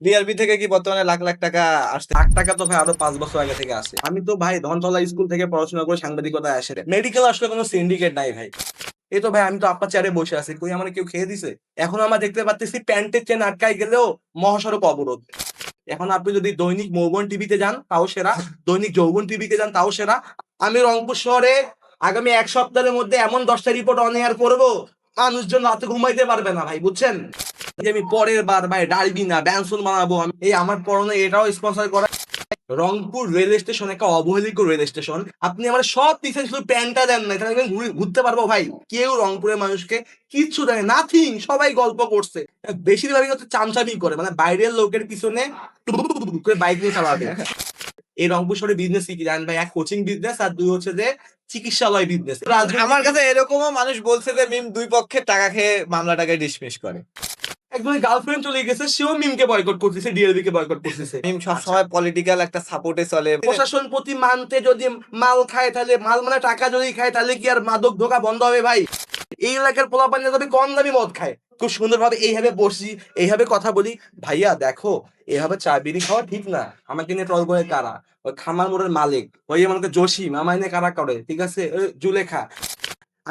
DRB থেকে কি বর্তমানে লাখ লাখ টাকা আসছে? লাখ টাকা তো ভাই আরো 5 বছর আগে থেকে আসে। আমি তো ভাই ধনতলা স্কুল থেকে পড়াশোনা করে সাংবাদিকতায় আসে। মেডিকেল আসলে কোনো সিন্ডিকেট নাই ভাই। এই তো ভাই আমি তো আপনার চেয়ারে বসে আছি, কই আমার কেউ খেয়ে দিছে? এখন আমরা দেখতে পাচ্ছি প্যান্টের চেন আটকাই গেলেও মহাসড়ক অবরোধ। এখন আপনি যদি দৈনিক মৌবন টিভিতে যান তাও সেরা, দৈনিক যৌবন টিভিতে যান তাও সেরা। আমি রংপুর শহরে আগামী 1 সপ্তাহের মধ্যে এমন 10টা রিপোর্ট অন এয়ার করবো, মানুষজন রাতে ঘুমাইতে পারবে না ভাই, বুঝছেন? যে আমি পরের বার ভাই ডালবি না ব্যানসন বানাবো আমি, এই আমার পরনে এটাও স্পন্সর করা। রংপুর রেল স্টেশন একটা অবহেলিত রেল স্টেশন, আপনি আমার সব দিচ্ছেন শুধু প্যান্টটা দেন না, এখানে আমি ঘুরতে পারবো ভাই? কেউ রংপুরের মানুষকে কিচ্ছু দেয় নাথিং, সবাই গল্প করছে। বেশিরভাগই হচ্ছে চামচামি করে, মানে বাইরের লোকের পিছনে করে বাইক নিয়ে চালাবে। এই রংপুর শহরে বিজনেস কি জানেন ভাই? এক কোচিং বিজনেস, আর দুই হচ্ছে যে চিকিৎসালয় বিজনেস। আমার কাছে এরকমও মানুষ বলছে যে মিম দুই পক্ষের টাকা খেয়ে মামলাটাকে ডিসমিস করে। একজনের গার্লফ্রেন্ড চলে গেছে, সেও মিমকে বয়কট করতেছে, ডিএলবি কে বয়কট করতেছে। মিম আচ্ছা, সবসময় পলিটিক্যাল একটা সাপোর্টে চলে। প্রশাসন প্রতি মানতে যদি মাল খায়, তাহলে মাল মানে টাকা যদি খায়, তাহলে কি আর মাদক ধোকা বন্ধ হবে ভাই? এই এলাকার পোলাপানি তবে কম দামি মদ খায়, খুব সুন্দরভাবে এইভাবে বসি, এইভাবে কথা বলি। ভাইয়া দেখো, এভাবে চা বিড়ি খাওয়া ঠিক না। আমাকে নিয়ে ট্রল করে কারা? ওই খামার মোড়ের মালিক, ওই আমাকে জসিম, আমার নিয়ে কারা করে, ঠিক আছে? ওই জুলেখা।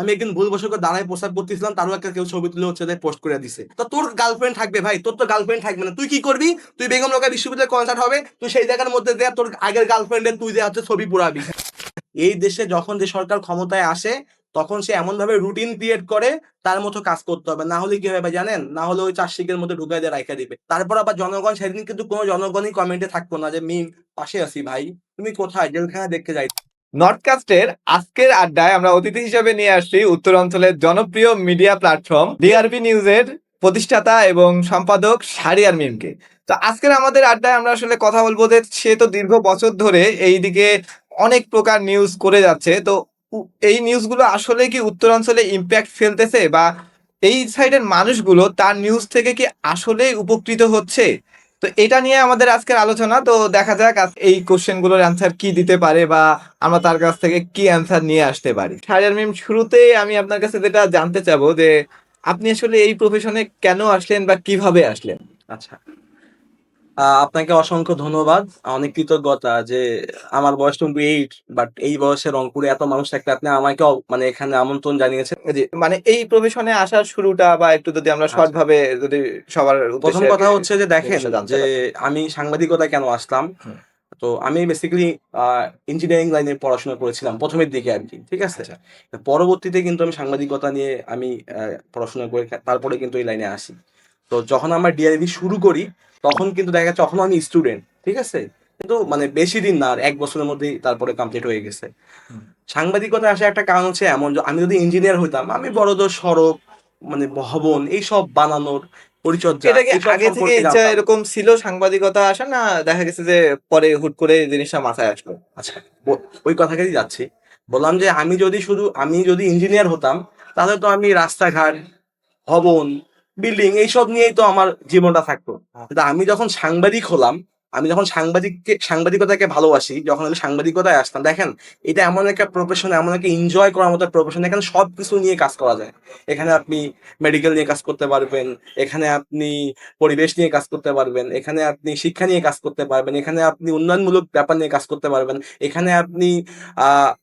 আমি একদিন ভুলবশত দাঁড়ায় প্রস্তাব করতেছিলাম, তারও একটা কেউ ছবি তুলে হচ্ছে পোস্ট করে দিছে। তো তোর গার্লফ্রেন্ড থাকবে ভাই, তোর তো গার্লফ্রেন্ড থাকবে না, তুই কি করবি? তুই বেগম রোকেয়া বিশ্ববিদ্যালয় কনসার্ট হবে, তুই সেই জায়গার মধ্যে দেয়া তোর আগের গার্লফ্রেন্ডের তুই যে হচ্ছে ছবি পুরাবি। এই দেশে যখন যে সরকার ক্ষমতায় আসে, তখন সে এমন ভাবে রুটিন ক্রিয়েট করে, তার মতো কাজ করতে হবে, না হলে কি হবে জানেন? না হলে ওই চাষিকের মধ্যে ঢুকাই দিয়ে রাখা দিবে। তারপর আবার জনগণ সেদিন কিন্তু কোনো জনগণই কমেন্টে থাকতো না যে মিম পাশে আছি ভাই, তুমি কোথায়, জেলখানা দেখতে যাই। নর্থকাস্টের আজকের আড্ডায় আমরা অতিথি হিসেবে নিয়ে আসছি উত্তর অঞ্চলের জনপ্রিয় মিডিয়া প্ল্যাটফর্ম ডিআরবি নিউজের প্রতিষ্ঠাতা এবং সম্পাদক শাহরিয়ার মিমকে। তো আজকের আমাদের আড্ডায় আমরা আসলে কথা বলবো যে সে তো দীর্ঘ বছর ধরে এইদিকে অনেক প্রকার নিউজ করে যাচ্ছে। তো এই নিউজগুলো আসলে কি উত্তর অঞ্চলে ইম্প্যাক্ট ফেলতেছে, বা এই সাইডের মানুষগুলো তার নিউজ থেকে কি আসলেই উপকৃত হচ্ছে? তো এটা নিয়ে আমাদের আজকের আলোচনা। তো দেখা যাক এই কোশ্চেন গুলোর অ্যান্সার কি দিতে পারে, বা আমরা তার কাছ থেকে কি অ্যান্সার নিয়ে আসতে পারি। শাহরিয়ার মিম, শুরুতেই আমি আপনার কাছে যেটা জানতে চাবো যে আপনি আসলে এই প্রফেশনে কেন আসলেন বা কিভাবে আসলেন? আচ্ছা, আপনাকে অসংখ্য ধন্যবাদ। অনেক কৃতজ্ঞতা যে আমার বয়স 28, বাট এই বয়সে রংপুরে এত মানুষ থাকতে আপনি আমাকে মানে এখানে আমন্ত্রণ জানিয়েছেন। জি, মানে এই প্রফেশনে আসার শুরুটা বা একটু যদি আমরা শর্ট আচ্ছা, ভাবে যদি সবার প্রথম উদ্দেশ্যে কথা হচ্ছে যে দেখেন জিনিসটা জানতে যে পারি। আমি সাংবাদিকতায় কেন আসলাম। হুম। তো আমি বেসিক্যালি ইঞ্জিনিয়ারিং লাইনে পড়াশোনা করেছিলাম প্রথমের দিকে আর কি, ঠিক আছে? আচ্ছা। পরবর্তীতে কিন্তু আমি সাংবাদিকতা নিয়ে আমি পড়াশোনা করে তারপরে কিন্তু এই লাইনে আসি। তো যখন আমার ডিআরবি শুরু করি, তখন কিন্তু দেখা যাচ্ছে তখন আমি স্টুডেন্ট, ঠিক আছে? কিন্তু মানে বেশি দিন না, আর 1 বছরের মধ্যেই তারপরে কমপ্লিট হয়ে গেছে। হুম। সাংবাদিকতা আসার একটা কারণ হচ্ছে এমন যে আমি যদি ইঞ্জিনিয়ার হইতাম, আমি বড়জোর সড়ক, মানে ভবন এইসব বানানোর পরিচর্যা এটা কি এইসব আগে থেকে সম্পর্কে ইচ্ছা জানতাম। এরকম ছিল সাংবাদিকতা আসা, না দেখা গেছে যে পরে হুট করে এই জিনিসটা মাথায় আসলো? আচ্ছা, ওই কথাটাই যাচ্ছি। বললাম যে আমি যদি ইঞ্জিনিয়ার হতাম, তাহলে তো আমি রাস্তাঘাট, ভবন, বিল্ডিং এইসব নিয়েই তো আমার জীবনটা থাকতো। কিন্তু আমি যখন সাংবাদিক হলাম, আমি যখন সাংবাদিকতাকে ভালোবাসি, যখন আমি সাংবাদিকতায় আসতাম, দেখেন এটা এমন একটা প্রফেশন, এমন একটা এনজয় করার মতো প্রফেশন, এখানে সবকিছু নিয়ে কাজ করা যায়। এখানে আপনি মেডিকেল নিয়ে কাজ করতে পারবেন, এখানে আপনি পরিবেশ নিয়ে কাজ করতে পারবেন, এখানে আপনি শিক্ষা নিয়ে কাজ করতে পারবেন, এখানে আপনি উন্নয়নমূলক ব্যাপার নিয়ে কাজ করতে পারবেন, এখানে আপনি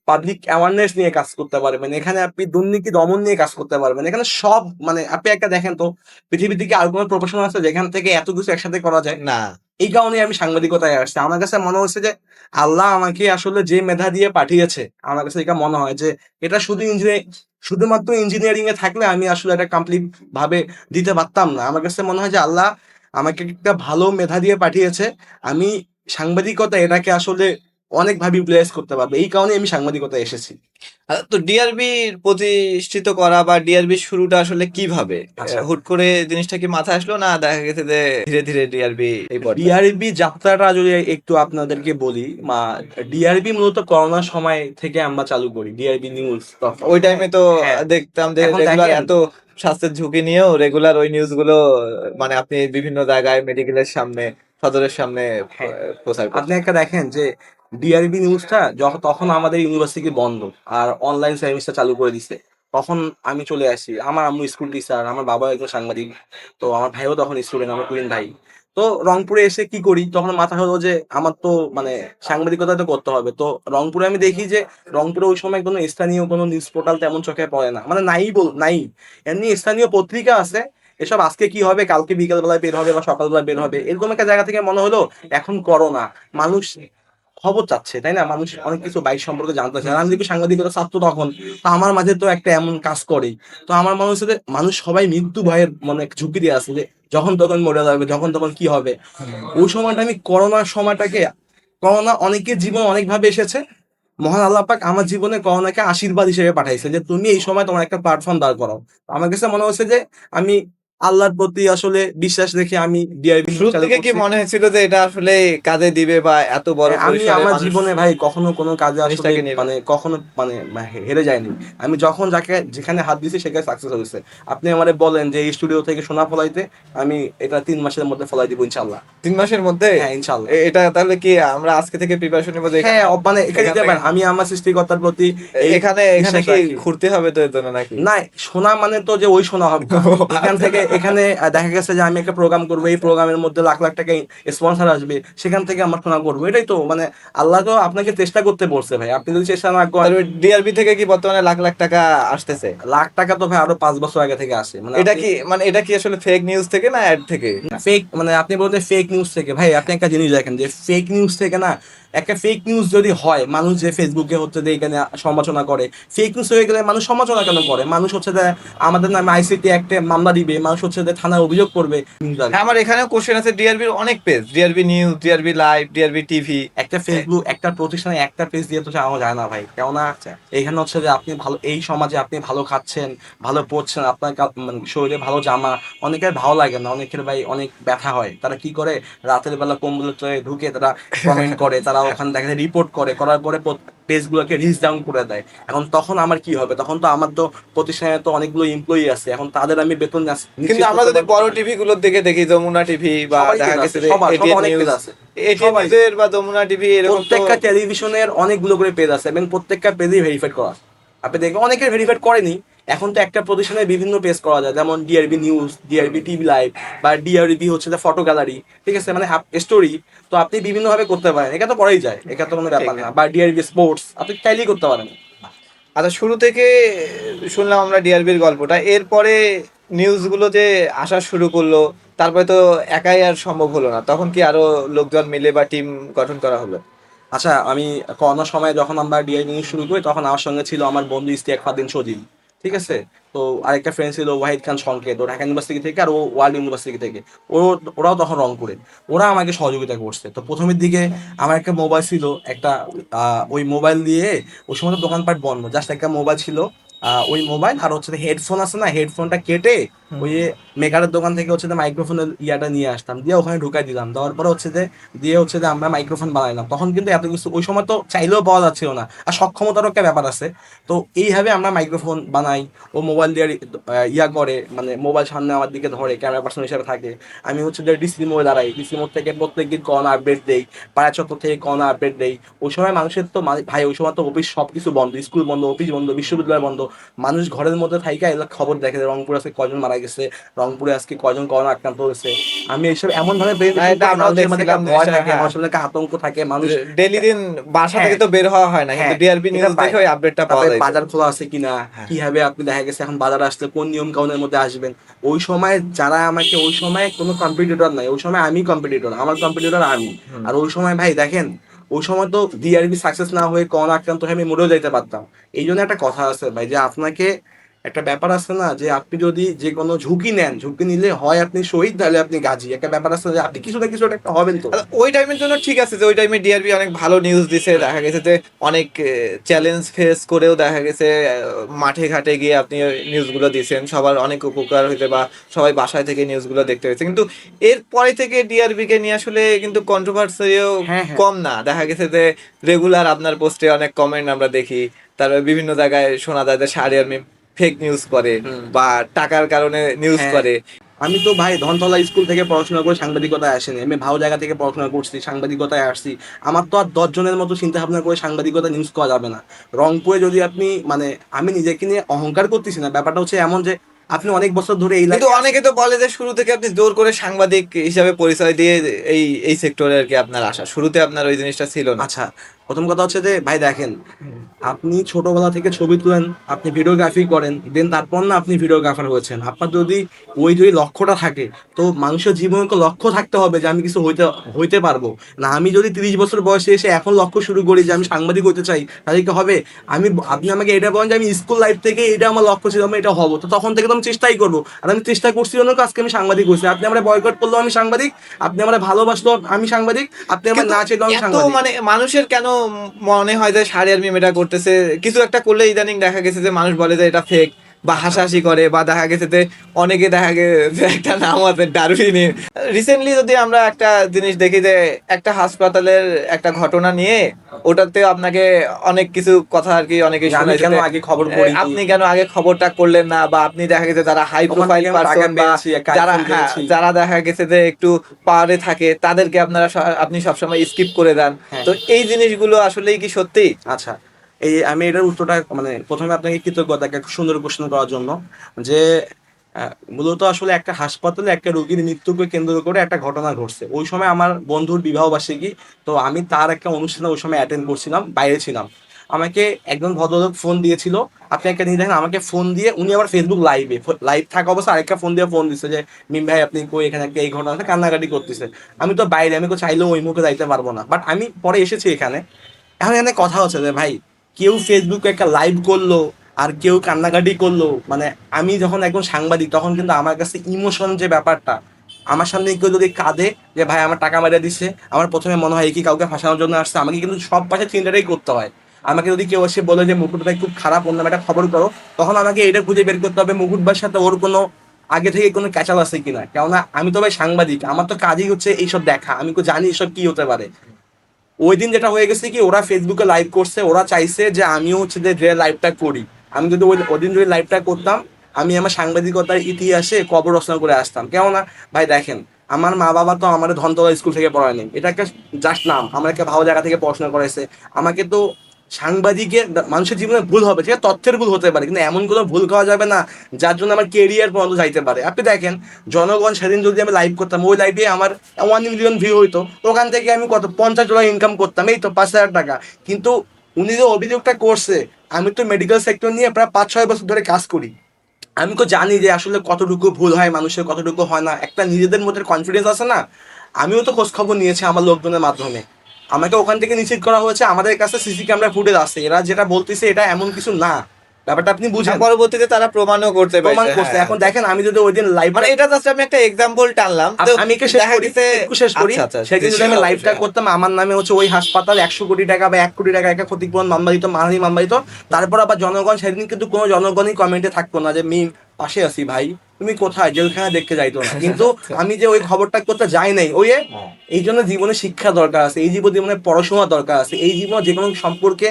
পাবলিক অ্যাওয়ারনেস নিয়ে কাজ করতে পারবেন, এখানে আপনি দুর্নীতি দমন নিয়ে কাজ করতে পারবেন। এখানে সব মানে আপনি একটা দেখেন তো, পৃথিবীর দিকে আর কোনো প্রফেশন আছে যেখান থেকে এত কিছু একসাথে করা যায়? না। এই কারণে আমি সাংবাদিকতায় আসছি। আমার কাছে মনে হচ্ছে যে আল্লাহ আমাকে আসলে যে মেধা দিয়ে পাঠিয়েছে, আমার কাছে এটা মনে হয় যে এটা শুধুমাত্র ইঞ্জিনিয়ারিং এ থাকলে আমি আসলে এটা কমপ্লিট ভাবে দিতে পারতাম না। আমার কাছে মনে হয় যে আল্লাহ আমাকে একটা ভালো মেধা দিয়ে পাঠিয়েছে, আমি সাংবাদিকতা এটাকে আসলে অনেকভাবে ইউটিলাইজ করতে পারবো। এই কারণে আমি সাংবাদিকতায় এসেছি। তো ডিআরবি প্রতিষ্ঠিত করা বা ডিআরবি শুরুটা আসলে কিভাবে? আচ্ছা, হুট করে জিনিসটা কি মাথায় আসলো, না দেখা গেছে যে ধীরে ধীরে ডিআরবি এই পর্যায়ে? ডিআরবি যাত্রাটা যদি একটু আপনাদেরকে বলি, ডিআরবি মূলত করোনার সময় থেকে আমরা চালু করি, ডিআরবি নিউজ তখন। ওই টাইমে তো হ্যাঁ, দেখতাম যে এখন রেগুলার দেখেন, এত স্বাস্থ্যের ঝুঁকি নিয়েও রেগুলার ওই নিউজগুলো, মানে আপনি বিভিন্ন জায়গায় মেডিকেলের সামনে, সদরের সামনে হ্যাঁ, প্রচার আপনি করছেন। একটা দেখেন যে ডিআরবি নিউজটা যখন তখন আমাদের ইউনিভার্সিটি বন্ধ আর অনলাইন সেমিস্টার চালু করে দিছে, তখন আমি চলে আসি। আমার আম্মু স্কুল টিচার, আমার বাবা একজন সাংবাদিক, তো আমার ভাইও তখন স্টুডেন্ট, আমার টুইন ভাই। তো রংপুরে এসে কি করি, তখন মাথা হলো যে আমার তো মানে সাংবাদিকতা তো করতে হবে। তো রংপুরে আমি দেখি যে রংপুরে ওই সময় কোনো স্থানীয় কোনো নিউজ পোর্টাল তেমন চোখে পড়ে না, মানে নাই। এমনি স্থানীয় পত্রিকা আছে, এসব আজকে কি হবে কালকে বিকেল বেলায় বের হবে বা সকালবেলা বের হবে, এরকম একটা জায়গা থেকে মনে হলো এখন করোনা, মানুষ খবর চাচ্ছে, তাই না? মানুষ অনেক কিছু বাইক সম্পর্কে জানতে চায়। আর আমি দেখি সাংবাদিকতা ছাত্র তখন, তো আমার মাঝে তো একটা এমন কাজ করে। তো আমার মনে হচ্ছে যে মানুষ সবাই মৃত্যু ভয়ের মানে ঝুঁকি দিয়ে আছে যে যখন তখন মরে যাবে, যখন তখন কি হবে। ওই সময়টা আমি করোনার সময়টাকে, করোনা অনেকের জীবন অনেকভাবে এসেছে, মহান আল্লাহ পাক আমার জীবনে করোনাকে আশীর্বাদ হিসেবে পাঠাইছে যে তুমি এই সময় তোমার একটা প্ল্যাটফর্ম দাঁড় করাও। তো আমার কাছে মনে হচ্ছে যে আমি আল্লাহর প্রতি আসলে বিশ্বাস রেখে আমি ডিআইবি নিউজ শুরু চালু থেকে কি করছি। মনে হয়েছিল যে এটা আসলে কাজে দিবে বা এত বড় হ্যাঁ, আমি পরিসরে আমার মানুষ জীবনে ভাই কখনো কোনো কাজে আসলে জিনিসটাকে নেবে? মানে কখনো মানে হেরে যায়নি। আমি যখন যাকে যেখানে হাত দিছি সেখানে সাকসেস হয়েছে। আপনি আমারে বলেন যে এই স্টুডিও থেকে সোনা ফলাইতে, আমি এটা ৩ মাসের মধ্যে ফলাই দিব ইনশাল্লাহ। ৩ মাসের মধ্যে? হ্যাঁ, ইনশাল্লাহ। এটা তাহলে কি আমরা আজকে থেকে প্রিপারেশন নিবো যে হ্যাঁ, মানে এখানে এখান দিতে থেকে পারেন। আমি আমার সৃষ্টিকর্তার প্রতি এই এখানে এখানে বিশ্বাস কি রাখি। ঘুরতে হবে তো এর জন্য নাকি? না, শোনা মানে তো যে ওই শোনা হবে না। এখান আচ্ছা। থেকে এখানে দেখা গেছে যে আমি একটা প্রোগ্রাম করবো, এই প্রোগ্রামের মধ্যে লাখ লাখ টাকা স্পন্সর আসবে, সেখান থেকে আমার শোনা করবো। এটাই তো মানে আল্লাহ তো আপনাকে চেষ্টা করতে বলছে ভাই, আপনি যদি চেষ্টা না করেন। তারপরে ডিআরবি থেকে কি বর্তমানে লাখ লাখ টাকা আসতেছে? লাখ টাকা তো ভাই আরো 5 বছর আগে থেকে আসে, মানে এটা কি মানে এটা কি আসলে ফেক নিউজ থেকে না অ্যাড থেকে? ফেক, মানে আপনি বলতে ফেক নিউজ থেকে। ভাই আপনি একটা জিনিস দেখেন যে ফেক নিউজ থেকে না, একটা ফেক নিউজ যদি হয়, মানুষ যে ফেসবুকে হচ্ছে যে এখানে সমালোচনা করে, ফেক নিউজ হয়ে গেলে মানুষ সমালোচনা কেন করে? মানুষ হচ্ছে যে আমাদের নামে আইসিটি একটা মামলা দিবে, মানুষ হচ্ছে যে থানায় অভিযোগ করবে news আর কি। হ্যাঁ, আমার এখানেও কোশ্চেন আছে ডিআরবির অনেক page, DRB news, DRB live, DRB TV. একটা ফেসবুক একটা প্রতিষ্ঠানে একটা পেজ দিয়ে তো চালানো যায় না ভাই, কেননা এখানে হচ্ছে যে আপনি ভালো এই সমাজে আপনি ভালো খাচ্ছেন, ভালো পড়ছেন, আপনার মানে শরীরে ভালো জামা, অনেকের ভালো লাগে না, অনেকের ভাই অনেক ব্যথা হয়, তারা কি করে রাতের বেলা কম্বলের তলায় ঢুকে তারা কমেন্ট করে, তারা ওখানে দেখা যায় রিপোর্ট করে, করার পরে পেজগুলোকে রিচ ডাউন করে দেয়। এখন তখন আমার কি হবে? তখন তো আমার তো প্রতিষ্ঠানে তো অনেকগুলো এমপ্লয়ি আছে, এখন তাদের আমি বেতন কিন্তু নিশ্চিত আমরা করতে যদি পারবো বড় না। টিভি গুলোর দিকে দেখি, যমুনা টিভি বা সবারই দেখা পেজ গেছে আছে, যে সবার সবার এটিএন অনেক পেজ নিউজ, আছে, এটিএন সবাই। নিউজের বা যমুনা টিভি এরকম তো। প্রত্যেকটা টেলিভিশনের অনেকগুলো করে পেজ আছে এবং প্রত্যেকটা পেজই ভেরিফাইড করা আছে। আপনি দেখবেন অনেকের ভেরিফাইড করেনি। এখন তো একটা প্রতিষ্ঠানের বিভিন্ন পেজ করা যায়, যেমন DRB news, DRB TV live, বা ডিআরবি হচ্ছে যে ফটো গ্যালারি, ঠিক আছে, মানে স্টোরি। তো আপনি বিভিন্ন ভাবে করতে পারেন, এটা তো করাই যায়, এটা তো কোনো ঠিক ব্যাপার না। বা ডিআরবি স্পোর্টস আপনি চাইলেই করতে পারেন। আচ্ছা, শুরু থেকে শুনলাম আমরা ডিআরবির গল্পটা, এরপরে নিউজগুলো যে আসা শুরু করলো, তারপরে তো একাই আর সম্ভব হলো না, তখন কি আরো লোকজন মিলে বা টিম গঠন করা হলো? আচ্ছা, আমি করোনার সময় যখন আমরা ডিআই নিউজ শুরু করি, তখন আমার সঙ্গে ছিল আমার বন্ধু ইস্তিয়াক ফাদ্দিন সজীব, ঠিক আছে। তো আরেকটা ফ্রেন্ড ছিল ওয়াহিদ খান সংকেত, ও ঢাকা ইউনিভার্সিটি থেকে, আর ও ওয়ার্ল্ড ইউনিভার্সিটি থেকে। ও ওরাও তখন রংপুরে, ওরা আমাকে সহযোগিতা করছে। তো প্রথমের দিকে আমার একটা মোবাইল ছিল, একটা ওই মোবাইল দিয়ে, ওই সময় তো দোকানপাট বন্ধ, জাস্ট একটা মোবাইল ছিল, ওই মোবাইল আর হচ্ছে হেডফোন আছে না, হেডফোনটা কেটে ওই মেকারের দোকান থেকে হচ্ছে যে মাইক্রোফোনের ইয়াটা নিয়ে আসতাম, দিয়ে ওখানে ঢুকাই দিলাম, দেওয়ার পরে হচ্ছে যে দিয়ে হচ্ছে যে আমরা মাইক্রোফোন বানাইলাম। তখন কিন্তু এত কিছু ওই সময় তো চাইলেও পাওয়া যাচ্ছিল না, আর সক্ষমতারও একটা ব্যাপার আছে। তো এইভাবে আমরা মাইক্রোফোন বানাই, ও মোবাইল দিয়ে ইয়া করে, মানে মোবাইল সামনে আমার দিকে ধরে, ক্যামেরা পার্সন হিসেবে থাকে। আমি হচ্ছে যে ডিসি মোড়ে দাঁড়াই, ডিসি মোড় থেকে প্রত্যেক দিন করোনা আপডেট দেই, পাড়া চত্বর থেকে করোনা আপডেট দেই। ওই সময় মানুষের তো ভাই ওই সময় তো অফিস সবকিছু বন্ধ, স্কুল বন্ধ, অফিস বন্ধ, বিশ্ববিদ্যালয় বন্ধ, মানুষ ঘরের মধ্যে থাইকা এগুলো খবর দেখে যে রংপুর আজকে কয়জন মারা গেছে, রংপুরে আজকে কয়জন করোনা আক্রান্ত হয়েছে। আমি এইসব এমন ভাবে না, প্রেজেন্টেশন এটা করি, আমরাও মানুষের মধ্যে দেখছিলাম একটা ভয় জিনিসটা, থাকে, হ্যাঁ। মানুষের মধ্যে একটা আতঙ্ক থাকে, মানুষ। ডেলি দিন বাসা হ্যাঁ, থেকে তো বের হওয়া হয় না, কিন্তু হ্যাঁ, ডিআরবি এটা নিউজ পায়। দেখে ওই আপডেটটা পাওয়া তারপরে যায়। বাজার খোলা আছে কিনা, হ্যাঁ, কিভাবে আপনি দেখা গেছে এখন বাজার আসলে কোন নিয়ম কানুনের মধ্যে আসবেন। ওই সময় যারা আমাকে, ওই সময় কোনো কম্পিটিটর নাই, ওই সময় আমি কম্পিটিটর, আমার কম্পিটিটর আমি। হুম। আর ওই সময় ভাই দেখেন, ওই সময় তো ডিআরবি সাকসেস না হয়ে করোনা আক্রান্ত হয়ে আমি মরেও যাইতে পারতাম। এই জন্য একটা কথা আছে ভাই, যে আপনাকে একটা ব্যাপার আছে না, যে আপনি যদি যে কোনো ঝুঁকি নেন, ঝুঁকি নিলে হয় আপনি শহীদ, তাহলে আপনি গাজী। একটা ব্যাপার আছে যে আপনি কিছু না কিছু একটা হবেন তো। আচ্ছা, ওই টাইমের জন্য ঠিক আছে যে ওই টাইমে ডিআরবি অনেক ভালো নিউজ দিছে, দেখা গেছে যে অনেক চ্যালেঞ্জ ফেস করেও দেখা গেছে মাঠে ঘাটে গিয়ে আপনি নিউজগুলো দিয়েছেন, সবার অনেক উপকার হয়েছে বা সবাই বাসায় থেকে নিউজগুলো দেখতে হয়েছে। কিন্তু এরপরে থেকে ডিআরবি কে নিয়ে আসলে কিন্তু কন্ট্রোভার্সিও হ্যাঁ, হ্যাঁ। কম না, দেখা গেছে যে রেগুলার আপনার পোস্টে অনেক কমেন্ট আমরা দেখি। তারপরে বিভিন্ন জায়গায় শোনা যায় যে শাহরিয়ার মিম ফেক নিউজ করে হুম। বা টাকার কারণে নিউজ হ্যাঁ, করে। আমি তো ভাই ধনতলা স্কুল থেকে পড়াশোনা করে সাংবাদিকতায় আসেনি, আমি ভালো জায়গা থেকে পড়াশোনা করছি, সাংবাদিকতায় আসছি। আমার তো আর 10 জনের মতো চিন্তা ভাবনা করে সাংবাদিকতা নিউজ করা যাবে না। রংপুরে যদি আপনি মানে, আমি নিজেকে নিয়ে অহংকার করতেছি না, ব্যাপারটা হচ্ছে এমন যে আপনি অনেক বছর ধরে এই কিন্তু লাইনে অনেকে তো বলে যে শুরু থেকে আপনি জোর করে সাংবাদিক হিসাবে পরিচয় দিয়ে এই সেক্টরে আর কি আপনার আসা, শুরুতে আপনার ওই জিনিসটা ছিল না। আচ্ছা, প্রথম কথা হচ্ছে যে ভাই দেখেন, আপনি ছোটবেলা থেকে ছবি তুলেন, আপনি ভিডিওগ্রাফি করেন, দেন তারপর না আপনি ভিডিওগ্রাফার হয়েছেন। আপনার যদি লক্ষ্যটা থাকে, তো মানুষের জীবনে তো লক্ষ্য থাকতে হবে যে আমি কিছু হইতে হইতে পারবো। না আমি যদি 30 বছর বয়সে এসে এখন লক্ষ্য শুরু করি যে আমি সাংবাদিক হতে চাই, তাহলে কি হবে? আপনি আমাকে এটা বলেন যে আমি স্কুল লাইফ থেকে এটা আমার লক্ষ্য ছিল, আমি এটা হবো, তো তখন থেকে তো আমি চেষ্টাই করবো। আর আমি চেষ্টা করছি জন্য তো আজকে আমি সাংবাদিক হয়েছি। আপনি আমার বয়কট করলেও আমি সাংবাদিক, আপনি আমার ভালোবাসলো আমি সাংবাদিক, আপনি আমার কিন্তু না চাইলেও আমি এত সাংবাদিক। মানে মানুষের কেন মনে হয় যে শাহরিয়ার মিম এটা করতেছে, কিছু একটা করলে ইদানিং দেখা গেছে যে মানুষ বলে যে এটা ফেক বা আচ্ছা, হাসাহাসি করে, বা দেখা গেছে যে অনেকে দেখা গেছে একটা নাম আছে ডারউইনের। রিসেন্টলি যদি আমরা একটা জিনিস দেখি যে একটা হাসপাতালের একটা ঘটনা নিয়ে ওটাতে আপনাকে অনেক কিছু কথা আর কি অনেকে যে আমি শুনাইছে কেন যে আগে খবর করিনি, আপনি কেন আগে খবরটা করলেন না, বা আপনি দেখা গেছে যারা হাই ওখান প্রোফাইল থেকে আমি টাকা পারসন বা পেয়েছি, একটা যারা, আইফোন হ্যাঁ, পেয়েছি। যারা দেখা গেছে যে একটু পাওয়ারে থাকে তাদেরকে আপনারা আপনি সবসময় স্কিপ করে দেন। হ্যাঁ, তো এই জিনিসগুলো আসলেই কি সত্যি? আচ্ছা, এই আমি এটার উত্তরটা মানে প্রথমে আপনাকে কৃতজ্ঞতা একটা সুন্দর কোশ্চেন করার জন্য। যে মূলত আসলে একটা হাসপাতালে একটা রোগীর মৃত্যুকে কেন্দ্র করে একটা ঘটনা ঘটছে। ওই সময় আমার বন্ধুর বিবাহ বার্ষিকী, তো আমি তার একটা অনুষ্ঠানে ওই সময় অ্যাটেন্ড করছিলাম, বাইরে ছিলাম। আমাকে একজন ভদ্রলোক ফোন দিয়েছিল। আপনি একটা জিনিস দেখেন, আমাকে ফোন দিয়ে উনি আবার ফেসবুক লাইভ থাকা অবস্থা আরেকটা ফোন দিচ্ছে যে মিম ভাই আপনি কই, এখানে একটা এই ঘটনা আছে, কান্নাকাটি করতেছে। আমি তো বাইরে, আমি তো চাইলেও ওই মুখে যাইতে পারবো না, বাট আমি পরে এসেছি এখানে। এখন এখানে কথা হচ্ছে যে ভাই, কেউ ফেসবুকে একটা লাইভ করলো আর কেউ কান্নাকাটি করলো, মানে আমি যখন একজন সাংবাদিক তখন কিন্তু আমার কাছে ইমোশন যে ব্যাপারটা, আমার সামনে কেউ যদি কাঁদে যে ভাই আমার টাকা মারিয়া দিচ্ছে, আমার প্রথমে মনে হয় কি কাউকে ফাঁসানোর জন্য আসছে, আমাকে কিন্তু সব পাশে চিন্তাটাই করতে হয়। আমাকে যদি কেউ এসে বলে যে মুকুট ভাই খুব খারাপ, অন্য একটা খবর করো, তখন আমাকে এটা খুঁজে বের করতে হবে মুকুট ভাইয়ের সাথে ওর কোনো আগে থেকে কোনো ক্যাচাল আছে কিনা। কেননা আমি তো ভাই সাংবাদিক, আমার তো কাজই হচ্ছে এইসব দেখা, আমি তো জানি এসব কি হতে পারে। ওই দিন যেটা হয়ে গেছে কি, ওরা ফেসবুকে লাইভ করছে, ওরা চাইছে যে আমিও হচ্ছে যে লাইভটা করি। আমি যদি ওই দিন যদি লাইভটা করতাম, আমি আমার সাংবাদিকতার ইতিহাসে কবর রচনা করে আসতাম। কেননা ভাই দেখেন, আমার মা বাবা তো আমার ধনতলা স্কুল থেকে পড়ায়নি, এটা একটা জাস্ট নাম, আমার একটা ভালো জায়গা থেকে পড়াশোনা করাইছে। আমাকে তো সাংবাদিকের মানুষের জীবনে ভুল হবে, ঠিক আছে, তথ্যের ভুল হতে পারে, কিন্তু এমন কোনো ভুল করা যাবে না যার জন্য আমার কেরিয়ার পর্যন্ত যাইতে পারে। আপনি দেখেন, জনগণ সেদিন যদি আমি লাইভ করতাম, ওই লাইভে আমার 1 মিলিয়ন ভিউ হইতো, ওখান থেকে আমি কত $50 ইনকাম করতাম, এই তো 5,000 টাকা। কিন্তু উনি যে অভিযোগটা করছে, আমি তো মেডিকেল সেক্টর নিয়ে প্রায় 5-6 বছর ধরে কাজ করি, আমি তো জানি যে আসলে কতটুকু ভুল হয় মানুষের, কতটুকু হয় না, একটা নিজেদের মধ্যে কনফিডেন্স আছে না। আমিও তো খোঁজ খবর নিয়েছি আমার লোকজনের মাধ্যমে, আমাকে ওখান থেকে নিশ্চিত করা হয়েছে আমাদের কাছে সিসি ক্যামেরা ফুটেজ আছে, এরা যেটা বলতেছে এটা এমন কিছু না। ব্যাপারটা আপনি হ্যাঁ, বুঝেন, পরবর্তীতে তারা প্রমাণও করতে প্রমাণ পারছে। করছে। হ্যাঁ, এখন দেখেন, আমি যদি ওই দিন লাইভটা, মানে এটা জাস্ট আমি একটা এক্সাম্পল টানলাম তো। আমি একটু শেষ দেখা করি, গেছে, একটু শেষ করি। আচ্ছা আচ্ছা, সেদিন যদি আমি লাইভটা অবশ্যই, হ্যাঁ। করতাম, আমার নামে হচ্ছে ওই হাসপাতাল 100 কোটি টাকা বা 1 কোটি টাকা একটা ক্ষতিপূরণ মামলা দিত, মানহানি মামলা দিত। তারপর আবার জনগণ, সেদিন কিন্তু কোনো জনগণই কমেন্টে থাকতো না যে মিম পাশে আছি ভাই, তুমি কোথায়, জেলখানা দেখতে যাইতো না। কিন্তু আচ্ছা, আমি যে ওই খবরটা করতে যাই নাই, ওই হ্যাঁ। এই জন্য জীবনে শিক্ষা দরকার আছে, এই জীবনে পড়াশোনা দরকার আছে, এই জীবনে যে কোনো সম্পর্কে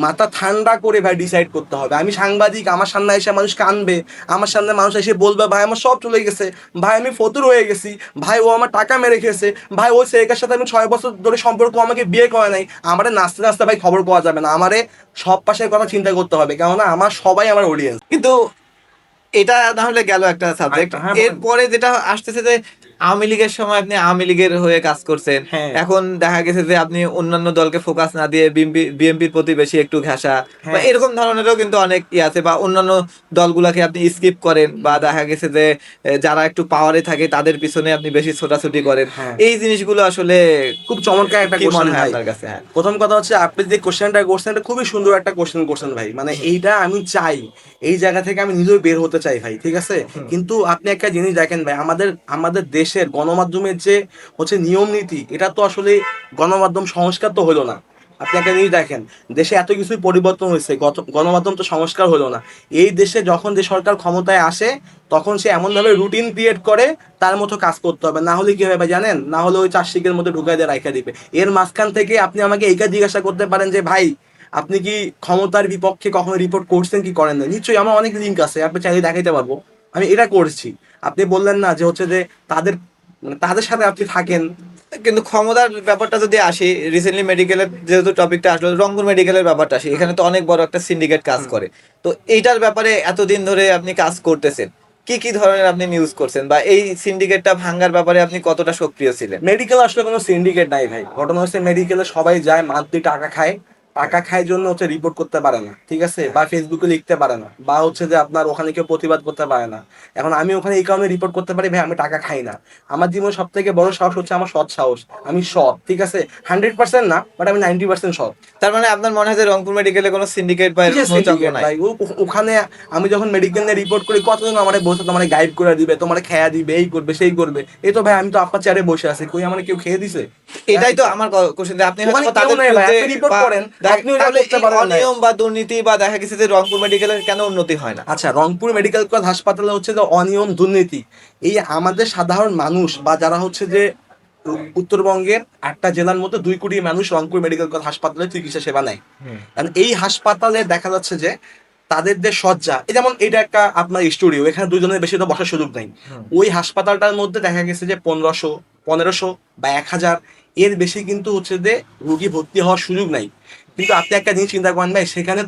মাথা ঠান্ডা করে ভাই ডিসাইড করতে হবে। আমি সাংবাদিক, আমার সামনে এসে মানুষ কানবে, আমার সামনে মানুষ এসে বলবে ভাই আমার সব চলে গেছে, ভাই আমি ফতুর হয়ে গেছি, ভাই ও আমার টাকা মেরে খেয়েছে, ভাই ওই ছেলেটার সাথে আমি 6 বছর ধরে সম্পর্ক, আমাকে বিয়ে করে নাই। আমারে নাচতে নাচতে ভাই খবর পাওয়া যাবে না, আমারে সব পাশের কথা চিন্তা করতে হবে, কেননা আমার সবাই আমার অডিয়েন্স। কিন্তু এটা না হলে গেল একটা সাবজেক্ট। আরেকটা, হ্যাঁ বলেন। এরপরে যেটা আসতেছে যে আওয়ামী লীগের সময় আপনি আওয়ামী লীগের হয়ে কাজ করছেন, হ্যাঁ, এখন দেখা গেছে যে আপনি অন্যান্য দলকে ফোকাস না দিয়ে বিএনপির প্রতি বেশি একটু ঘেঁষা বা হ্যাঁ, এরকম ধরনেরও কিন্তু অনেক আছে, বা অন্যান্য দলগুলাকে আপনি স্কিপ করেন, বা দেখা গেছে যে যারা একটু পাওয়ারে থাকে তাদের পিছনে আপনি বেশি ছোটাছুটি করেন। হ্যাঁ, এই জিনিসগুলো আসলে খুব চমৎকার একটা কি কোশ্চেন মনে হয় ভাই। আপনার কাছে? হ্যাঁ। প্রথম কথা হচ্ছে, আপনি যে কোশ্চেনটা করছেন এটা খুবই সুন্দর একটা কোশ্চেন করছেন ভাই, মানে হুম, এইটা আমি চাই, এই জায়গা থেকে আমি নিজেও বের হতে চাই ভাই, ঠিক আছে। হুম। কিন্তু আপনি একটা জিনিস দেখেন ভাই, আমাদের আমাদের দেশের গণমাধ্যমের যে হচ্ছে নিয়ম নীতি, এটা তো আসলে গণমাধ্যম সংস্কার তো হলো না। আপনি একটা জিনিস দেখেন, দেশে এত কিছুই পরিবর্তন হয়েছে, গণমাধ্যম তো সংস্কার হলো না। এই দেশে যখন যে সরকার ক্ষমতায় আসে, তখন সে এমনভাবে রুটিন ক্রিয়েট করে, তার মতো কাজ করতে হবে, না হলে কি হবে ভাই জানেন, না হলে ওই চাষিকের মধ্যে ঢুকাই দিয়ে রাখা দিবে। এর মাঝখান থেকে আপনি আমাকে এইটা জিজ্ঞাসা করতে পারেন যে ভাই আপনি কি ক্ষমতার বিপক্ষে কখনো রিপোর্ট করছেন কি করেন না, নিশ্চয়ই আমার অনেক লিঙ্ক আছে, আপনি চাইলে দেখাইতে পারবো আমি এটা করছি। আপনি বললেন না যে হচ্ছে যে তাদের, মানে তাদের সাথে আপনি থাকেন। কিন্তু ক্ষমতার ব্যাপারটা যদি আসি, রিসেন্টলি মেডিকেলের যেহেতু টপিকটা আসলো, রংপুর মেডিকেলের ব্যাপারটা আসি, এখানে তো অনেক বড় একটা সিন্ডিকেট কাজ করে। তো এইটার ব্যাপারে এতদিন ধরে আপনি কাজ করতেছেন, কি ধরনের আপনি নিউজ করছেন বা এই সিন্ডিকেটটা ভাঙার ব্যাপারে আপনি কতটা সক্রিয় ছিলেন? মেডিকেল আসলে কোনো সিন্ডিকেট নাই ভাই। ঘটনা হচ্ছে মেডিকেলে সবাই যায়, মান্থলি টাকা খায়। টাকা খায় জন্য হচ্ছে রিপোর্ট করতে পারে না, ঠিক আছে? বা ফেসবুকে লিখতে পারে না, বা হচ্ছে যে আপনার ওখানে কেউ প্রতিবাদ করতে পারে না। এখন আমি ওখানে এই কারণে রিপোর্ট করতে পারি ভাই, আমি টাকা খাই না। আমার জীবনে সব থেকে বড় সাহস হচ্ছে আমার সৎ সাহস। আমি সৎ, ঠিক আছে? 100% না, বাট আমি 90% সৎ। তার মানে আপনার মনে হয় যে রংপুর মেডিকেলে কোনো সিন্ডিকেট বা এরকম কিসের কোনো চক্র syndicate নাই? ভাই? ওখানে আমি যখন মেডিকেল নিয়ে রিপোর্ট করি, কতজন আমারে বলছে তোমার গাইড করে দিবে, তোমার খেয়া দিবে, এই করবে সেই করবে। এই তো ভাই আমি তো আপনার চেয়ারে বসে আছি, কই আমার কেউ খেয়ে দিছে? এটাই তো আমার কোশ্চেন, যে আপনি ওখানে হয়তো কেউ তাদের নাই ভাই, বিরুদ্ধে আপনি রিপোর্ট বা করেন, আপনিও এটা তাহলে করতে এই পারেন নাই। অনিয়ম বা দুর্নীতি বা দেখা গেছে যে রংপুর মেডিকেলের কেন উন্নতি হয় না? আচ্ছা, রংপুর মেডিকেল কলেজ হাসপাতালে হচ্ছে যে অনিয়ম দুর্নীতি, এই আমাদের সাধারণ মানুষ বা যারা হচ্ছে যে উত্তরবঙ্গের 8টা জেলার মধ্যে 2 কোটি মানুষ রংপুর মেডিকেল কলেজ হাসপাতালে চিকিৎসা সেবা নেয়। হুম। কারণ এই হাসপাতালে দেখা যাচ্ছে যে তাদের যে শয্যা, এই যেমন এটা একটা আপনার স্টুডিও, এখানে 2 জনের বেশি তো বসার সুযোগ নেই। হুম। ওই হাসপাতালটার মধ্যে দেখা গেছে যে 1500 বা 1000 এর বেশি কিন্তু হচ্ছে যে রুগী ভর্তি হওয়ার সুযোগ নাই। কিন্তু আপনি একটা জিনিস চিন্তা করেন ভাই, সেখানে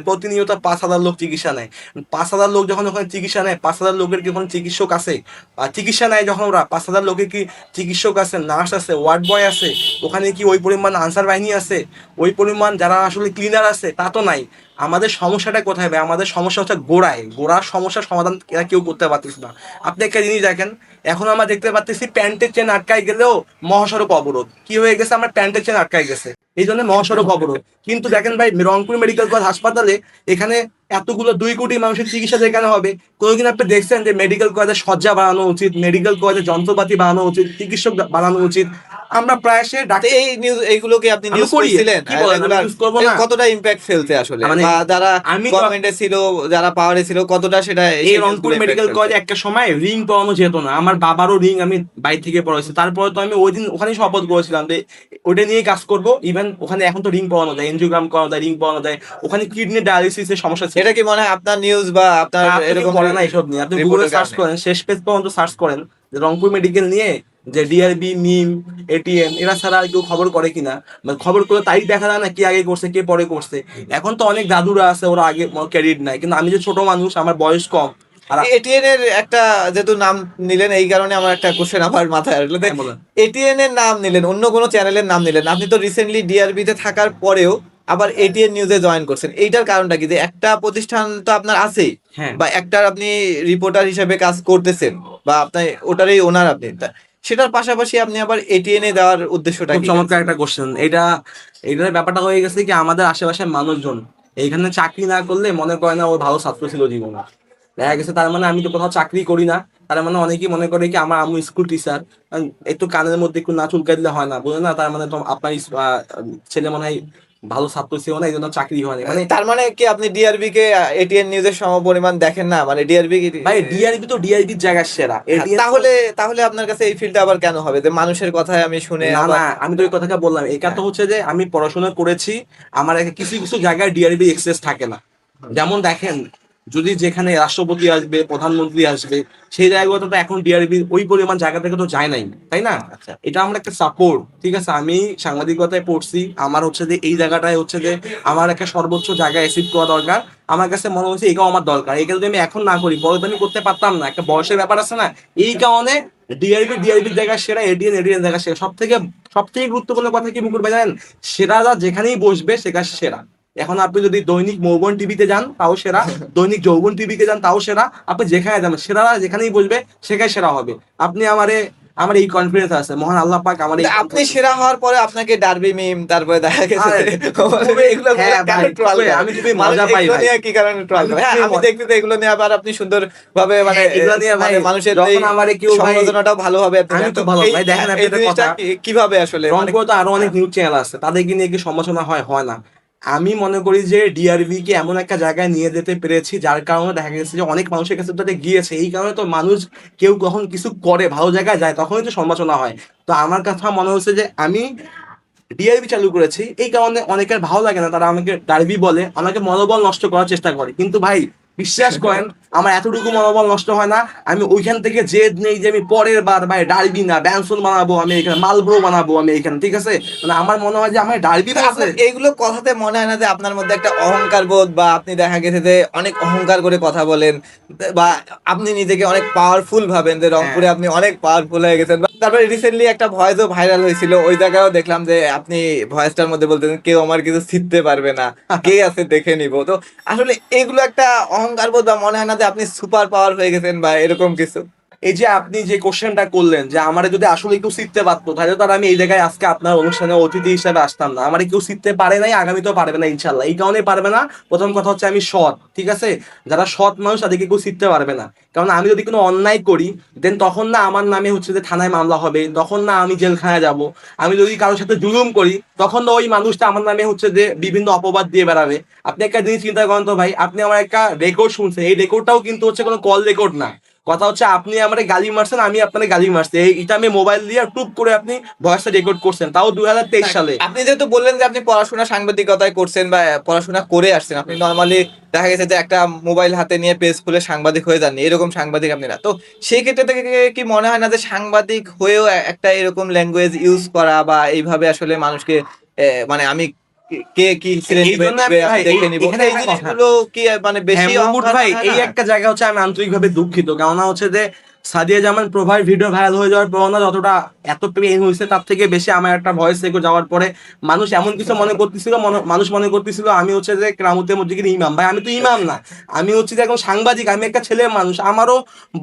প্রতিনিয়ত 5,000 লোক চিকিৎসা নেয়। 5,000 লোক যখন ওখানে চিকিৎসা নেয়, 5,000 লোকের কি ওখানে চিকিৎসক আছে? আর চিকিৎসা নেয় যখন ওরা, 5,000 লোকের কি চিকিৎসক আছে, নার্স আছে, ওয়ার্ড বয় আছে? ওখানে কি ওই পরিমাণ আনসার বাহিনী আছে? ওই পরিমাণ যারা আসলে ক্লিনার আছে? তা তো নাই। আমাদের সমস্যাটা কোথায় ভাই? আমাদের সমস্যা হচ্ছে গোড়ার সমস্যার সমাধান এরা কেউ করতে পারতেছে না। আপনি একটা জিনিস দেখেন, এখন আমরা দেখতে পাচ্ছি প্যান্টের চেন আটকাই গেলেও মহাসড়ক অবরোধ। কি হয়ে গেছে? আমার প্যান্টের চেন আটকাই গেছে, এই জন্য মহাসড়ক অবরোধ। কিন্তু দেখেন ভাই, রংপুর মেডিকেল কলেজ হাসপাতালে এখানে এতগুলো 2 কোটি মানুষের চিকিৎসা যেখানে হবে, কোনোদিন আপনি দেখছেন যে মেডিকেল কলেজে শয্যা বাড়ানো উচিত, মেডিকেল কলেজে যন্ত্রপাতি বাড়ানো উচিত, চিকিৎসক বাড়ানো উচিত? আমরা প্রায় সে তো এই নিউজ, এইগুলো কি আপনি আমি নিউজ করি, করছিলেন কি বলেন আমি রেগুলার? ইউজ করবো না? কতটা ইম্প্যাক্ট ফেলছে আসলে, মানে বা যারা আমি তো গভর্নমেন্টে ছিল, যারা পাওয়ারে ছিল, কতটা সেটা এই সেই রংপুর নিউজগুলো ইম্প্যাক্ট মেডিকেল ফেলছে? কলেজে একটা সময় রিং পরানো যেত না। আমার বাবারও রিং আমি বাইরে থেকে পড়াইছি, তারপরে তো আমি ওই দিন ওখানেই শপথ করেছিলাম যে ওটা নিয়ে কাজ করব। ইভেন ওখানে এখন তো রিং পরানো যায়, এনজিওগ্রাম করানো যায়, রিং পরানো যায়। ওখানে কিডনি ডায়ালিসিসের সমস্যা ছিল। এটা কি মনে হয় আপনার নিউজ বা আপনার আপনি কি এরকম পড়েন না এইসব নিয়ে? আপনি গুগলে রিপোর্টের সার্চ কারণে? করেন, শেষ পেজ পর্যন্ত সার্চ করেন যে রংপুর মেডিকেল নিয়ে যে ডিআরবি, মিম, এটিএন এরা ছাড়া আর কেউ খবর করে কিনা। মানে খবর করে তাই দেখা যায় না কে আগে করছে কে পরে করছে। এখন তো অনেক দাদুরা আছে, ওরা আগে ক্রেডিট নাই, কিন্তু আমি যে ছোট মানুষ, আমার বয়স কম। আর এটিএন এর একটা যেহেতু নাম নিলেন, এই কারণে আমার একটা কোশ্চেন আমার মাথায় আসলো। হ্যাঁ বলেন। এটিএন এর নাম নিলেন, অন্য কোনো চ্যানেলের নাম নিলেন, আপনি তো রিসেন্টলি ডিআরবি তে থাকার পরেও আবার এটিএন নিউজে জয়েন করছেন, এইটার কারণটা কি? যে একটা প্রতিষ্ঠান তো আপনার আছেই, হ্যাঁ, বা একটা আপনি রিপোর্টার হিসেবে কাজ করতেছেন, বা আপনি ওটারই ওনার, আপনি সেটার পাশাপাশি আপনি আবার এটিএন এ দেওয়ার উদ্দেশ্যটা খুব কি? চমৎকার একটা কোশ্চেন এটা। এটার ব্যাপারটা হয়ে গেছে কি, আমাদের আশেপাশের মানুষজন এইখানে চাকরি না করলে মনে করে না ও ভালো ছাত্র ছিল জীবনে। দেখা গেছে তার মানে আমি তো কোথাও চাকরি করি না, তার মানে অনেকেই মনে করে কি আমার আম্মু স্কুল টিচার, একটু কানের মধ্যে একটু না চুলকাই দিলে হয় না, বুঝে না? তার মানে তো আপনার ছেলে মনে হয় ভালো ছাত্র ছিল না, এই জন্য চাকরি হয়নি মানে। তার মানে কি আপনি ডিআরবি কে এটিএন নিউজের সমপরিমাণ দেখেন না? মানে ডিআরবি ভাই ডিআরবি তো ডিআরবির জায়গার সেরা, এটিএন তাহলে তাহলে আপনার কাছে এই ফিল্ডটা আবার কেন হবে, যে মানুষের কথায় আমি শুনে না আবার? না, আমি তো এই কথাটা বললাম। এটা তো হচ্ছে যে আমি পড়াশোনা করেছি, আমার কিছু কিছু জায়গায় ডিআরবি এক্সেস থাকে না। যেমন দেখেন, যদি যেখানে রাষ্ট্রপতি আসবে, প্রধানমন্ত্রী আসবে, সেই জায়গাগুলোতে তো এখন ডিআরবি ওই পরিমাণ জায়গা থেকে তো যায় নাই, তাই না? আচ্ছা। এটা আমার একটা সাপোর্ট, ঠিক আছে? আমি সাংবাদিকতায় পড়ছি, আমার হচ্ছে যে এই জায়গাটায় হচ্ছে যে আমার একটা সর্বোচ্চ জায়গায় অ্যাচিভ করা দরকার। আমার কাছে মনে হচ্ছে এটাও আমার দরকার। এটা যদি আমি এখন না করি, পরে তো আমি করতে পারতাম না, একটা বয়সের ব্যাপার আছে না? এই কারণে ডিআরবির জায়গা সেরা, এডিএন জায়গা সেরা। সব থেকে গুরুত্বপূর্ণ কথা কি মুকুল ভাই জানেন? সেরারা যেখানেই বসবে সেখানে সেরা। এখন আপনি যদি দৈনিক মৌবন টিভিতে যান তাও সেরা, দৈনিক যৌবন টিভিতে যান তাও সেরা। আপনি যেখানে যাবেন, সেরারা যেখানেই বসবে সেখানে সেরা হবে। আপনি আমার এই কনফিডেন্স আছে, মহান আল্লাহ পাক আমার এই আপনি সেরা হওয়ার পরে আপনাকে ডার্বি মিম, তারপরে দেখা গেছে আরে, এগুলো হ্যাঁ কেন ভাই, ট্রল করে? আমি খুবই মানুষ মজা পাই এগুলো ভাই। নিয়ে কি কারণে ট্রল আমি করে? হ্যাঁ, খুবই আমি দেখতে তো এগুলো নিয়ে আবার আপনি সুন্দর ভাবে মানে এগুলো নিয়ে ভাই, মানে মানুষের যখন এই আমারে কেউ ভাই, সমালোচনাটাও ভালোভাবে আপনি আমি নেন। তো তো ভালো এই ভাই, দেখেন এই আপনাদের জিনিসটা কথা, কিভাবে আসলে মানে? রংপুরে তো আরো অনেক নিউজ চ্যানেল আছে, তাদেরকে নিয়ে কি সমালোচনা হয় না? আমি মনে করি যে ডিআরবি কে এমন একটা জায়গায় নিয়ে যেতে পেরেছি, যার কারণে দেখা গেছে যে অনেক মানুষের কাছে তাদের গিয়েছে। এই কারণে তো মানুষ, কেউ কখন কিছু করে ভালো জায়গায় যায় তখনই তো সমালোচনা হয়। তো আমার কথা মনে হচ্ছে যে আমি ডিআরবি চালু করেছি, এই কারণে অনেকের ভালো লাগে না, তারা আমাকে ডারবি বলে, আমাকে মনোবল নষ্ট করার চেষ্টা করে। কিন্তু ভাই বিশ্বাস করেন, আমার এতটুকু মনোবল নষ্ট হয় না, আমি ওইখান থেকে জেদ নেই যে আমি পরের বার ভাই ডার্বি না ব্যানসন বানাবো, আমি এখানে মালব্রো বানাবো আমি এখানে, ঠিক আছে? মানে আমার মনে হয় যে আমার ডার্বি তো বলছে। আপনার এইগুলো কথাতে মনে হয় না যে আপনার মধ্যে একটা অহংকার বোধ, বা আপনি দেখা গেছে যে অনেক অহংকার করে কথা বলেন, বা আপনি নিজেকে অনেক পাওয়ারফুল ভাবেন যে হ্যাঁ, রংপুরে আপনি অনেক পাওয়ারফুল হয়ে গেছেন? তারপরে রিসেন্টলি একটা ভয়েসও ভাইরাল হয়েছিল, ওই জায়গায়ও দেখলাম যে আপনি ভয়েসটার মধ্যে বলতেছেন কেউ আমার কিছু ছিঁড়তে পারবে না, কে আছে দেখে নিব। তো আসলে এগুলো একটা অহংকার বোধ, বা মনে হয় না যে আপনি সুপার পাওয়ার হয়ে গেছেন বা এরকম কিছু? এই যে আপনি যে কোশ্চেনটা করলেন যে আমারে যদি আসলে কেউ শিখতে পারতো, তাহলে তো আর আমি এই জায়গায় আজকে আপনার অনুষ্ঠানে অতিথি হিসেবে আসতাম না। আমারে কেউ শিখতে পারে নাই, আগামীতেও পারবে না ইনশাল্লাহ। এই কারণে পারবে না, প্রথম কথা হচ্ছে আমি সৎ, ঠিক আছে? যারা সৎ মানুষ তাদেরকে কেউ শিখতে পারবে না। কারণ আমি যদি কোনো অন্যায় করি, দেন তখন না আমার নামে হচ্ছে যে থানায় মামলা হবে, তখন না আমি জেলখানায় যাব। আমি যদি কারোর সাথে জুলুম করি, তখন না ওই মানুষটা আমার নামে হচ্ছে যে বিভিন্ন অপবাদ দিয়ে বেড়াবে। আপনি একটা জিনিস চিন্তা করেন তো ভাই, আপনি আমার একটা রেকর্ড শুনছেন, এই রেকর্ডটাও কিন্তু হচ্ছে কোনো কল রেকর্ড না। কথা হচ্ছে আপনি আমারে গালি মারছেন, আমি আপনাকে গালি মারছি, এটা আমি মোবাইল দিয়ে টুপ করে আপনি ভয়েসটা রেকর্ড করছেন, তাও 2023 না, সালে। আপনি যেহেতু বললেন যে আপনি পড়াশোনা সাংবাদিকতায় করছেন বা পড়াশোনা করে আসছেন, আপনি নর্মালি দেখা গেছে যে একটা মোবাইল হাতে নিয়ে পেজ খুলে সাংবাদিক হয়ে যাননি, এরকম সাংবাদিক আপনি না। তো সেই ক্ষেত্রে থেকে কি মনে হয় না যে সাংবাদিক হয়েও একটা এরকম ল্যাঙ্গুয়েজ ইউজ করা, বা এইভাবে আসলে মানুষকে মানে আমি কে কি ছিঁড়ে এই নিবে জন্য নিবে আমি আমি ভাই দেখে নিব, এখানে এই একটা কথা, জিনিসগুলো কি মানে হ্যাঁ বেশি মাহমুদ অহংকার ভাই, মনে হয় এই না? একটা জায়গা হচ্ছে আমি আন্তরিকভাবে দুঃখিত। কেননা হচ্ছে যে সাদিয়া জামান প্রভার ভিডিও ভাইরাল হয়ে যাওয়ার পর না, যতটা এত পেন হয়েছে তার থেকে বেশি আমার একটা ভয়েস রেকর্ড যাওয়ার পরে মানুষ এমন কিছু মনে করতেছিল, মানুষ মনে করতেছিল আমি হচ্ছে যে কেরামতের মধ্যে গিয়ে ইমাম। ভাই আমি তো ইমাম না, আমি হচ্ছে যে এখন সাংবাদিক, আমি একটা ছেলে মানুষ, আমারও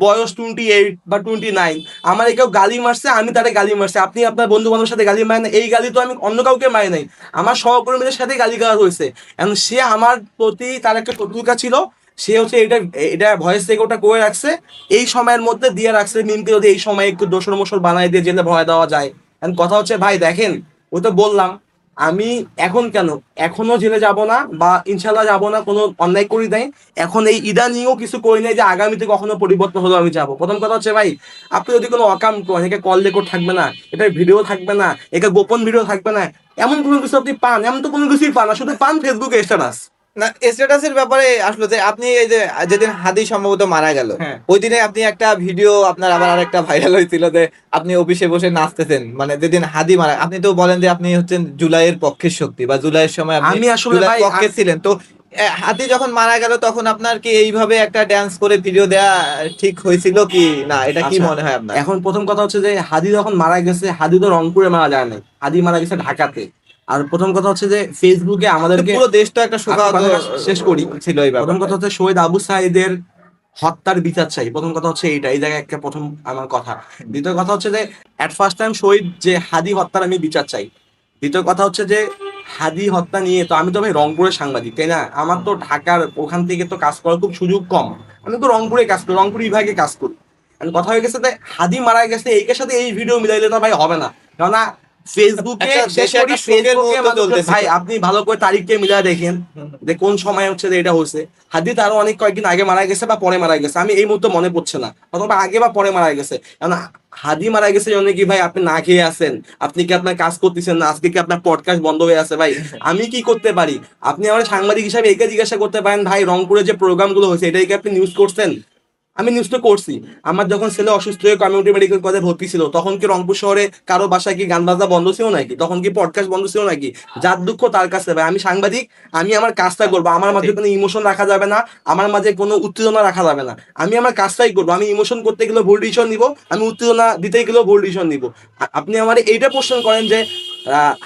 বয়স 28 বা 29। আমার কেউ গালি মারছে, আমি তারে গালি মারছি, আপনি আপনার বন্ধু বান্ধবের সাথে গালি মারেন, এই গালি তো আমি অন্য কাউকে মারি নাই, আমার সহকর্মীদের সাথে গালি গালাজ হয়েছে। এখন সে আমার প্রতি তার একটা শত্রুতা ছিল, সে হচ্ছে এটা এটা ভয়েস রেকর্ডটা করে রাখছে, এই সময়ের মধ্যে দিয়ে রাখছে মিমকে যদি এই সময় একটু দোসর মোসর বানাই দিয়ে জেলে ভয় দেওয়া যায়। এখন কথা হচ্ছে ভাই দেখেন, ওই তো বললাম আমি এখন কেন এখনো জেলে যাব না, বা ইনশাল্লাহ যাব না, কোনো অন্যায় করি নাই। এখন এই ইদানিংও কিছু করি নাই যে আগামীতে কখনো পরিবর্তন হলো আমি যাব। প্রথম কথা হচ্ছে ভাই, আপনি যদি কোনো অকাম করেন, একে কল রেকর্ড থাকবে না, এটা ভিডিও থাকবে না, একে গোপন ভিডিও থাকবে না, এমন কোনো কিছু আপনি পান? এমন তো কোনো কিছুই পান না, শুধু পান ফেসবুকে স্ট্যাটাস। না, স্ট্যাটাসের ব্যাপারে আসলো যে আপনি এই যে যেদিন হাদি সম্ভবত মারা গেল, হ্যাঁ, ওই দিনে আপনি একটা ভিডিও আপনার আবার আরেকটা ভাইরাল হয়েছিল যে আপনি অফিসে বসে নাচতেছেন, মানে যেদিন হাদি মারা, আপনি তো বলেন যে আপনি হচ্ছেন জুলাইয়ের পক্ষের শক্তি, বা জুলাইয়ের সময় আপনি আমি আসলে জুলাইয়ের ভাই পক্ষে ছিলেন। তো হাদি যখন মারা গেল তখন আপনার কি এইভাবে একটা ড্যান্স করে ভিডিও দেয়া ঠিক হয়েছিল কি না, এটা কি আচ্ছা, মনে হয় আপনার? এখন প্রথম কথা হচ্ছে যে হাদি যখন মারা গেছে, হাদি তো রংপুরে মারা যায় নাই, হাদি মারা গেছে ঢাকাতে। আর প্রথম কথা হচ্ছে যে ফেসবুকে তো আমাদেরকে, পুরো দেশটা একটা আমি শোকাহত কথাটা শেষ করি। ছিল এই প্রথম ব্যাপারটা। কথা হচ্ছে শহীদ আবু সাঈদের হত্যার বিচার চাই, প্রথম কথা হচ্ছে এইটা, এই জায়গায় একটা প্রথম আমার কথা। দ্বিতীয় কথা হচ্ছে যে এট ফার্স্ট টাইম শহীদ যে হাদি হত্যার আমি বিচার চাই। দ্বিতীয় কথা হচ্ছে যে হাদি হত্যা নিয়ে তো আমি তো ভাই রংপুরের সাংবাদিক, তাই না? আমার তো ঢাকার ওখান থেকে তো কাজ করার খুব সুযোগ কম, আমি তো রংপুরে কাজ করি, রংপুর বিভাগে কাজ করি। এখন কথা হয়ে গেছে যে হাদি মারা গেছে এইটার সাথে এই ভিডিও মিলাইলে তো ভাই হবে না। কেননা ফেসবুকে, একটা শেষ দেশে করি একটা শোকের ফেসবুকে মুহূর্ত মানুষজন, চলতেছিল। ভাই আপনি ভালো করে তারিখটা মিলাই দেখেন যে কোন সময় হচ্ছে যে এটা হয়েছে। হাদিদ আরো অনেক কয়েকদিন আগে মারা গেছে বা পরে মারা গেছে, আমি এই মুহূর্তে মনে পড়ছে না, অথবা আগে বা পরে মারা গেছে। কারণ হাদি মারা গেছে জন্য কি ভাই আপনি না খেয়ে আছেন? আপনি কি আপনার কাজ করতেছেন না? আজকে কি আপনার পডকাস্ট বন্ধ হয়ে আছে? ভাই আমি কি করতে পারি? আপনি আমার সাংবাদিক হিসাবে একে জিজ্ঞাসা করতে পারেন, ভাই রংপুরে যে প্রোগ্রামগুলো হয়েছে এটাই কি আপনি নিউজ করছেন? আমি নিউজ তো করছি। আমার যখন ছেলে অসুস্থ হয়ে কমিউনিটি মেডিকেল কলেজে ভর্তি ছিল, তখন কি রংপুর শহরে কারো বাসায় কি গান বাজনা বন্ধ ছিল নাকি? তখন কি পডকাস্ট বন্ধ ছিল নাকি? যার দুঃখ তার কাছে ভাই, আমি সাংবাদিক, আমি আমার কাজটা করবো, আমার মাঝে ঠিক। কোনো ইমোশন রাখা যাবে না, আমার মাঝে কোনো উত্তেজনা রাখা যাবে না, আমি আমার কাজটাই করবো। আমি ইমোশন করতে গেলেও ভুল ডিসিশন নিব, আমি উত্তেজনা দিতে গেলেও ভুল ডিসিশন নিব। আপনি আমার এইটা প্রশ্ন করেন যে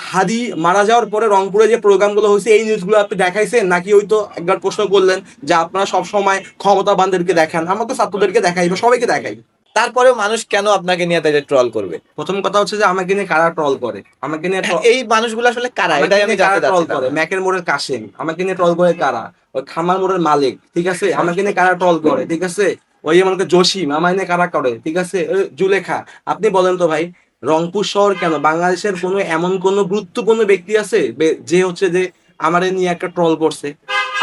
হাদি মারা যাওয়ার পরে রংপুরে যে প্রোগ্রামগুলো হয়েছে এই নিউজগুলো আপনি দেখাইছেন নাকি? ওই তো একবার প্রশ্ন করলেন যে আপনারা সব সময় ক্ষমতাবানদেরকে দেখান, আমরা তো ছাত্রদেরকে দেখাই বা সবাইকে দেখাই। তারপরেও মানুষ কেন আপনাকে নিয়ে তাদের ট্রল করবে? প্রথম কথা হচ্ছে যে আমাকে নিয়ে কারা ট্রল করে, আমাকে নিয়ে এই মানুষগুলো আসলে কারা, আমাকে এটাই আমি নিয়ে কারা জানতে ট্রল চাচ্ছিলাম। করে? ম্যাকের মোড়ের কাশেম আমাকে নিয়ে ট্রল করে কারা? ওই খামার মোড়ের মালিক, ঠিক আছে, আমাকে নিয়ে কারা ট্রল করে, ঠিক আছে? ওই যে মনে করেন জসিম আমার নিয়ে কারা করে, ঠিক আছে? ওই জুলেখা। আপনি বলেন তো ভাই, রংপুর শহর কেন, বাংলাদেশের কোনো এমন কোনো গুরুত্বপূর্ণ ব্যক্তি আছে যে হচ্ছে যে আমারে নিয়ে একটা ট্রল করছে?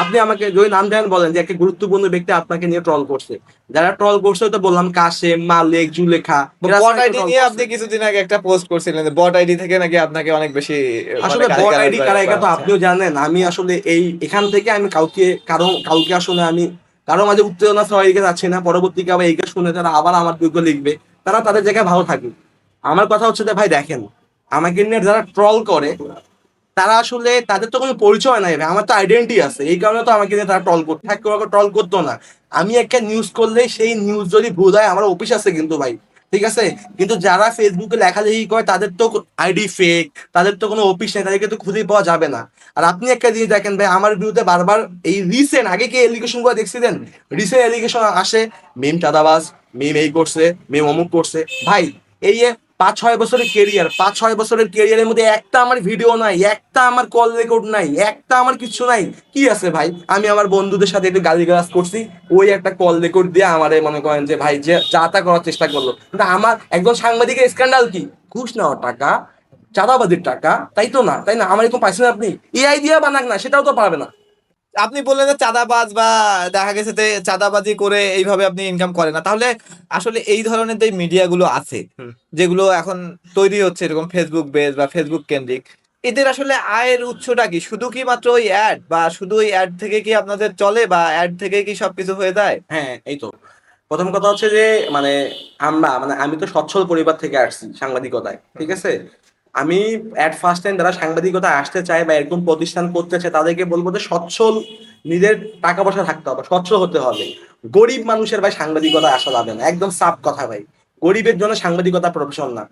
আপনি আমাকে যদি নাম জানেন বলেন যে একটা গুরুত্বপূর্ণ ব্যক্তি আপনাকে নিয়ে ট্রল করছে। যারা ট্রল করছে তো বললাম কাশেম, মালিক, জুলেখা, এরা বট সবাই আইডি ট্রল নিয়ে করছে। আপনি কিছুদিন আগে একটা পোস্ট করছিলেন যে বট আইডি থেকে নাকি আপনাকে অনেক বেশি মানে আসলে বট গালিগালাজ আইডি কারা করা এটা তো হচ্ছে। আপনিও জানেন। আমি আসলে এই এখান থেকে আমি কাউকে আসলে আমি কারো মাঝে উত্তেজনা সবাই এদিকে যাচ্ছে না, পরবর্তীকে আবার এইকে শুনে তারা আবার আমার বিরুদ্ধে লিখবে, তারা তাদের জায়গায় ভালো থাকবে। আমার কথা হচ্ছে যে ভাই দেখেন, আমাকে নিয়ে যারা ট্রল করে তারা আসলে তাদের তো কোনো পরিচয় নাই ভাই, আমার তো আইডেন্টি আছে, এই কারণে তো আমাকে নিয়ে তারা ট্রল করতে, ট্রল করতো না। আমি একটা নিউজ করলে সেই নিউজ যদি ভুল হয়, আমার অফিস আছে কিন্তু ভাই, ঠিক আছে, কিন্তু যারা ফেসবুকে লেখালেখি করে তাদের তো আইডি ফেক, তাদের তো কোনো অফিস নেই, তাদেরকে তো খুঁজে পাওয়া যাবে না। আর আপনি একটা জিনিস দেখেন ভাই, আমার বিরুদ্ধে বারবার এই রিসেন্ট আগে কি এলিগেশন গুলো দেখছিলেন, রিসেন্ট এলিগেশন আসে, মিম চাঁদাবাজ, মিম এই করছে, মিম অমুক করছে। ভাই এই যে 5-6 বছরের কেরিয়ার, 5-6 বছরের কেরিয়ারের মধ্যে একটা আমার ভিডিও নাই, একটা আমার কল রেকর্ড নাই, একটা আমার কিছু নাই। কি আছে ভাই, আমি আমার বন্ধুদের সাথে একটু গালিগালাজ করছি, ওই একটা কল রেকর্ড দিয়ে আমারে মনে করেন যে ভাই যে যা তা করার চেষ্টা করলো। কিন্তু আমার একজন সাংবাদিকের স্ক্যান্ডাল কি, ঘুষ নেওয়ার টাকা, চাঁদাবাজির টাকা, তাই তো না, তাই না? আমার এরকম পাইছেন আপনি? এআই দিয়ে বানাক না, সেটাও তো পারবে না। আপনি বললেন যে চাঁদাবাজ বা দেখা গেছে যে চাঁদাবাজি করে এইভাবে আপনি ইনকাম করেন না, তাহলে আসলে এই ধরনের যে মিডিয়াগুলো আছে হুম। যেগুলো এখন তৈরি হচ্ছে এরকম ফেসবুক বেস বা ফেসবুক কেন্দ্রিক, এদের আসলে আয়ের উৎসটা কি? শুধু কি মাত্র ওই অ্যাড, বা শুধু ওই অ্যাড থেকে কি আপনাদের চলে, বা অ্যাড থেকে কি সবকিছু হয়ে যায়? হ্যাঁ, এই তো প্রথম কথা হচ্ছে যে মানে আমি তো সচ্ছল পরিবার থেকে আসছি সাংবাদিকতায়, ঠিক আছে। আমি অ্যাট ফার্স্ট টাইম যারা সাংবাদিকতায় আসতে চায় বা এরকম প্রতিষ্ঠান করতে চায় তাদেরকে বলবো যে সচ্ছল, নিজের টাকা পয়সা থাকতে হবে, সচ্ছল হতে হবে। গরিব মানুষের ভাই সাংবাদিকতায় আসা যাবে না, একদম সাফ কথা ভাই। গরিবের জন্য সাংবাদিকতা প্রফেশন না।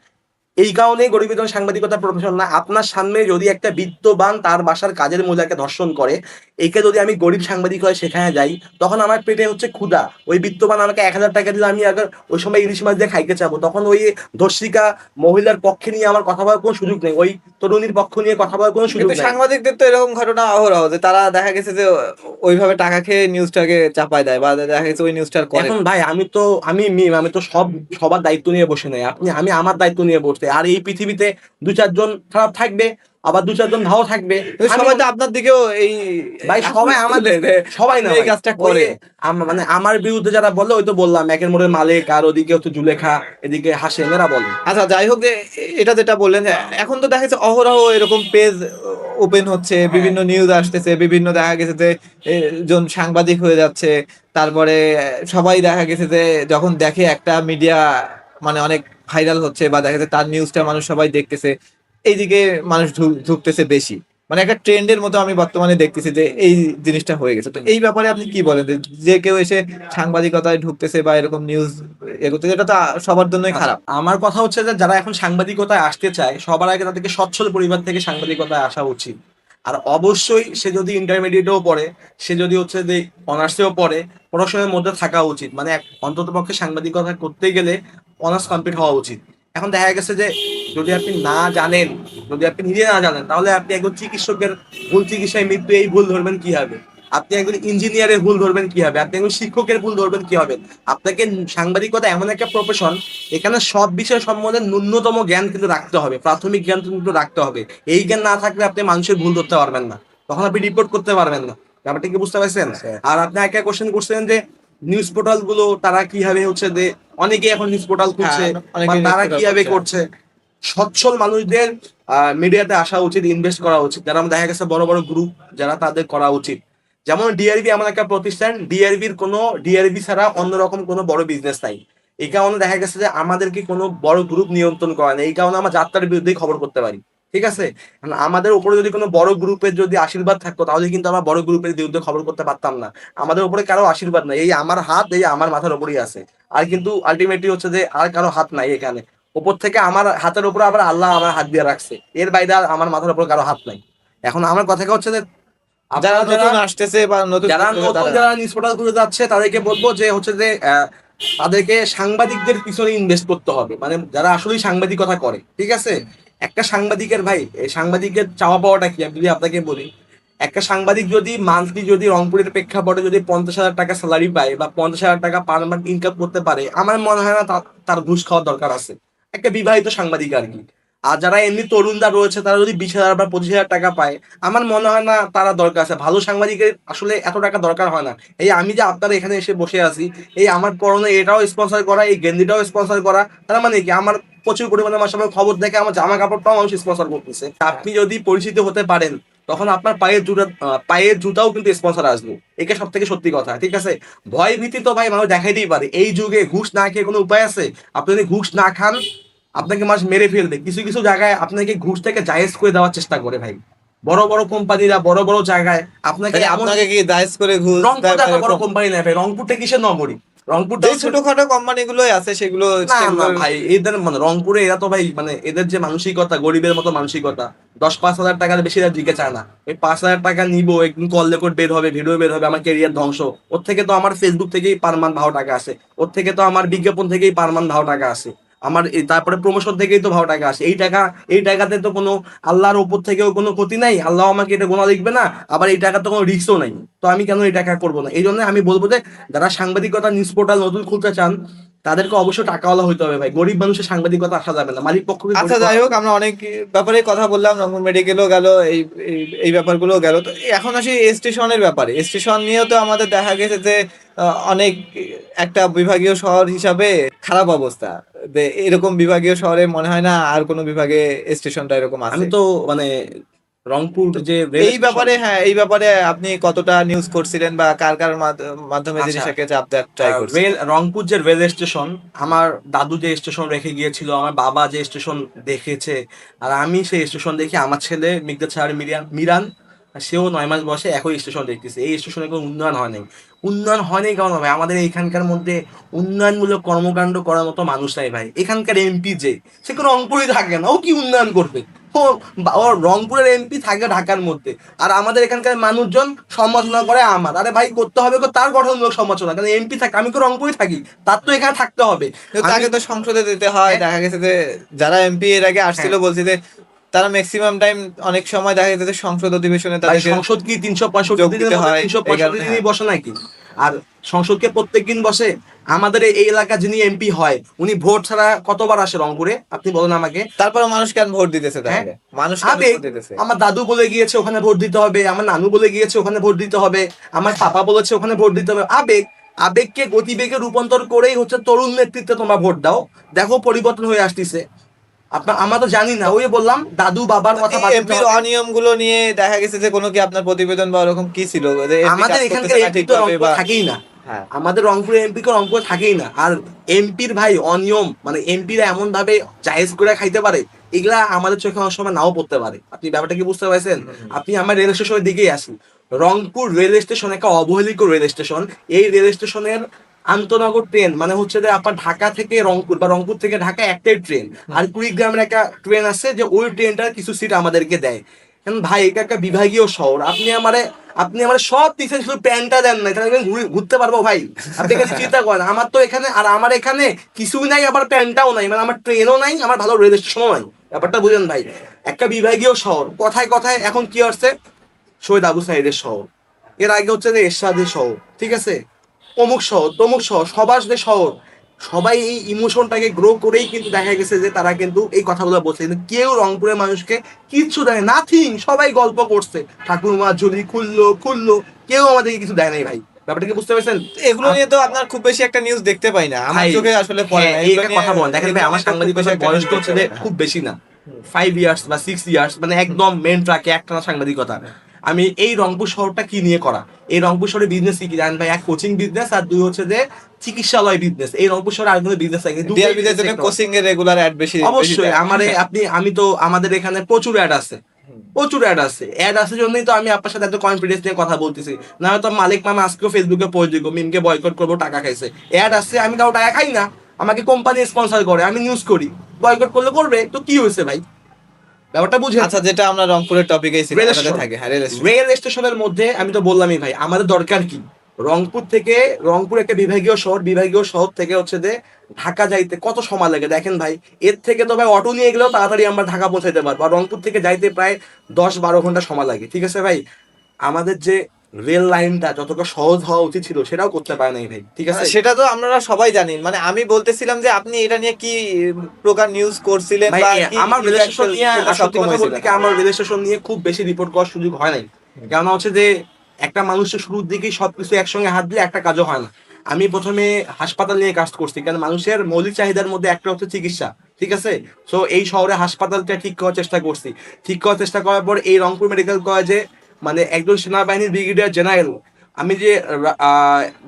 এই কারণেই গরিবের জন্য সাংবাদিকতা প্রফেশন না। আপনার সামনে যদি একটা বিত্তবান তার বাসার কাজের মহিলাকে ধর্ষণ করে, একে যদি আমি গরিব সাংবাদিক হয়ে সেখানে যাই, তখন আমার পেটে হচ্ছে ক্ষুধা। ওই বিত্তবান আমাকে 1,000 টাকা দিলে আমি আগে ওই সময় ইলিশ মাছ দিয়ে খাইতে চাবো, তখন ওই ধর্ষিকা মহিলার পক্ষে নিয়ে আমার কথা বলার কোনো সুযোগ নেই, ওই তরুণীর পক্ষ নিয়ে কথা বলার কোনো সুযোগ কিন্তু নেই। সাংবাদিকদের তো এরকম ঘটনা অহরহ, যে তারা দেখা গেছে যে ওইভাবে টাকা খেয়ে নিউজটাকে চাপায় দেয়, বা দেখা গেছে ওই নিউজটার করে এখন না। ভাই আমি তো সবার দায়িত্ব নিয়ে বসে নাই, আমি আমার দায়িত্ব নিয়ে বসতে। আর এই পৃথিবীতে 2-4 জন খারাপ থাকবে, আবার 2-4 জন ভালো থাকবে। কিন্তু আমি সবাই তো আপনার দিকেও এই ভাই সবাই আক্রোশ আমার, তুলে যে সবাই না আপনি এই ভাই, কাজটা ওই করেন। মানে আমার বিরুদ্ধে যারা বললো, ওই তো বললাম একের মোড়ের মালিক, আর ওদিকে হচ্ছে জুলেখা, এদিকে হাসেম, এরা বলে। আচ্ছা, যাই হোক, যে এটা যেটা বললেন যে এখন তো দেখা যাচ্ছে অহরহ এরকম পেজ ওপেন হচ্ছে, হ্যাঁ, বিভিন্ন নিউজ আসতেছে, বিভিন্ন দেখা গেছে যে জন সাংবাদিক হয়ে যাচ্ছে। তারপরে সবাই দেখা গেছে যে যখন দেখে একটা মিডিয়া মানে অনেক ভাইরাল হচ্ছে, বা দেখা যাচ্ছে তার নিউজটা মানুষ সবাই দেখতেছে, এইদিকে মানুষ ঝুঁকতেছে বেশি। মানে একটা ট্রেন্ডের মতো আমি বর্তমানে দেখতেছি যে এই জিনিসটা হয়ে গেছে। তো এই ব্যাপারে আপনি কি বলেন, যে যে কেউ এসে সাংবাদিকতায় ঢুকতেছে বা এরকম নিউজ এগোতেছে, এটা তো সবার জন্যই আচ্ছা, খারাপ। আমার কথা হচ্ছে যে যারা এখন সাংবাদিকতায় আসতে চায় সবার আগে তাদেরকে সচ্ছল পরিবার থেকে সাংবাদিকতায় আসা উচিত। আর অবশ্যই সে যদি ইন্টারমিডিয়েটেও পড়ে, সে যদি হচ্ছে যে অনার্সেও পড়ে, পড়াশোনার মধ্যে থাকা উচিত। মানে অন্তত পক্ষে সাংবাদিকতা করতে গেলে অনার্স কমপ্লিট হওয়া উচিত। এখন দেখা গেছে যে যদি আপনি না জানেন, যদি আপনি নিজে না জানেন, তাহলে আপনি একজন চিকিৎসকের ভুল চিকিৎসায় মৃত্যু, এই ভুল ধরবেন কি হবে? আপনি একজন ইঞ্জিনিয়ারের ভুল ধরবেন কি হবে? আপনি একজন শিক্ষকের ভুল ধরবেন কি হবে? আপনাকে, সাংবাদিকতা এমন একটা প্রফেশন, এখানে সব বিষয় সম্বন্ধে ন্যূনতম জ্ঞান কিন্তু রাখতে হবে, প্রাথমিক জ্ঞান কিন্তু রাখতে হবে। এই জ্ঞান না থাকলে আপনি মানুষের ভুল ধরতে পারবেন না, তখন আপনি রিপোর্ট করতে পারবেন না। ব্যাপারটা কি বুঝতে পারছেন? আর আপনি একটা কোশ্চেন করছেন যে নিউজ পোর্টাল গুলো তারা কিভাবে হচ্ছে যে, অনেকে এখন নিউজ পোর্টাল হ্যাঁ, খুলছে, বা অনেকেই নিউজ তারা পেপার কিভাবে করছে। করছে। সচ্ছল মানুষদের মিডিয়াতে আসা উচিত, ইনভেস্ট করা উচিত। যারা দেখা গেছে বড় বড় গ্রুপ, যারা তাদের করা উচিত। যেমন ডিআরবি এমন একটা প্রতিষ্ঠান, ডিআরবির কোনো, ডিআরবি ছাড়া অন্যরকম কোনো বড় বিজনেস নাই। এই কারণে দেখা গেছে যে আমাদেরকে কোনো বড় গ্রুপ নিয়ন্ত্রণ করে না, এই কারণে আমরা যাত্রার বিরুদ্ধেই খবর করতে পারি, ঠিক আছে। কারণ আমাদের উপরে যদি কোনো বড় গ্রুপের যদি আশীর্বাদ থাকতো, তাহলে কিন্তু আমরা বড় গ্রুপের বিরুদ্ধে খবর করতে পারতাম না। আমাদের উপরে কারো আশীর্বাদ নাই, এই আমার হাত এই আমার মাথার উপরেই আছে। আর কিন্তু আলটিমেটলি হচ্ছে যে আর কারো হাত নাই এখানে। উপর থেকে আমার হাতের উপরে আবার আল্লাহ আমার হাত দিয়ে রাখছে, এর বাইরে আর আমার মাথার উপর কারো হাত নাই। এখন আমার কথা হচ্ছে যে যারা আপনারা যারা নতুন আসতেছে বা নতুন যারা করতেছে নতুন তারা, যারা নিউজ পোর্টাল খুলে যাচ্ছে তাদেরকে বলবো যে হচ্ছে যে তাদেরকে সাংবাদিকদের পিছনে ইনভেস্ট করতে হবে, মানে যারা আসলেই সাংবাদিকতা করে, ঠিক আছে। একটা সাংবাদিকের ভাই, এই সাংবাদিকের চাওয়া পাওয়াটা কি আমি যদি আপনাকে বলি, একটা সাংবাদিক যদি মান্থলি যদি রংপুরের প্রেক্ষাপটে যদি 50,000 টাকা স্যালারি পায় বা 50,000 টাকা পার মান্থ ইনকাম করতে পারে, আমার মনে হয় না তার ঘুষ খাওয়ার দরকার আছে। একটা বিবাহিত সাংবাদিক আর কি। আর যারা এমনি তরুণরা রয়েছে তারা যদি 20,000 বা 25,000 টাকা পায়, আমার মনে হয় না তারা দরকার আছে। ভালো সাংবাদিকের আসলে এত টাকা দরকার হয় না। এই আমি যে আপনারা এখানে এসে বসে আছি, এই আমার পরনে এটাও স্পন্সর করা, এই গেঞ্জিটাও স্পন্সর করা, তার মানে কি আমার প্রচুর পরিমাণে আমার সময় খবর দেখে আমার জামা কাপড়টাও মানুষ স্পন্সর করতেছে। আপনি যদি পরিচিত হতে পারেন, তখন আপনার পায়ের জুতাও কিন্তু স্পন্সর আসবে। এটা সব থেকে সত্যি কথা, ঠিক আছে? ভয় ভীতি তো ভাই মানুষ দেখাইতেই পারে। এই যুগে ঘুষ না খেয়ে কোনো উপায় আছে? আপনি যদি ঘুষ না খান, আপনাকে মানুষ মেরে ফেলবে। কিছু কিছু জায়গায় আপনাকে ঘুষ থেকে জায়েজ করে দেওয়ার চেষ্টা করে ভাই। বড় বড় কোম্পানিরা বড় বড় জায়গায় আপনাকে মানে এমন, আপনাকে কি দায়েজ করে ঘুষ দেয় রংপুরটা বা এত বড় এরকম? কোম্পানি নাই ভাই, রংপুরটা কিসের নগরী? রংপুরটা যে হচ্ছে, ছোটখাটো কোম্পানি গুলোই আছে সেগুলো না না সেগুলোর ভাই, এদের মানে রংপুরে এরা তো ভাই মানে এদের যে মানসিকতা, গরিবের মতো মানসিকতা, 10-5 হাজার টাকার বেশি এরা দিকে চায় না। এই 5 হাজার টাকা নিবো, একদিন কল রেকর্ড বের হবে, ভিডিও বের হবে, আমার ক্যারিয়ার ধ্বংস। ওর থেকে তো আমার ফেসবুক থেকেই পার মান্থ 12 টাকা আসে, ওর থেকে তো আমার বিজ্ঞাপন থেকেই পার মান্থ 12 টাকা আসে, আমার তারপরে প্রমোশন থেকেই তো 12 টাকা আসে। এই টাকাতে তো কোনো আল্লাহর উপর থেকেও কোনো ক্ষতি নাই, আল্লাহ আমাকে এটা গোনা লিখবে না, আবার এই টাকা তো কোনো রিস্কও নাই। তো আমি কেন এই টাকা করবো না? এই জন্য আমি বলবো যে যারা সাংবাদিকতা নিউজ পোর্টাল নতুন খুলতে চান, তাদেরকে অবশ্যই টাকাওয়ালা হইতে হবে ভাই। গরিব মানুষের সাংবাদিকতা আসা যাবে না, মালিক পক্ষকে আচ্ছা, গরিব যাই হোক, আমরা অনেক ব্যাপারে কথা বললাম, রংপুর মেডিকেলও গেল, এই এই ব্যাপারগুলো গেল। তো এখন আসি স্টেশনের ব্যাপারে। স্টেশন নিয়েও তো আমাদের দেখা গেছে যে অনেক একটা বিভাগীয় শহর হিসাবে খারাপ অবস্থা। এরকম বিভাগীয় শহরে মনে হয় না আর কোনো বিভাগে স্টেশনটা এরকম আমি আছে। তো মানে রংপুর তো যে রেল এই স্টেশন, ব্যাপারে, হ্যাঁ, এই ব্যাপারে আপনি কতটা নিউজ করছিলেন বা কার কার মাধ্যমে আচ্ছা, জিনিসটাকে চাপ দেওয়ার ট্রাই রেল করছিলেন? রংপুর যে রেল স্টেশন, আমার দাদু যে স্টেশন রেখে গিয়েছিল, আমার বাবা যে স্টেশন দেখেছে, আর আমি সেই স্টেশন দেখে, আমার ছেলে মিগদাদ সাহার মিরান মিরান সেও 9 মাস বয়সে একই স্টেশন দেখতেছে। এই স্টেশনে কোনো উন্নয়ন হয় নাই। উন্নয়ন হয়নি কারণ ভাই আমাদের এইখানকার মধ্যে উন্নয়নমূলক কর্মকাণ্ড করার মতো মানুষ নাই ভাই। এখানকার এমপি যে, সে কোনো রংপুরে থাকে না, ও কি উন্নয়ন করবে? ও ও রংপুরের এমপি থাকে ঢাকার মধ্যে, আর আমাদের এখানকার মানুষজন সমালোচনা করে আমার। আরে ভাই, করতে হবে তার গঠনমূলক সমালোচনা, কারণ এমপি থাকে, আমি তো রংপুরে থাকি, তার তো এখানে থাকতে হবে। কিন্তু আমি তাকে তো সংসদে দিতে হয়। হ্যাঁ দেখা গেছে যে যারা এমপি এর আগে হ্যাঁ আসছিল বলছি যে তারা ম্যাক্সিমাম টাইম, অনেক সময় দেখা গেছে যে সংসদ অধিবেশনে ভাই, তাদেরকে সংসদ কি তিনশো পঁয়ষট্টি যোগ দিনের দিতে মধ্যে হয়। তিনশো এই পঁয়ষট্টি কারণে, দিনই হ্যাঁ। বসে নাকি? আর সংসদকে প্রত্যেক দিন বসে? আমাদের এই এলাকা যিনি এমপি হয়, উনি ভোট ছাড়া কতবার আসে রংপুরে আপনি বলেন আমাকে? তারপরে মানুষ কেন ভোট দিতেছে হ্যাঁ, তাহলে? মানুষ কেন আবেগ। ভোট দিতেছে? আমার দাদু বলে গিয়েছে ওখানে ভোট দিতে হবে, আমার নানু বলে গিয়েছে ওখানে ভোট দিতে হবে, আমার পাপা বলেছে ওখানে ভোট দিতে হবে। আবেগ, আবেগকে গতিবেগে রূপান্তর করেই হচ্ছে তরুণ নেতৃত্বে তোমরা ভোট দাও, দেখো পরিবর্তন হয়ে আসতেছে। আমরা তো জানি না, ওই বললাম দাদু বাবার তো কথা এই বাদ দিতে এমপির হবে। অনিয়ম গুলো নিয়ে দেখা গেছে যে কোনো কি আপনার প্রতিবেদন বা ওরকম কি ছিল যে এমপি আমাদের কাজ এখানকার করতেছে না এমপি তো ঠিকভাবে রংপুরে বা? থাকেই না, হ্যাঁ। আমাদের রংপুরের এমপি কে রংপুরে থাকেই না। আর এমপির ভাই অনিয়ম মানে এমপিরা এমন ভাবে জায়েজ করে খাইতে পারে, এগুলা আমাদের চোখে অনেক সময় নাও পড়তে পারে। আপনি ব্যাপারটা কি বুঝতে পারছেন? আপনি আমার রেল স্টেশনের দিকেই আসুন। রংপুর রেল স্টেশন একটা অবহেলিত রেল স্টেশন। এই রেল স্টেশনের আন্তনগর ট্রেন মানে হচ্ছে যে আপনার ঢাকা থেকে রংপুর বা রংপুর থেকে ঢাকা একটাই ট্রেন, আর কুড়িগ্রামের একটা ট্রেন আছে যে ওই ট্রেনটার কিছু সিট আমাদেরকে দেয়। কারণ ভাই এটা একটা বিভাগীয় শহর, আপনি আমার সব দিচ্ছেন, শুধু প্যান্টটা দেন না, তাহলে আমি ঘুরতে পারবো ভাই? আপনি এখানে চিন্তা করেন, আমার তো এখানে আর আমার এখানে কিছুই নাই, আবার প্যান্টটাও নাই, মানে আমার ট্রেনও নাই, আমার ভালো রেল স্টেশনও নাই। ব্যাপারটা বুঝেন ভাই? একটা বিভাগীয় শহর, কথায় কথায় এখন কি হচ্ছে, শহীদ আবু সাইদের শহর, এর আগে হচ্ছে যে এরশাদের শহর, ঠিক আছে, অমুক শহর তমুক শহর, সবার যে শহর, সবাই এই ইমোশনটাকে গ্রো করেই কিন্তু দেখা গেছে যে তারা কিন্তু এই কথাগুলো বলছে, কিন্তু কেউ রংপুরের মানুষকে কিচ্ছু দেয় নাথিং, সবাই গল্প করছে, ঠাকুরমা ঝুলি খুললো খুললো, কেউ আমাদেরকে কিছু দেয় নাই ভাই। ব্যাপারটা কি বুঝতে পারছেন? এগুলো নিয়ে তো আপনার খুব বেশি একটা নিউজ দেখতে পাই না, আমার ভাই চোখে আসলে পড়ে হ্যাঁ, না এই এগুলো একটা নিয়ে। কথা বলেন, দেখেন ভাই, এগুলো আমার নিয়ে তো খুব বেশি সাংবাদিকতার একটা বয়স নিউজ তো দেখতে হচ্ছে যে পাই না, খুব হ্যাঁ। বেশি না, 5 ইয়ার্স বা 6 ইয়ার্স, মানে একদম মেন ট্রাকে একটানা সাংবাদিকতা। আমি এই রংপুর শহরটা কি নিয়ে করা, এই রংপুর শহরের বিজনেস কি কি জানেন ভাই? এক কোচিং বিজনেস, আর দুই হচ্ছে যে চিকিৎসালয় বিজনেস। এই রংপুর শহরে আর কোনো বিজনেস নাই, দুটোই ডিআরবি দের বিজনেস জন্য সেক্টর। কোচিং এর রেগুলার অ্যাড বেশি বেশি অবশ্যই দেয়। আমারে আপনি আমি তো আমাদের এখানে প্রচুর অ্যাড আছে, প্রচুর অ্যাড আছে জন্যই তো আমি আপনার সাথে এত কনফিডেন্স নিয়ে কথা বলতেছি। না হয়তো মালিক মামা আজকেও ফেসবুকে পোস্ট দিব মিমকে বয়কট করবো, টাকা খাইছে। অ্যাড আছে, আমি কারো টাকা খাই না, আমাকে কোম্পানি স্পন্সর করে, আমি নিউজ করি, বয়কট করলে করবে, তো কি হয়েছে ভাই? ব্যাপারটা বুঝেন? আচ্ছা, যেটা আমরা রংপুরের টপিকেই ছিলাম, রেল ওটাতে স্টেশন, থাকে, হ্যাঁ, রেল স্টেশন। রেল স্টেশনের মধ্যে আমি তো বললামই ভাই, আমাদের দরকার কি? রংপুর থেকে, রংপুর একটা বিভাগীয় শহর, বিভাগীয় শহর থেকে হচ্ছে যে ঢাকা যাইতে কত সময় লাগে দেখেন ভাই? এর থেকে তো ভাই অটো নিয়ে গেলেও তাড়াতাড়ি আমরা ঢাকা পৌঁছাইতে পারবো, আর রংপুর থেকে যাইতে প্রায় 10-12 ঘন্টা সময় লাগে, ঠিক আছে ভাই? আমাদের যে রেল লাইনটা যতটা সহজ হওয়া উচিত ছিল সেটাও করতে পারে নাই ভাই, ঠিক আছে? সেটা তো আপনারা সবাই জানেন, মানে আমি বলতেছিলাম যে আপনি এটা নিয়ে কি প্রকার নিউজ করছিলেন ভাই বা কি আমার কি রেল fact স্টেশন নিয়ে, ফেলতে আর সত্যি সক্ষম কথা বলতে হয়েছিলেন কি, আপনি? আমার রেল স্টেশন নিয়ে খুব বেশি রিপোর্ট করার সুযোগ হয় নাই। কেননা হচ্ছে যে একটা মানুষের শুরুর দিকেই সবকিছু একসঙ্গে হাত দিলে একটা কাজও হয় না। আমি প্রথমে হাসপাতাল নিয়ে কাজ করছি, কারণ মানুষের মৌলিক চাহিদার মধ্যে একটা হচ্ছে চিকিৎসা, ঠিক আছে। সো এই শহরে হাসপাতালটা ঠিক করার চেষ্টা করছি। ঠিক করার চেষ্টা করার পর এই রংপুর মেডিকেল কলেজে মানে একজন সেনাবাহিনীর ব্রিগেডিয়ার জেনারেল, আমি যে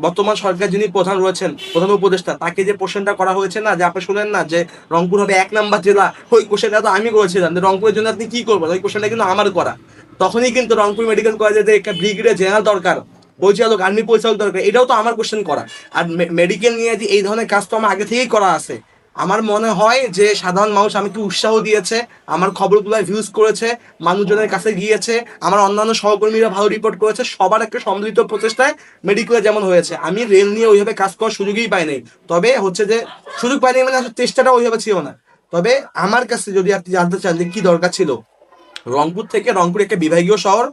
বর্তমান সরকার যিনি প্রধান রয়েছেন, প্রধান উপদেষ্টা, তাকে যে কোশ্চেনটা করা হয়েছে না, যে আপনি শুনেন না যে রংপুর হবে 1 নাম্বার জেলা, ওই কোশ্চেনটা তো আমি করেছিলাম যে রংপুরের জন্য আপনি কি করবেন, ওই কোশ্চেনটা কিন্তু আমার করা। তখনই কিন্তু রংপুর মেডিকেল কলেজে যে একটা ব্রিগেডিয়ার জেনারেল দরকার, পরিচালক, আর্মি পরিচালক দরকার, এটাও তো আমার কোশ্চেন করা। আর মেডিকেল নিয়ে যে এই ধরনের কাজ তো আমার আগে থেকেই করা আছে। আমার মনে হয় যে সাধারণ মানুষ আমাকে উৎসাহ দিয়েছে, আমার খবরগুলো ভিউজ করেছে, মানুষজনের কাছে গিয়েছে, আমার অন্যান্য সহকর্মীরা ভালো রিপোর্ট করেছে, সবার একটা সম্মিলিত প্রচেষ্টায় মেডিকেলে যেমন হয়েছে। আমি রেল নিয়ে ওইভাবে কাজ করার সুযোগই পাই নাই। তবে হচ্ছে যে সুযোগ পাইনি মানে আসলে চেষ্টাটা ওইভাবে ছিল না। তবে আমার কাছে যদি আপনি জানতে চান যে কি দরকার ছিল, রংপুর থেকে, রংপুর একটা বিভাগীয় শহর,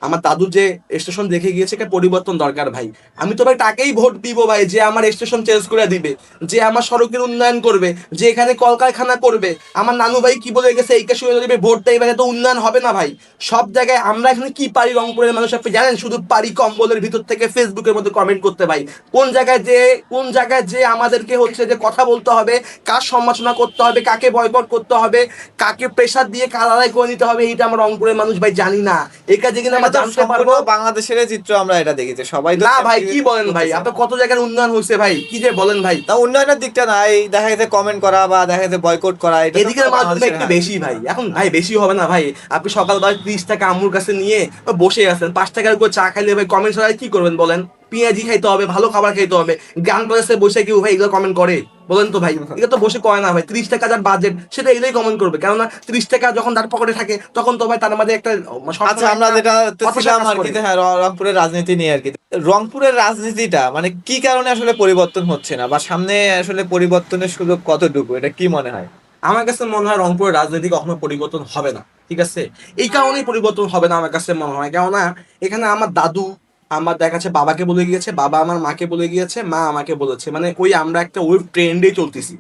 আমার দাদু যে স্টেশন দেখে গিয়েছে একটা পরিবর্তন দরকার ভাই। আমি তো ভাই তাকেই ভোট দিব ভাই, যে আমার স্টেশন চেঞ্জ করে দিবে, যে আমার সড়কের উন্নয়ন করবে, যে এখানে কলকারখানা করবে। আমার নানু ভাই কি বলে গেছে, এইটা শুনে যদি ভোট দেয় ভাই, তো উন্নয়ন হবে না ভাই। সব জায়গায় আমরা এখানে কি পারি, রংপুরের মানুষ আপনি জানেন, শুধু পারি কম্বলের ভিতর থেকে ফেসবুকের মধ্যে কমেন্ট করতে ভাই। কোন জায়গায় যে আমাদেরকে হচ্ছে যে কথা বলতে হবে, কার সমালোচনা করতে হবে, কাকে বয়কট করতে হবে, কাকে প্রেসার দিয়ে কার আদায় করে নিতে হবে, এইটা আমরা রংপুরের মানুষ ভাই জানি না। এই কাজে কিন্তু আমরা এটা তো জানতে সম্পূর্ণ পারবো বাংলাদেশের চিত্র, আমরা এটা দেখি যে সবাই তো না same ভাই। কি জিনিস বলেন ভাই, করতেছে। আপনার কত জায়গার উন্নয়ন হয়েছে ভাই, কি যে বলেন ভাই। তা উন্নয়নের দিকটা না, এই দেখা যাচ্ছে কমেন্ট করা বা দেখা যাচ্ছে বয়কট করা, এটা তো এদিকের মানুষ বাংলাদেশের, একটু হ্যাঁ। বেশি ভাই। এখন ভাই বেশি হবে না ভাই। আপনি সকালবেলা 30 টাকা আম্মুর কাছে নিয়ে বসে আছেন, 5 টাকার করে চা খাইলে ভাই কমেন্ট ছাড়া কি করবেন বলেন। পেঁয়াজি খাইতে হবে, ভালো খাবার খাইতে হবে, গান কলেজে বসে কেউ ভাই এগুলো কমেন্ট করে বলেন তো ভাই? এগুলো তো বসে করে না ভাই। 30 টাকা যার বাজেট সেটা এগুলোই কমেন্ট করবে, কেননা 30 টাকা যখন তার পকেটে থাকে তখন তো ভাই তার মাঝে একটা আচ্ছা, সবসময় আমরা একটা যেটা হতাশা ছিলাম কাজ আর কি, করে। হ্যাঁ, রংপুরের রাজনীতি নিয়ে আর কি। রংপুরের রাজনীতিটা মানে কি কারণে আসলে পরিবর্তন হচ্ছে না, বা সামনে আসলে পরিবর্তনের সুযোগ কতটুকু, এটা কি মনে হয়? আমার কাছে মনে হয় রংপুরের রাজনীতি কখনো পরিবর্তন হবে না, ঠিক আছে। এই কারণেই পরিবর্তন হবে না আমার কাছে মনে হয়, কেননা এখানে আমার দাদু আমার দেখা যাচ্ছে বাবাকে বলে গিয়েছে, বাবা আমার মাকে বলে গিয়েছে, মা আমাকে বলেছে, মানে ওই আমরা একটা ওই ট্রেন্ডে চলতেছি।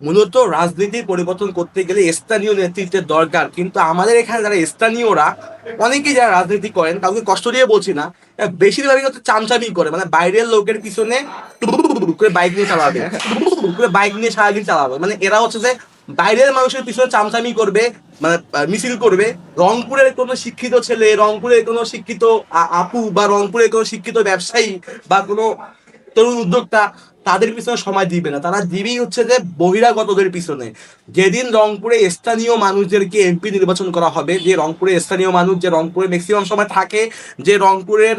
মূলত রাজনীতির পরিবর্তন করতে গেলে স্থানীয় নেতৃত্বের দরকার, কিন্তু আমাদের এখানে যারা স্থানীয়রা, অনেকেই যারা রাজনীতি করেন, কাউকে কষ্ট দিয়ে বলছি না, বেশিরভাগই হচ্ছে চামচামি করে, মানে বাইরের লোকের পিছনে করে বাইক নিয়ে চালাবে, করে বাইক নিয়ে সারাদিন চালাবে। মানে এরা হচ্ছে যে বাইরের মানুষের পিছনে চামচামি করবে, মানে মিছিল করবে। রংপুরের কোনো শিক্ষিত ছেলে, রংপুরের কোনো শিক্ষিত আপু, বা রংপুরের কোনো শিক্ষিত ব্যবসায়ী বা কোনো তরুণ উদ্যোক্তা তাদের পিছনে সময় দিবে না। তারা দিবেই হচ্ছে যে বহিরাগতদের পিছনে। যেদিন রংপুরে স্থানীয় মানুষদেরকে এমপি নির্বাচন করা হবে, যে রংপুরে স্থানীয় মানুষ, যে রংপুরে ম্যাক্সিমাম সময় থাকে, যে রংপুরের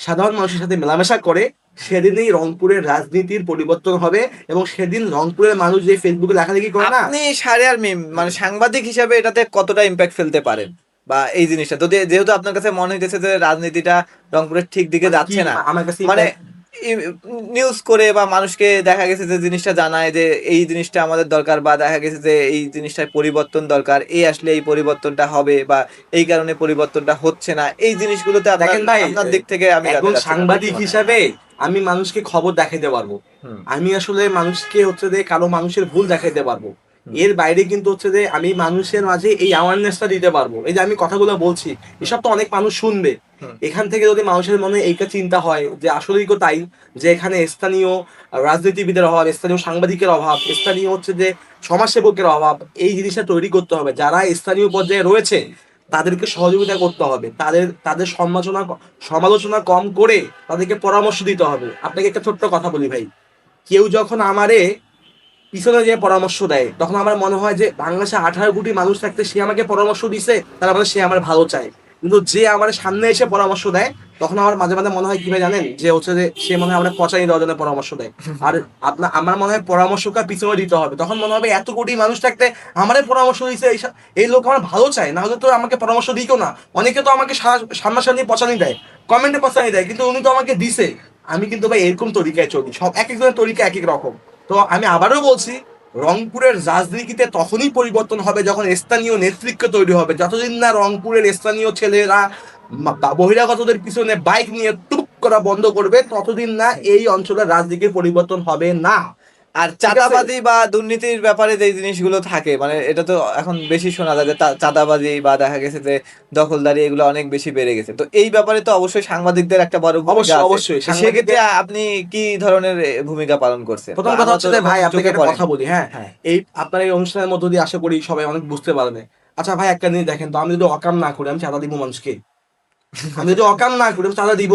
সাধারণ মানুষের সাথে মেলামেশা করে, সেদিনই রংপুরের রাজনীতির পরিবর্তন হবে। এবং সেদিন রংপুরের মানুষ যে ফেসবুকে লেখালেখি করে না, আপনি শাহরিয়ার মিম মানে সাংবাদিক হিসেবে এটাতে কতটা ইম্প্যাক্ট ফেলতে পারেন, বা এই জিনিসটা তো যেহেতু আপনার কাছে মনে হইতেছে যে রাজনীতিটা রংপুরের ঠিক দিকে মানে কি যাচ্ছে না, আমার কাছে মানে নিউজ করে বা মানুষকে দেখা গেছে যে জিনিসটা জানায় যে এই জিনিসটা আমাদের দরকার, বা দেখা গেছে যে এই জিনিসটার পরিবর্তন দরকার, এই আসলে এই পরিবর্তনটা হবে, বা এই কারণে পরিবর্তনটা হচ্ছে না, এই জিনিসগুলোতে আপনার দেখেন ভাই, আপনার দিক থেকে আমি জানতে একজন চাচ্ছিলাম যে কি সাংবাদিক মনে হয়? হিসাবে আমি মানুষকে খবর দেখাইতে পারবো। হুম, আমি আসলে মানুষকে হচ্ছে যে কারো মানুষের ভুল দেখাইতে পারবো। হুম, এর বাইরে কিন্তু হচ্ছে যে আমি মানুষের মাঝে এই অ্যাওয়ারনেসটা দিতে পারবো। এই যে আমি কথাগুলো বলছি, এসব তো অনেক মানুষ শুনবে। হুম। এখান থেকে যদি মানুষের মনে এইটা চিন্তা হয় যে আসলেই তো তাই, যে এখানে স্থানীয় রাজনীতিবিদের অভাব, স্থানীয় সাংবাদিকের অভাব, স্থানীয় হচ্ছে যে সমাজসেবকের অভাব, এই জিনিসটা তৈরি করতে হবে। যারা স্থানীয় পর্যায়ে রয়েছে তাদেরকে সহযোগিতা করতে হবে, তাদের তাদের সমালোচনা কম করে তাদেরকে পরামর্শ দিতে হবে। আপনাকে একটা ছোট্ট কথা বলি ভাই, কেউ যখন আমারে পিছনে যে পরামর্শ দেয়, তখন আমার মনে হয় যে বাংলাদেশে 18 কোটি মানুষ থাকতে সে আমাকে পরামর্শ দিছে, তার মানে সে আমার ভালো চায়। কিন্তু যে আমার সামনে এসে পরামর্শ দেয়, তখন আমার মাঝে মাঝে মনে হয় কি ভাই জানেন, যে হচ্ছে যে সে মনে হয় আমরা পচাই দেওয়ার জন্য পরামর্শ দেয়। আর আমার মনে হয় পরামর্শটা পিছনে দিতে হবে। তখন মনে হবে এত কোটি মানুষ থাকতে আমারে পরামর্শ দিছে, এই লোক আমার ভালো চায়, না হলে তো আমাকে পরামর্শ দিকও না। অনেকে তো আমাকে সামনাসামনি পচানি দেয়, কমেন্টে পচানি দেয়, কিন্তু উনি তো আমাকে দিছে। আমি কিন্তু ভাই এরকম তরিকায় চলি, সব এক একজনের তরিকা এক এক রকম। তো আমি আবারও বলছি, রংপুরের রাজনীতিতে তখনই পরিবর্তন হবে যখন স্থানীয় নেতৃত্ব তৈরি হবে। যতদিন না রংপুরের স্থানীয় ছেলেরা বহিরাগতদের পিছনে বাইক নিয়ে টুক করা বন্ধ করবে, ততদিন না এই অঞ্চলের রাজনীতির পরিবর্তন হবে না। আর চাঁদাবাজি বা দুর্নীতির ব্যাপারে যে জিনিসগুলো থাকে মানে এটা তো এখন বেশি শোনা যায় যে চাঁদাবাজি বা দেখা গেছে যে দখলদারি এগুলো অনেক বেশি বেড়ে গেছে, তো এই ব্যাপারে তো অবশ্যই সাংবাদিকদের একটা বড় ভূমিকা অবশ্যই আছে। অবশ্যই তো সেক্ষেত্রে সাংবাদিকদের আপনি কি ধরনের ভূমিকা পালন করছেন? প্রথম বা কথা আমরা তো হচ্ছে যে ওরকম ভাই আপনাকে চোখে একটা পড়ে কথা না। বলি, হ্যাঁ, হ্যাঁ। এই আপনার এই অনুষ্ঠানের মধ্য দিয়ে আশা করি সবাই অনেক বুঝতে পারবে। আচ্ছা ভাই, একটা জিনিস দেখেন তো, আমি যদি অকাম না করি আমি চাঁদা দিব মানুষকে? আমি যদি অকাম না করি আমি চাঁদা দিব?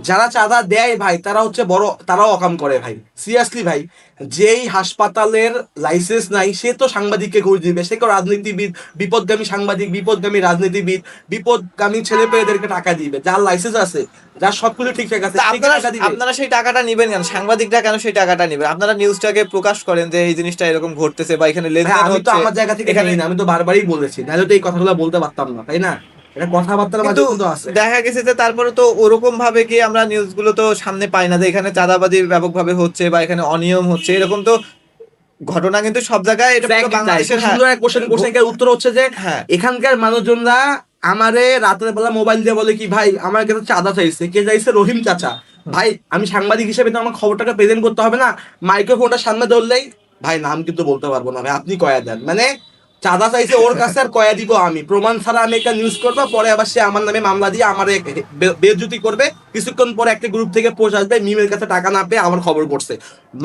যারা চাঁদা দেয় ভাই তারা হচ্ছে বড়, তারাও অকাম করে ভাই, সিরিয়াসলি ভাই। যেই হাসপাতালের লাইসেন্স নাই সে তো সাংবাদিককে ঘুষ দিবে, সে কেউ রাজনীতিবিদ, বিপদগামী সাংবাদিক, বিপদগামী রাজনীতিবিদ, বিপদগামী ছেলে পেয়েদেরকে টাকা দিবে। যার লাইসেন্স আছে, যার সবকিছু ঠিকঠাক আছে, তা সে কি আপনারা টাকা দিবে? আপনারা সেই টাকাটা নিবেন কেন? সাংবাদিকরা কেন সেই টাকাটা নিবে? আপনারা নিউজটাকে প্রকাশ করেন যে এই জিনিসটা এরকম ঘটতেছে বা এখানে ভাই লেনদেন আমি তো হচ্ছে আমার জায়গা থেকে এখানে। নেই না, আমি তো বারবারই বলেছি, নাহলে তো এই কথাগুলো বলতে পারতাম না, তাই না? এটা কথাবার্তার কিন্তু মাঝে কিন্তু আছে। দেখা গেছে যে তারপরে তো ওরকম ভাবে কি আমরা নিউজগুলো তো সামনে পাই না যে এখানে চাঁদাবাজি ব্যাপকভাবে হচ্ছে বা এখানে অনিয়ম হচ্ছে, এরকম তো ঘটনা কিন্তু সব জায়গায়, এটা পুরো এক্স্যাক্টলি তাই। বাংলাদেশের। খুব হ্যাঁ। সুন্দর এক কোশ্চেন করছেন, এর উত্তর হচ্ছে যে হ্যাঁ। এখানকার মানুষজনরা আমারে রাতের বেলা মোবাইল দিয়ে বলে কি, ভাই আমার কাছে চাঁদা চাইছে, কে চাইছে? রহিম চাচা। হুম। ভাই আমি সাংবাদিক হিসেবে তো আমার খবরটাকে প্রেজেন্ট করতে হবে না? মাইক্রোফোনটা সামনে ধরলেই, ভাই নাম কিন্তু বলতে পারবো না ভাই, আপনি কয়া দেন, মানে চাঁদা চাইছে ওর কাছে আর কয়া দিব আমি, প্রমাণ ছাড়া আমি একটা নিউজ করবো, পরে আবার সে আমার নামে মামলা দিয়ে আমার বেজ্জতি করবে। কিছুক্ষণ পরে একটা গ্রুপ থেকে পোস্ট আসবে, মিমের কাছে টাকা না পেয়ে আমার খবর করছে।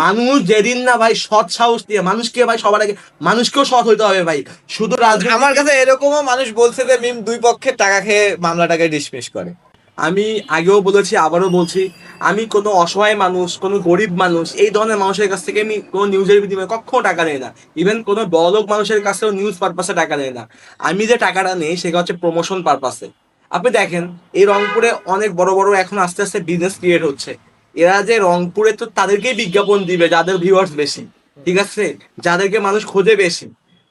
মানুষ যেদিন না ভাই সৎ সাহস দিয়ে, মানুষকে ভাই সবার আগে মানুষকেও সৎ হইতে হবে ভাই, শুধু আমার রাজনীতি। কাছে এরকমও মানুষ বলছে যে মিম দুই পক্ষের টাকা খেয়ে মামলাটাকে ডিসমিস করে। আমি আগেও বলেছি, আবারও বলছি, আমি কোনো অসহায় মানুষ, কোনো গরিব মানুষ, এই ধরনের মানুষের কাছ থেকে আমি কোনো নিউজের বিনিময়ে কখনো টাকা নেই না। ইভেন কোনো বড়লোক মানুষের কাছেও নিউজ পারপাসে টাকা নেই না। আমি যে টাকাটা নেই সেটা হচ্ছে প্রমোশন পারপাসে। আপনি দেখেন এই রংপুরে অনেক বড় বড় এখন আস্তে আস্তে বিজনেস ক্রিয়েট হচ্ছে। এরা যে রংপুরে তো তাদেরকেই বিজ্ঞাপন দিবে যাদের ভিউয়ার্স বেশি, ঠিক আছে, যাদেরকে মানুষ খোঁজে বেশি।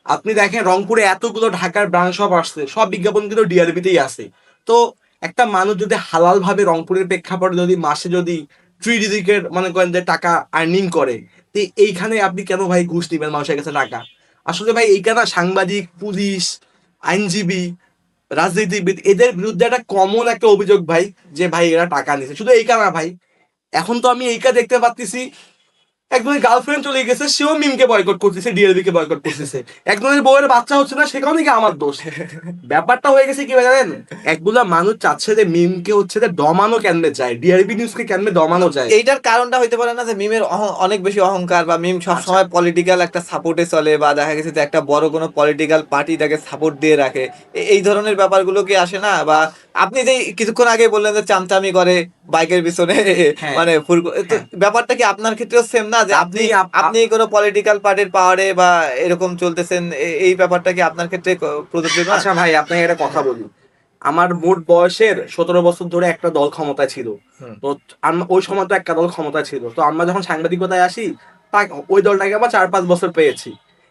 আপনি দেখেন রংপুরে এতগুলো ঢাকার ব্রাঞ্চ সব আসছে, সব বিজ্ঞাপন কিন্তু ডিআরবিতেই আছে। তো একটা মানুষ যদি হালাল ভাবে রংপুরের প্রেক্ষাপটে যদি মাসে যদি 3 ডিজিটের মনে করেন যে টাকা আর্নিং করে, তো এইখানে আপনি কেন ভাই ঘুষ নিবেন মানুষের কাছে টাকা? আসলে ভাই এইখানে সাংবাদিক, পুলিশ, আইনজীবী, রাজনীতিবিদ এদের বিরুদ্ধে একটা কমন একটা অভিযোগ ভাই, যে ভাই এরা টাকা নিছে। শুধু এই কারণে ভাই, এখন তো আমি এইটা দেখতে পাচ্ছি, একজনের গার্লফ্রেন্ড চলে গেছে, সেও মিমকে বয়কট করতেছে, ডিএলবি কে বয়কট করতেছে। একজনের বউয়ের বাচ্চা হচ্ছে না, সেখানে নাকি আমার দোষ। ব্যাপারটা হয়ে গেছে কি ভাই জানেন, একগুলা মানুষ চাচ্ছে যে মিমকে হচ্ছে যে দমানো কেমনে যায়, ডিআরবি নিউজকে কেমনে দমানো যায়। এইটার কারণটা হইতে পারে না যে মিমের অনেক বেশি অহংকার, বা মিম আচ্ছা সবসময় পলিটিক্যাল একটা সাপোর্টে চলে, বা দেখা গেছে যে একটা বড় কোনো পলিটিক্যাল পার্টি তাকে সাপোর্ট দিয়ে রাখে, এই ধরনের ব্যাপারগুলো কি আসে না? বা আপনি যে কিছুক্ষণ আগে বললেন যে চামচামি করে বাইকের পিছনে হ্যাঁ মানে তো হ্যাঁ, ব্যাপারটা কি আপনার ক্ষেত্রেও সেম না যে আপনি আপনি আপনি কোনো পলিটিক্যাল পার্টির পাওয়ারে বা এরকম চলতেছেন, এই ব্যাপারটা কি আপনার ক্ষেত্রে প্রযোজ্য না? আচ্ছা ভাই আপনাকে একটা কথা বলি, আমার মোট বয়সের 17 বছর ধরে একটা দল ক্ষমতায় ছিল। হুম। তো ওই সময় তো একটা দল ক্ষমতায় ছিল, তো আমরা যখন সাংবাদিকতায় আসি তা ওই দলটাকে আবার 4-5 বছর পেয়েছি।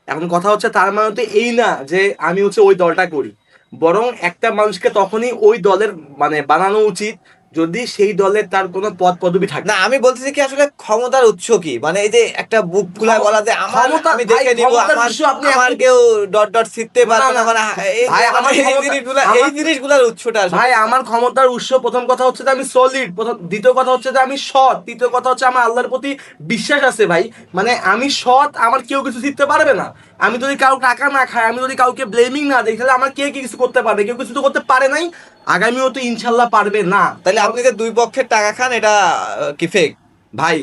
এখন কথা হচ্ছে তার মানে তো এই না যে আমি হচ্ছে ওই দলটা করি, বরং একটা মানুষকে তখনই ওই দলের মানে বানানো উচিত যদি সেই দলের তার কোনো পদ পদবি থাকে। না আমি বলতেছি কি আসলে ক্ষমতার উৎস কি, মানে এই যে একটা বুক ফুলায় বলা যে আমার ক্ষমতা আমি ভাই, দেখে নিব, ক্ষমতার আমার উৎস আপনি আমার এখন কেউ ডট ডট ছিটতে না পারবে না, না মানে এই ভাই, আমার এই ক্ষমতা জিনিসগুলা এই আমার জিনিসগুলার উৎসটা আসলে ভাই আমার ক্ষমতার উৎস প্রথম কথা হচ্ছে যে আমি সলিড, প্রথম দ্বিতীয় কথা হচ্ছে যে আমি সৎ, তৃতীয় কথা হচ্ছে আমার আল্লাহর প্রতি বিশ্বাস আছে ভাই। মানে আমি সৎ, আমার কেউ কিছু শিখতে পারবে না। আমি যদি কারো টাকা না খাই, আমি যদি কাউকে ব্লেমিং না দিই, তাহলে আমার কে কি কিছু করতে পারবে? কেউ কিছু তো করতে পারে নাই, আগামীও তো ইনশাল্লাহ পারবে না। তাহলে আপনি যে দুই পক্ষের টাকা খান এটা কি ফেক? ভাই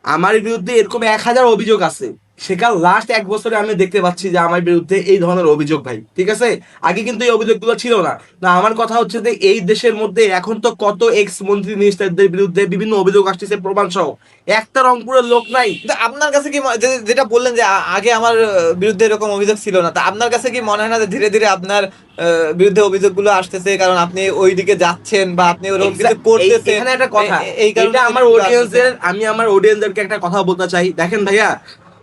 আমার বিরুদ্ধে এরকম 1,000 অভিযোগ আছে, সেখানে লাস্ট 1 বছরে আমি দেখতে পাচ্ছি যে আমার বিরুদ্ধে এই ধরনের অভিযোগ ভাই, ঠিক আছে। আগে কিন্তু এই অভিযোগগুলো ছিল না। না আমার কথা হচ্ছে যে এই দেশের মধ্যে এখন তো কত এক্স মন্ত্রী মিনিস্টারদের বিরুদ্ধে বিভিন্ন অভিযোগ আসতেছে প্রমাণ সহ, একটা রংপুরের লোক নাই। কিন্তু আপনার কাছে কি যেটা বললেন যে আগে আমার বিরুদ্ধে এরকম অভিযোগ ছিল না, তা আপনার কাছে কি মনে হয় না যে ধীরে ধীরে আপনার বিরুদ্ধে অভিযোগগুলো আসতেছে কারণ আপনি ওই দিকে যাচ্ছেন বা আপনি ওরকম কিছু করতেছেন? এখানে একটা কথা, এই কারণে এটা আমার জিনিসগুলো আসতেছে। অডিয়েন্সদের, আমি আমার অডিয়েন্সদেরকে একটা কথা বলতে চাই, দেখেন ভাইয়া,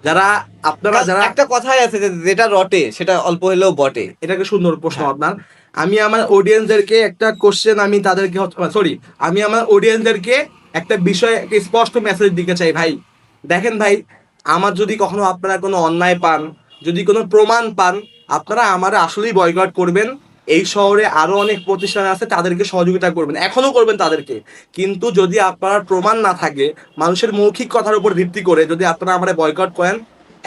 যারা আপনারা কারণ যারা একটা কথাই আছে যে যেটা রটে সেটা অল্প হলেও বটে। এটাকে সুন্দর প্রশ্ন হ্যাঁ। আপনার। আমি আমার অডিয়েন্সদেরকে একটা কোশ্চেন, আমি তাদেরকে সরি, আমি আমার অডিয়েন্সদেরকে একটা বিষয়, একটা স্পষ্ট মেসেজ দিতে চাই ভাই। দেখেন ভাই, আমার যদি কখনো আপনারা কোনো অন্যায় পান, যদি কোনো প্রমাণ পান, আপনারা আমার আসলেই বয়কট করবেন। এই শহরে আরো অনেক প্রতিষ্ঠান আছে, তাদেরকে সহযোগিতা করবেন, এখনো করবেন তাদেরকে। কিন্তু যদি আপনার প্রমাণ না থাকে, মানুষের মৌখিক কথার উপর ভিত্তি করে যদি আপনারা আমরা বয়কট করেন,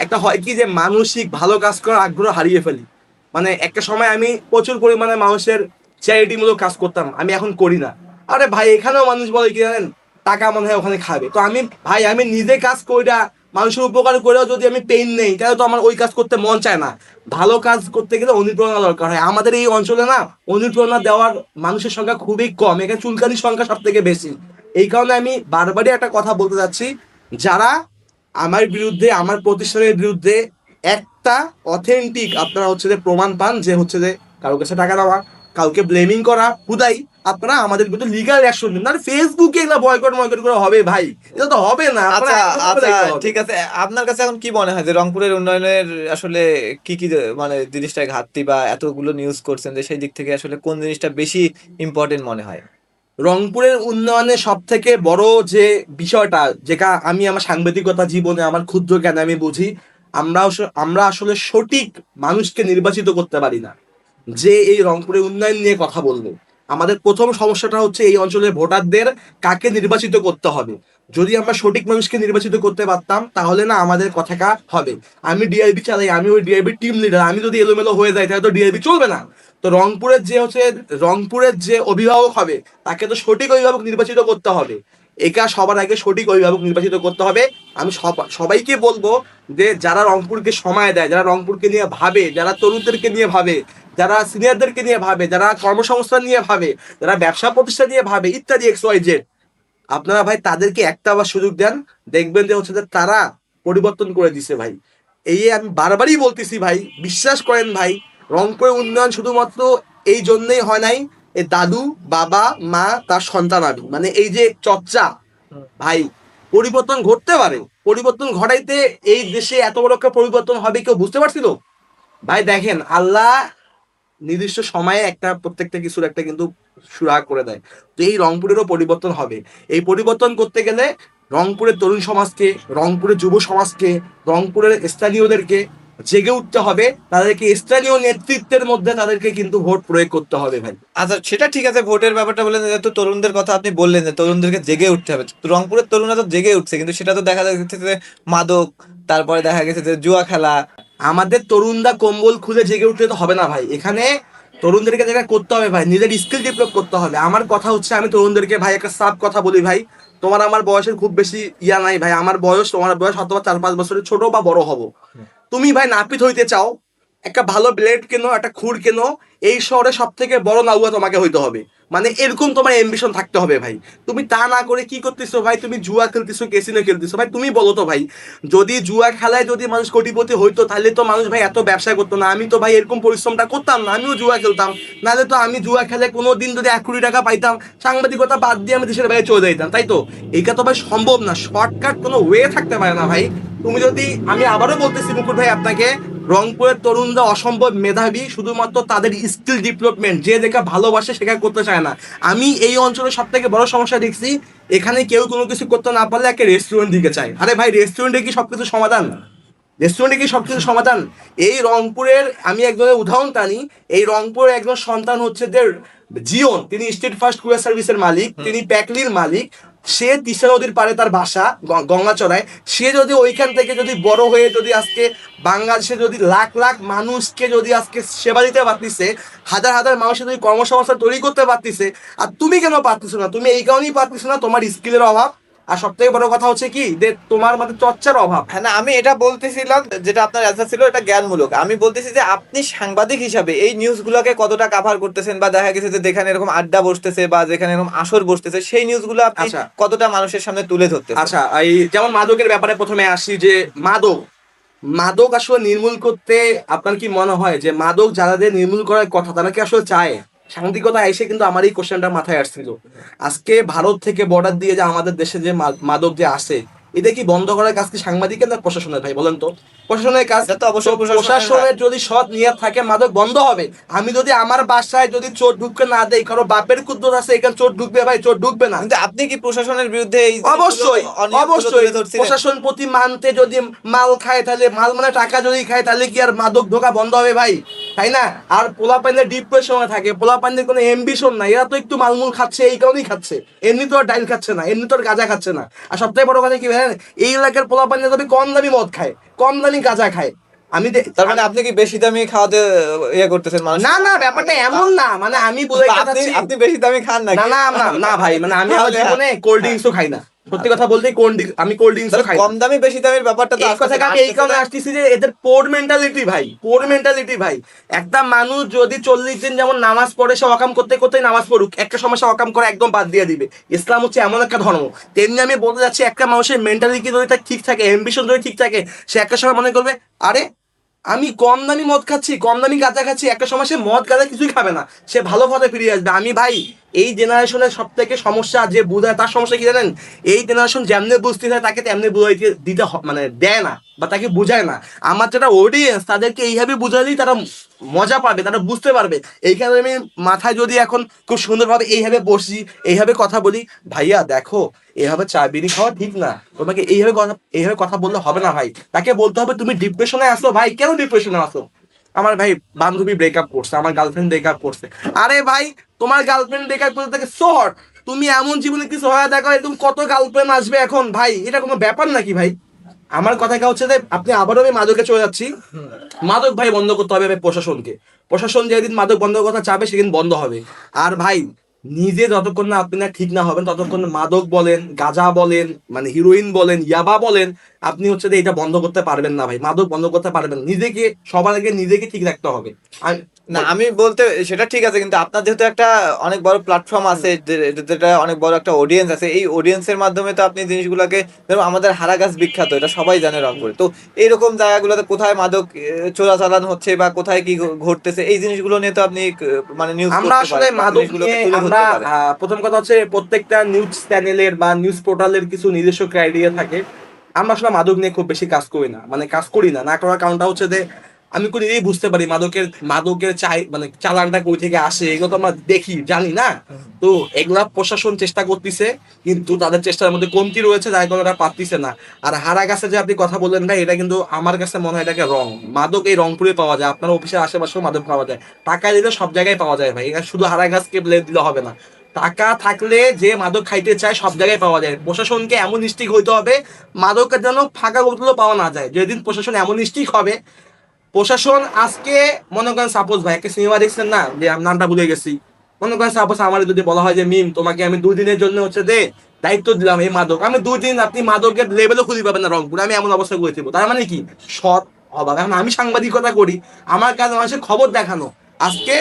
একটা হয় কি যে মানসিক ভালো কাজ করার আগ্রহ হারিয়ে ফেলি। মানে একটা সময় আমি প্রচুর পরিমাণে মানুষের চ্যারিটি মূলক কাজ করতাম, আমি এখন করি না। আরে ভাই এখানেও মানুষ বলে কি জানেন, টাকা মনে হয় ওখানে খাবে। তো আমি ভাই আমি নিজে কাজ কইরা মানুষের উপকার করেও যদি আমি পেইন নেই, তাহলে তো আমার ওই কাজ করতে মন চায় না। ভালো কাজ করতে গেলে অনুপ্রেরণা দরকার হয়। আমাদের এই অঞ্চলে না অনুপ্রেরণা দেওয়ার মানুষের সংখ্যা খুবই কম, এখানে চুলকানির সংখ্যা সব থেকে বেশি। এই কারণে আমি বারবারই একটা কথা বলতে চাচ্ছি, যারা আমার বিরুদ্ধে, আমার প্রতিষ্ঠানের বিরুদ্ধে একটা অথেন্টিক আপনারা হচ্ছে যে প্রমাণ পান যে হচ্ছে যে কারো কাছে টাকা দেওয়া, কাউকে ব্লেমিং করা হুদাই, আপনারা আমাদের বিরুদ্ধে লিগাল অ্যাকশন নিন। না ফেসবুকে এগুলো বয়কট ময়কট করে হবে ভাই, এটা তো হবে না। আচ্ছা আপনারা একজনকে আচ্ছা দেখতে হবে। ঠিক আছে, আপনার কাছে এখন কি মনে হয় যে রংপুরের উন্নয়নের আসলে কি কি মানে জিনিসটা ঘাটতি, বা এতগুলো নিউজ করছেন যে সেই দিক থেকে আসলে কোন জিনিসটা বেশি ইম্পর্টেন্ট মনে হয়? রংপুরের উন্নয়নের সব থেকে বড় যে বিষয়টা, যেটা আমি আমার সাংবাদিকতা জীবনে আমার ক্ষুদ্র জ্ঞানে আমি বুঝি, আমরা আসলে সঠিক মানুষকে নির্বাচিত করতে পারি না যে এই রংপুরের উন্নয়ন নিয়ে কথা বলবে। আমাদের প্রথম সমস্যাটা হচ্ছে এই অঞ্চলের ভোটারদের কাকে নির্বাচিত করতে হবে। যদি আমরা সঠিক মানুষকে নির্বাচিত করতে পারতাম, তাহলে না আমাদের কথাটা হবে। আমি ডিআইবি চালাই, আমি ওই ডিআইবি টিম লিডার, আমি যদি এলোমেলো হয়ে যাই তাহলে তো ডিআইবি চলবে না। তো রংপুরের যে অভিভাবক হবে, তাকে তো সঠিক অভিভাবক নির্বাচিত করতে হবে। একা সবার আগে সঠিক অভিভাবক নির্বাচিত করতে হবে। আমি সবাইকে বলবো যে যারা রংপুরকে সময় দেয়, যারা রংপুরকে নিয়ে ভাবে, যারা তরুণদেরকে নিয়ে ভাবে, যারা সিনিয়রদেরকে নিয়ে ভাবে, যারা কর্মসংস্থান নিয়ে ভাবে, যারা ব্যবসা প্রতিষ্ঠান নিয়ে ভাবে, ইত্যাদি এক্স ওয়াই জেড, আপনারা ভাই তাদেরকে একটা আবার সুযোগ দেন, দেখবেন যে হচ্ছে যে তারা পরিবর্তন করে দিছে ভাই। এই আমি বারবারই বলতেছি ভাই, বিশ্বাস করেন ভাই, রংপুরের উন্নয়ন শুধুমাত্র এই জন্যই হয় নাই, এই দাদু, বাবা, মা, তার সন্তান আমি, মানে এই যে চর্চা, ভাই পরিবর্তন ঘটতে পারে। পরিবর্তন ঘটাইতে এই দেশে এত বড় একটা পরিবর্তন হবে কেউ বুঝতে পারছিল? ভাই দেখেন, আল্লাহ নির্দিষ্ট সময়ে একটা প্রত্যেকটা কিছুর একটা কিন্তু সুরাহা করে দেয়। তো এই রংপুরেরও পরিবর্তন হবে। এই পরিবর্তন করতে গেলে রংপুরের তরুণ সমাজকে, রংপুরের যুব সমাজকে, রংপুরের স্থানীয়দেরকে জেগে উঠতে হবে। তাদেরকে স্থানীয় নেতৃত্বের মধ্যে তাদেরকে কিন্তু ভোট প্রয়োগ করতে হবে ভাই। আচ্ছা সেটা ঠিক আছে, ভোটের ব্যাপারটা বললেন, তো তরুণদের কথা আপনি বললেন যে তরুণদেরকে জেগে উঠতে হবে। তো রংপুরের তরুণরা তো জেগে উঠছে, কিন্তু সেটা তো দেখা যাচ্ছে যে মাদক, তারপরে দেখা গেছে যে জুয়া খেলা। আমাদের তরুণরা কম্বল খুলে জেগে উঠলে তো হবে না ভাই। এখানে তরুণদেরকে যেটা করতে হবে ভাই, নিজের স্কিল ডেভেলপ করতে হবে। আমার কথা হচ্ছে, আমি তরুণদেরকে ভাই একটা সাফ কথা বলি ভাই, তোমার আমার বয়সের খুব বেশি ইয়া নাই ভাই। আমার বয়স, তোমার বয়স হয়তো 4-5 বছরের ছোট বা বড় হব। তুমি ভাই নাপিত হইতে চাও, একটা ভালো ব্লেড কেনো, একটা খুর কেনো, এই শহরে সব থেকে বড় নাউয়া তোমাকে হইতে হবে। মানে এরকম তোমার এমবিশন থাকতে হবে ভাই। তুমি তা না করে কি করতেছো ভাই, তুমি জুয়া খেলতেছো, ক্যাসিনো খেলতেছো। ভাই তুমি বলো তো ভাই, যদি জুয়া খেলায় যদি মানুষ কোটিপতি হইতো, তাহলে তো মানুষ ভাই এত ব্যবসা করতো না। আমি তো ভাই এরকম পরিশ্রমটা করতাম না, আমিও জুয়া খেলতাম। নাহলে তো আমি জুয়া খেলে কোনো দিন যদি 1 কোটি টাকা পাইতাম, সাংবাদিকতা বাদ দিয়ে আমি দেশের বাইরে চলে যেতাম, তাই তো? এইটা তো ভাই সম্ভব না, শর্টকাট কোনো ওয়ে থাকতে পারে না ভাই। তুমি যদি, আমি আবারও বলতেছি মুকুট ভাই আপনাকে, রংপুরের তরুণরা অসম্ভব মেধাবী, শুধুমাত্র তাদের স্কিল ডেভেলপমেন্ট যে যেটা ভালোবাসে সেটা করতে চায় না। আমি এই অঞ্চলের সব থেকে বড় সমস্যা দেখছি, এখানে কেউ কোনো কিছু করতে না পারলে একটা রেস্টুরেন্ট দিকে চায়। আরে ভাই রেস্টুরেন্টে কি সবকিছু সমাধান? রেস্টুরেন্টে কি সবকিছু সমাধান? এই রংপুরের আমি একজনের উদাহরণ টানি। এই রংপুরের একজন সন্তান হচ্ছে যে জিওন, তিনি স্টেট ফার্স্ট কুরিয়ার সার্ভিসের মালিক, তিনি প্যাকলির মালিক। সে তিস্তা নদীর পাড়ে তার বাসা, গঙ্গাচড়ায়। সে যদি ওইখান থেকে যদি বড় হয়ে যদি আজকে বাংলাদেশে যদি লাখ লাখ মানুষকে যদি আজকে সেবা দিতে পারতিছে, হাজার হাজার মানুষের যদি কর্মসংস্থান তৈরি করতে পারতিছে, আর তুমি কেন পারতিস না? তুমি এই কারণেই পারতিস না, তোমার স্কিলের অভাব। আর সব থেকে বড় কথা হচ্ছে কি, যে তোমার মধ্যে চর্চার অভাব। হ্যাঁ না, আমি এটা বলতেছিলাম, যেটা আপনার অ্যান্সার ছিল এটা জ্ঞানমূলক। আমি বলতেছি যে আপনি সাংবাদিক হিসাবে এই নিউজগুলোকে কতটা কাভার করতেছেন, বা দেখা গেছে যে যেখানে এরকম আড্ডা বসতেছে বা যেখানে এরকম আসর বসতেছে, সেই নিউজগুলো আপনি আচ্ছা কতটা মানুষের সামনে তুলে ধরতেছেন? আচ্ছা, এই যেমন মাদকের ব্যাপারে প্রথমে আসি, যে মাদক, মাদক আসলে নির্মূল করতে আপনার কি মনে হয় যে মাদক যাদের নির্মূল করার কথা, তারা কি আসলে চায়? সাংবাদিকতা এসে কিন্তু আমার এই কোশ্চেনটা মাথায় আসছিল। আজকে ভারত থেকে বর্ডার দিয়ে যে আমাদের দেশে যে মাদক যে আসে, এটা কি বন্ধ করার কাজ কি সাংবাদিকের না প্রশাসনের ভাই, বলেন তো? প্রশাসনের কাজ। এটা তো অবশ্যই তো প্রশাসনের যদি সৎ নিয়ত থাকে, মাদক বন্ধ হবে। আমি যদি আমার বাসায় যদি চোর ঢুকতে না দেই, কারো বাপের কুদ্দুস আছে এখানে, চোর ঢুকবে ভাই? চোর ঢুকবে না। কিন্তু আপনি কি প্রশাসনের বিরুদ্ধে এই অবশ্যই অবশ্যই প্রশাসন প্রতি মানতে যদি মাল খায়, তাহলে মাল মানে টাকা যদি খায়, তাহলে কি আর মাদক ঢোকা বন্ধ হবে ভাই? তাই না? আর পোলাপাইনের ডিপ্রেশনে থাকে, পোলাপাইনের কোনো এমবিশন নাই, এরা তো একটু মালমুল খাচ্ছে, এই কারণেই খাচ্ছে, এমনি তো আর ডাইল খাচ্ছে না, এমনি তো আর গাঁজা খাচ্ছে না। আর সবথেকে বড় কথা কি জানেন, এই এলাকার পোলাপাইনের তবে কম দামি মদ খায়, কম দামি গাঁজা খায়। আমি তার মানে আপনি কি বেশি দামি খাওয়াতে ইয়ে করতেছেন মানুষ? না না, ব্যাপারটা এমন না, মানে আমি বুঝাইতে আপনি চাচ্ছি, আপনি বেশি দামি খান না নাকি? না না না ভাই, মানে আমি আমার তাহলে জীবনে কোল্ড ড্রিঙ্কসও খাই না, সত্যি কথা বলতে আমি কোল্ড ড্রিঙ্কসও তাহলে খাই কম না। দামি বেশি দামের ব্যাপারটা তো এই আস্তে কথাটা আস্তে আমি এই কারণে আসতেছি যে এদের পোর মেন্টালিটি ভাই, পোর মেন্টালিটি ভাই। একটা মানুষ যদি 40 দিন যেমন নামাজ পড়ে, সে অকাম করতে করতে নামাজ পড়ুক, একটা সময় সে অকাম করে একদম বাদ দিয়ে দিবে। ইসলাম হচ্ছে এমন একটা ধর্ম, তেমনি আমি বলতে যাচ্ছি একটা মানুষের মেন্টালিটি যদি তার ঠিক থাকে, এমবিশন যদি ঠিক থাকে, সে একটা সময় মনে করবে আরে আমি কম দামি মদ খাচ্ছি, কম দামি গাঁজা খাচ্ছি, একটা সময় সে মদ গাঁজা কিছুই খাবে না, সে ভালো পথে ফিরে আসবে। আমি ভাই এই জেনারেশনের সব থেকে সমস্যা যে বুঝায়, তার সমস্যা কি জানেন, এই জেনারেশন যেমনি বুঝতে হয় তাকে তেমনি বুঝাইতে দিতে মানে দেয় না, বা তাকে বুঝায় না। আমার যারা অডিয়েন্স তাদেরকে এইভাবে বুঝালেই তারা মজা পাবে, তারা বুঝতে পারবে। এইখানে আমি মাথায় যদি এখন খুব সুন্দরভাবে এইভাবে বসি, এইভাবে কথা বলি, ভাইয়া দেখো এইভাবে চা বিড়ি খাওয়া ঠিক না, তোমাকে এইভাবে কথা বললে হবে না ভাই। তাকে বলতে হবে তুমি ডিপ্রেশনে আসো। ভাই কেন ডিপ্রেশনে আসো? আমার ভাই বান্ধবী ব্রেকআপ করছে, আমার গার্লফ্রেন্ড ব্রেকআপ করছে। আরে ভাই তোমার গার্লফ্রেন্ড ব্রেকআপ করতে থাকে শর্ট, তুমি এমন জীবনে কিছু হয়ে দেখো, এরকম কত গার্লফ্রেন্ড আসবে এখন ভাই, এটা কোনো ব্যাপার নাকি ভাই? আমার কথা হচ্ছে যে আপনি আবারও আমি মাদকে চলে যাচ্ছি। মাদক ভাই বন্ধ করতে হবে ভাই প্রশাসনকে। প্রশাসন যেদিন মাদক বন্ধ কথা চাবে সেদিন বন্ধ হবে। আর ভাই নিজে যতক্ষণ না আপনি না ঠিক না হবেন, ততক্ষণ মাদক বলেন, গাঁজা বলেন, মানে হিরোইন বলেন, ইয়াবা বলেন, আপনি হচ্ছে যে এটা বন্ধ করতে পারবেন না ভাই, মাদক বন্ধ করতে পারবেন না। নিজেকে সবার আগে নিজেকে ঠিক রাখতে হবে। না আমি বলতে সেটা ঠিক আছে, কিন্তু আপনার যেহেতু একটা অনেক বড় প্ল্যাটফর্ম আছে, যেটা অনেক বড় একটা অডিয়েন্স আছে, এই অডিয়েন্সের মাধ্যমে তো আপনি জিনিসগুলোকে, ধরুন আমাদের হারাগাছ বিখ্যাত, এটা সবাই জানে রংপুরে, তো এইরকম জায়গাগুলোতে কোথায় মাদক চোরাচালান হচ্ছে বা কোথায় কি ঘটতেছে, এই জিনিসগুলো নিয়ে তো আপনি মানে নিউজ আমরা করতে আসলে পারেন বা মাদক জিনিসগুলোকে নিয়ে তুলে আমরা ধরতে পারেন। প্রথম কথা হচ্ছে প্রত্যেকটা নিউজ চ্যানেলের বা নিউজ পোর্টালের কিছু নিজস্ব ক্রাইটেরিয়া থাকে। আমরা আসলে মাদক নিয়ে খুব বেশি কাজ করি না, মানে কাজ করি না, না করার কারণটা হচ্ছে যে আমি কোনো এই বুঝতে পারি মাদকের মানে চালানটা কই থেকে আসে, এগুলো তো আমরা দেখি জানি না। তো এগুলা প্রশাসন চেষ্টা করতেছে, কিন্তু তাদের চেষ্টার মধ্যে কমতি রয়েছে, যার কারণে ওরা পারতেছে না। আর হারাগাছে যে আপনি কথা বললেন ভাই, এটা কিন্তু আমার কাছে মনে হয় এটাকে রং মাদক এই রংপুরে পাওয়া যায়, আপনার অফিসের আশেপাশেও মাদক পাওয়া যায়। টাকা দিলে সব জায়গায় পাওয়া যায় ভাই, এটা শুধু হারাগাছকে ব্লেম দিলে হবে না। টাকা থাকলে যে মাদক খাইতে চায় সব জায়গায় পাওয়া যায়। প্রশাসনকে এমন স্ট্রিক হইতে হবে মাদকের যেন ফাঁকা বোতলও পাওয়া না যায়। যেদিন প্রশাসন এমন স্ট্রিক হবে, প্রশাসন আজকে মনে করেন সাপোজ ভাই একটা সিনেমা দেখছেন না, যে আমি নামটা ভুলে গেছি, মনে করেন সাপোজ আমার যদি বলা হয় যে মিম তোমাকে আমি 2 দিনের জন্য হচ্ছে যে দায়িত্ব দিলাম এই মাদক, আমি 2 দিন আপনি মাদকের লেভেলও খুঁজে পাবেন না রংপুরে, আমি এমন অবস্থা করে দেবো। তার মানে কি সৎ অভাব। এখন আমি সাংবাদিকতা করি, আমার কাজ মানুষের খবর দেখানো। আজকে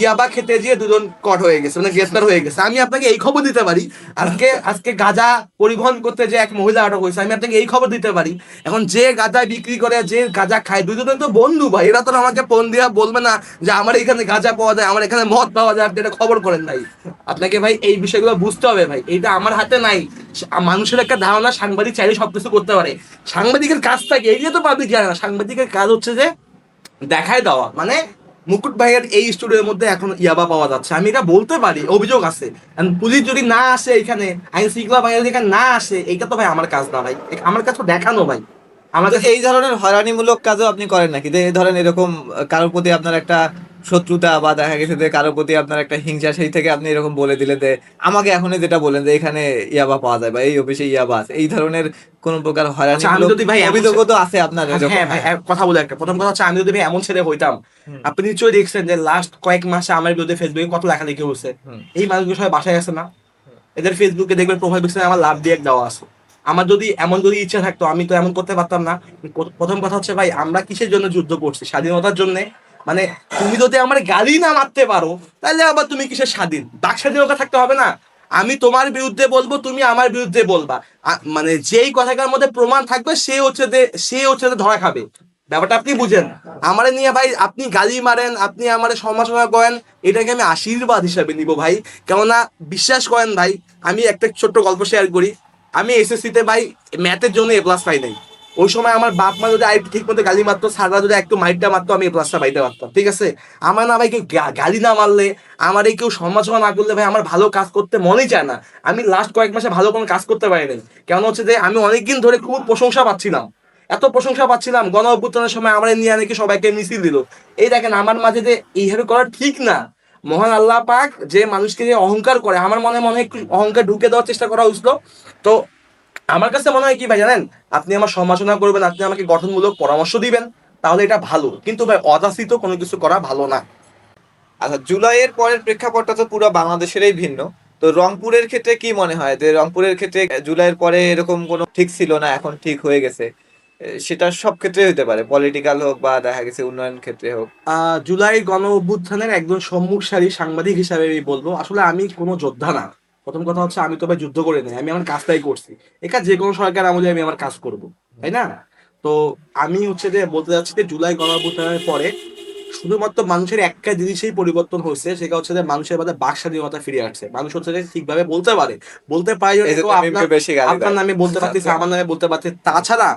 ইয়াবা খেতে গিয়ে 2 জন কট হয়ে গেছে, মানে গ্রেফতার হয়ে গেছে, আমি আপনাকে এই খবর দিতে পারি। আজকে আজকে গাঁজা পরিবহন করতে যে এক মহিলা আটক হয়েছে, আমি আপনাকে এই খবর দিতে পারি। এখন যে গাঁজা বিক্রি করে, যে গাঁজা খায়, 2 জন তো বন্ধু ভাই, এরা তো আমাকে ফোন দিয়া বলবে না যে আমার এখানে গাঁজা পাওয়া যায়, আমার এখানে মদ পাওয়া যায়, আপনি এটা খবর করেন ভাই। আপনাকে ভাই এই বিষয়গুলো বুঝতে হবে ভাই, এটা আমার হাতে নাই। মানুষের একটা ধারণা সাংবাদিক চাইলে সবকিছু করতে পারে, সাংবাদিকের কাজ থাকে এই যে, তো পাবলিক জানে না সাংবাদিকের কাজ হচ্ছে যে দেখায় দেওয়া। মানে মুকুট ভাইয়ের এই স্টুডিওর মধ্যে এখন ইয়াবা পাওয়া যাচ্ছে, আমি এটা বলতে পারি, অভিযোগ আছে। And পুলিশ যদি না আসে এখানে, আইন শৃঙ্খলা বাহিনী যদি এখানে না আসে, এটা তো ভাই আমার কাজ না ভাই, আমার কাছে দেখানো ভাই, আমার তো কাছে। এই ধরনের হয়রানিমূলক কাজও আপনি করেন নাকি? যে এই ধরেন এরকম কারোর প্রতি আপনার একটা শত্রুতা বা দেখা গেছে যে কারোর প্রতি আপনার একটা হিংসা, সেই থেকে আপনি এরকম বলে দিলেন যে আমাকে এখনই যেটা বলেন যে এখানে ইয়াবা পাওয়া যায় বা এই অফিসে ইয়াবা আছে, এই ধরনের কোন প্রকার আচ্ছা আমি হয়রানিমূলক যদি ভাই অভিযোগও তো আছে আপনার আচ্ছা, এরকম? হ্যাঁ ভাই কথা বলে একটা, প্রথম কথা হচ্ছে আমি যদি ভাই এমন ছেলে হইতাম, হুম আপনি নিশ্চয়ই দেখছেন যে লাস্ট কয়েক মাসে আমার বিরুদ্ধে ফেসবুকে কত লেখালেখি হচ্ছে। হুম এই মানুষগুলো সবাই বাসায় আছে না, এদের ফেসবুকে দেখবেন প্রোফাইল পিকচারে আমার লাভ দিয়ে দেওয়া আছে। আমার যদি এমন যদি ইচ্ছা থাকতো আমি তো এমন করতে পারতাম না। প্রথম কথা হচ্ছে ভাই আমরা কিসের জন্য যুদ্ধ করছি? স্বাধীনতার জন্য। মানে তুমি যদি আমার গালি না মারতে পারো, তাহলে আবার তুমি কিসের স্বাধীন? বাক স্বাধীনতা থাকতে হবে না? আমি তোমার বিরুদ্ধে বলবো, তুমি আমার বিরুদ্ধে বলবা, মানে যেই কথাটার মধ্যে প্রমাণ থাকবে সে হচ্ছে যে ধরা খাবে। ব্যাপারটা আপনি বুঝেন। আমারে নিয়ে ভাই আপনি গালি মারেন, আপনি আমারে সমালোচনা করেন, এটাকে আমি আশীর্বাদ হিসাবে নিব ভাই। কেননা বিশ্বাস করেন ভাই, আমি একটা ছোট্ট গল্প শেয়ার করি। আমি এসএসসিতে ভাই ম্যাথের জন্য A+ পাই নাই। ওই সময় আমার বাপ মা যদি আরেকটু ঠিক মতো গালি মারতো, স্যাররা যদি একটু মাইরটা মারতো, আমি A+টা পাইতে পারতাম, ঠিক আছে? আমার না ভাই কেউ গালি না মারলে, আমার এই কেউ সমালোচনা না করলে ভাই আমার ভালো কাজ করতে মনেই চায় না। আমি লাস্ট কয়েক মাসে ভালো কোনো কাজ করতে পারি নাই, কেমন হচ্ছে যে আমি অনেকদিন ধরে খুব প্রশংসা পাচ্ছিলাম। এত প্রশংসা পাচ্ছিলাম, গণ অভ্যুত্থানের সময় আমরা নিয়ে নাকি সবাইকে মিছিল দিল। এই দেখেন আমার মাঝে যে এইভাবে করা ঠিক না। মহান আল্লাহ পাক যে মানুষকে যে অহংকার করে, আমার মনে মনে একটু অহংকার ঢুকে দেওয়ার চেষ্টা করা উচিত। তো আমার কাছে মনে হয় কি ভাই জানেন, আপনি আমার সমালোচনা করবেন, আপনি আমাকে গঠনমূলক পরামর্শ দিবেন, তাহলে এটা ভালো, কিন্তু ভাই অযাচিত কোনো কিছু করা ভালো না। আচ্ছা, জুলাইয়ের পরের প্রেক্ষাপটটা তো পুরো বাংলাদেশেরই ভিন্ন। তো রংপুরের ক্ষেত্রে কি মনে হয় যে রংপুরের ক্ষেত্রে জুলাইয়ের পরে এরকম কোনো ঠিক ছিল না, এখন ঠিক হয়ে গেছে? সেটা সব ক্ষেত্রে হতে পারে, পলিটিক্যাল হোক বা দেখা গেছে উন্নয়ন ক্ষেত্রে হোক। জুলাই গণ অভ্যুত্থানের একজন সম্মুখ সারি সাংবাদিক হিসাবে আমি বলবো, আসলে আমি কোনো যোদ্ধা না। প্রথম কথা হচ্ছে আমি তো ভাই যুদ্ধ করে নাই, আমি আমার কাজটাই করছি। এটা যে কোনো সরকার আমলে আমি আমার কাজ করব, তাই না? তো আমি হচ্ছে যে বলতে চাচ্ছি যে জুলাই গণ অভ্যুত্থানের পরে শুধুমাত্র মানুষের একটা জিনিসেই পরিবর্তন হয়েছে, সেটা হচ্ছে যে মানুষের মধ্যে বাক স্বাধীনতা ফিরে আসছে। মানুষ হচ্ছে যে ঠিকভাবে বলতে পারে, বলতে পারে এই জন্য মিমকে বেশি গালি আপনার দেয়। নামে বলতে পারতেছে, আমার নামে বলতে পারছে, তাছাড়া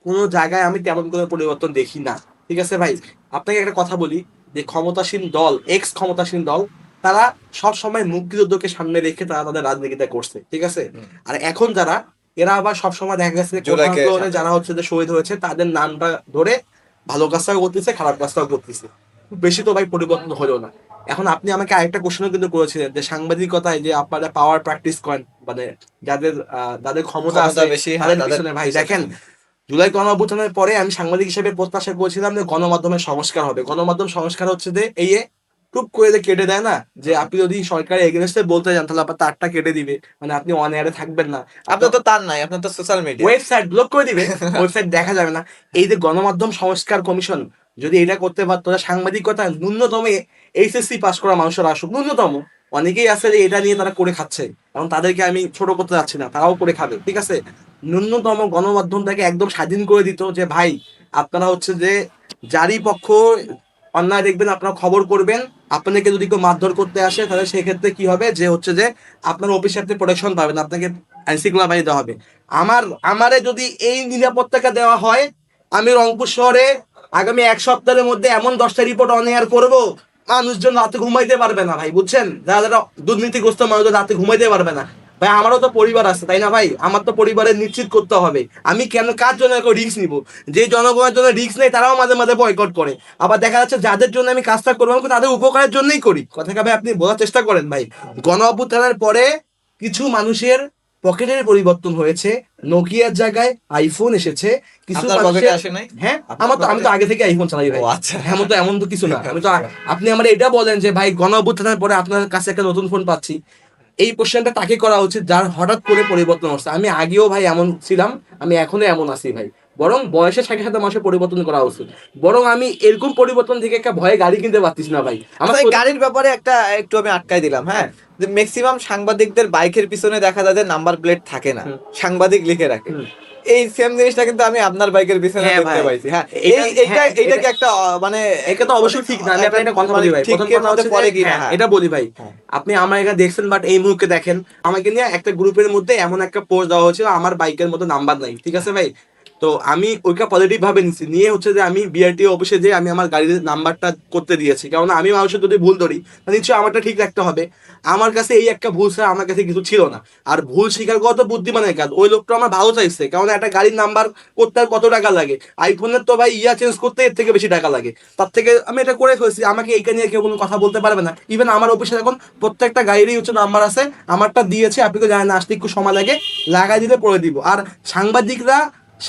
কোনো জায়গায় আমি তেমন কোনো পরিবর্তন দেখি না। ঠিক আছে ভাই, আপনাকে একটা কথা বলি, যে ক্ষমতাসীন দল, এক্স ক্ষমতাসীন দল, তারা সব সময় মুক্তিযুদ্ধকে সামনে রেখে তারা তাদের রাজনীতিটা করছে, ঠিক আছে? হুম। আর এখন যারা, এরা আবার সবসময় দেখা গেছে যে কোথাও জুলাইকে কোথাও সামনে যারা হচ্ছে যে শহীদ হয়েছে তাদের নামটা ধরে ভালো কাজটাও করতেছে, খারাপ কাজটাও করতেছে। খুব বেশি তো ভাই পরিবর্তন হলো না। এখন আপনি আমাকে আরেকটা কোশ্চেনও কিন্তু করেছিলেন যে সাংবাদিকতায় যে আপনারা পাওয়ার প্র্যাকটিস করেন, মানে যাদের যাদের ক্ষমতা ক্ষমতা আছে বেশি, হ্যাঁ, তাদের তাদের পিছনে। ভাই পিছনে। দেখেন, জুলাই গণ অভ্যুত্থানের পরে আমি সাংবাদিক হিসেবে প্রত্যাশা করেছিলাম যে গণমাধ্যমের সংস্কার হবে। গণমাধ্যম সংস্কার হচ্ছে যে এই টুপ করে যে কেটে দেয় না, যে আপনি যদি সরকারের এগেনস্টে বলতে যান তাহলে আপনার তারটা কেটে দিবে, মানে আপনি অন এয়ারে থাকবেন না, আপনার আপনার তো তার নাই, আপনার তো সোশ্যাল মিডিয়া। ওয়েবসাইট ব্লক করে দিবে, ওয়েবসাইট দেখা যাবে না। এই যে গণমাধ্যম সংস্কার কমিশন যদি এটা করতে পারতো, তাহলে সাংবাদিকতা ন্যূনতম এইচএসসি পাস করা মানুষের আসুক, ন্যূনতম। অনেকেই আছে যে এটা নিয়ে তারা করে খাচ্ছে, এবং তাদেরকে আমি ছোট করতে যাচ্ছি না, তারাও করে খাবে, ঠিক আছে? ন্যূনতম গণমাধ্যমটাকে একদম স্বাধীন করে দিত, যে ভাই আপনারা হচ্ছে যে যারই পক্ষ অন্যায় দেখবেন আপনারা খবর করবেন। আপনাদেরকে যদি কেউ মারধর করতে আসে তাহলে সেক্ষেত্রে কি হবে, যে হচ্ছে যে আপনার অফিসে আপনি প্রোটেকশন পাবেন, আপনাকে আইনশৃঙ্খলা বাহিনী দেওয়া হবে। আমারে যদি এই নিরাপত্তাটা দেওয়া হয়, আমি রংপুর শহরে আগামী এক সপ্তাহের মধ্যে এমন 10টা রিপোর্ট অন এয়ার করবো, মানুষজন রাতে ঘুমাইতে পারবে না ভাই, বুঝছেন? যারা যারা দুর্নীতিগ্রস্ত মানুষ রাতে ঘুমাইতে পারবে না। ভাই আমারও তো পরিবার আছে, তাই না ভাই? আমার তো পরিবারের নিশ্চিত করতে হবে। আমি কেন কার জন্য রিস্ক নিব? যে জনগণের জন্য রিস্ক নেই তারাও মাঝে মাঝে বয়কট করে। আবার দেখা যাচ্ছে যাদের জন্য আমি কাজটা করবো আমি তাদের উপকারের জন্যই করি। কথাটা ভাই আপনি বোঝার চেষ্টা করেন ভাই। গণ অভ্যুত্থানের পরে কিছু মানুষের পকেটের পরিবর্তন হয়েছে, নোকিয়ার জায়গায় আইফোন এসেছে। কিছু আপনার পকেটে মানুষের, আসে নাই? হ্যাঁ, আপনার আমি তো পকেটে? আগে থেকে আইফোন চালাই ও ভাই। আচ্ছা। এমন তো এমন তো কিছু না। আমি তো আপনি আমার এটা বলেন যে ভাই গণ অভ্যুত্থানের পরে আপনার কাছে একটা নতুন ফোন পাচ্ছি, এই কোশ্চেনটা তাকে করা উচিত যার হঠাৎ করে পরিবর্তন হচ্ছে। আমি আগেও ভাই এমন ছিলাম, আমি এখনো এমন আছি ভাই। বরং বয়সের সাথে সাথে মানুষের পরিবর্তন করা উচিত। বরং আমি এরকম পরিবর্তন থেকে একটা ভয়ে গাড়ি কিনতে পারতিস না ভাই। আমার আচ্ছা, এই গাড়ির ব্যাপারে একটা একটু আমি আটকাই দিলাম, হ্যাঁ। হ্যাঁ। যে ম্যাক্সিমাম সাংবাদিকদের বাইকের পিছনে দেখা যায় যে নাম্বার প্লেট থাকে না, হুম। সাংবাদিক লিখে রাখে। হুম। এই সেম জিনিসটা কিন্তু আমি আপনার বাইকের পিছনে হ্যাঁ দেখতে ভাই, পাইছি, হ্যাঁ। এটা এইটা হ্যাঁ এইটা কি একটা মানে এটা তো অবশ্যই ঠিক না। আমি আপনাকে একটা কথা মানে বলি ভাই, প্রথম ঠিকের কথা মধ্যে হচ্ছে যে পড়ে কি না, হ্যাঁ হ্যাঁ। এটা বলি ভাই, হ্যাঁ। আপনি আমার এখানে দেখছেন, বাট এই মুহূর্তে দেখেন আমাকে নিয়ে একটা গ্রুপের মধ্যে এমন একটা পোস্ট দেওয়া হয়েছিল আমার বাইকের মধ্যে নাম্বার নাই, ঠিক আছে ভাই? তো আমি ওইটা পজিটিভ ভাবে নিচ্ছি, নিয়ে হচ্ছে যে আমি বিআরটিও অফিসে যে আমি আমার গাড়ির নাম্বারটা করতে দিয়েছি, কারণ আমি মানুষের যদি ভুল ধরি তাহলে নিশ্চয়ই আমারটা ঠিক রাখতে হবে। আমার কাছে এই একটা ভুল ছাড়া আমার কাছে কিছু ছিল না। আর ভুল স্বীকার করা তো বুদ্ধিমানের কাজ। ওই লোকটা আমার ভালো চাইছে, কারণ একটা গাড়ির নাম্বার করতে আর কত টাকা লাগে? আইফোনের তো ভাই ইয়া চেঞ্জ করতে এর থেকে বেশি টাকা লাগে। তার থেকে আমি এটা করে ফেলছি, আমাকে এইটা নিয়ে কেউ কোনো কথা বলতে পারবে না। ইভেন আমার অফিসে এখন প্রত্যেকটা গাড়িরই হচ্ছে নাম্বার আছে, আমারটা দিয়েছে, আপনি তো জানেন না, আসতে একটু সময় লাগে, লাগাই দিলে পরে দিব। আর সাংবাদিকরা,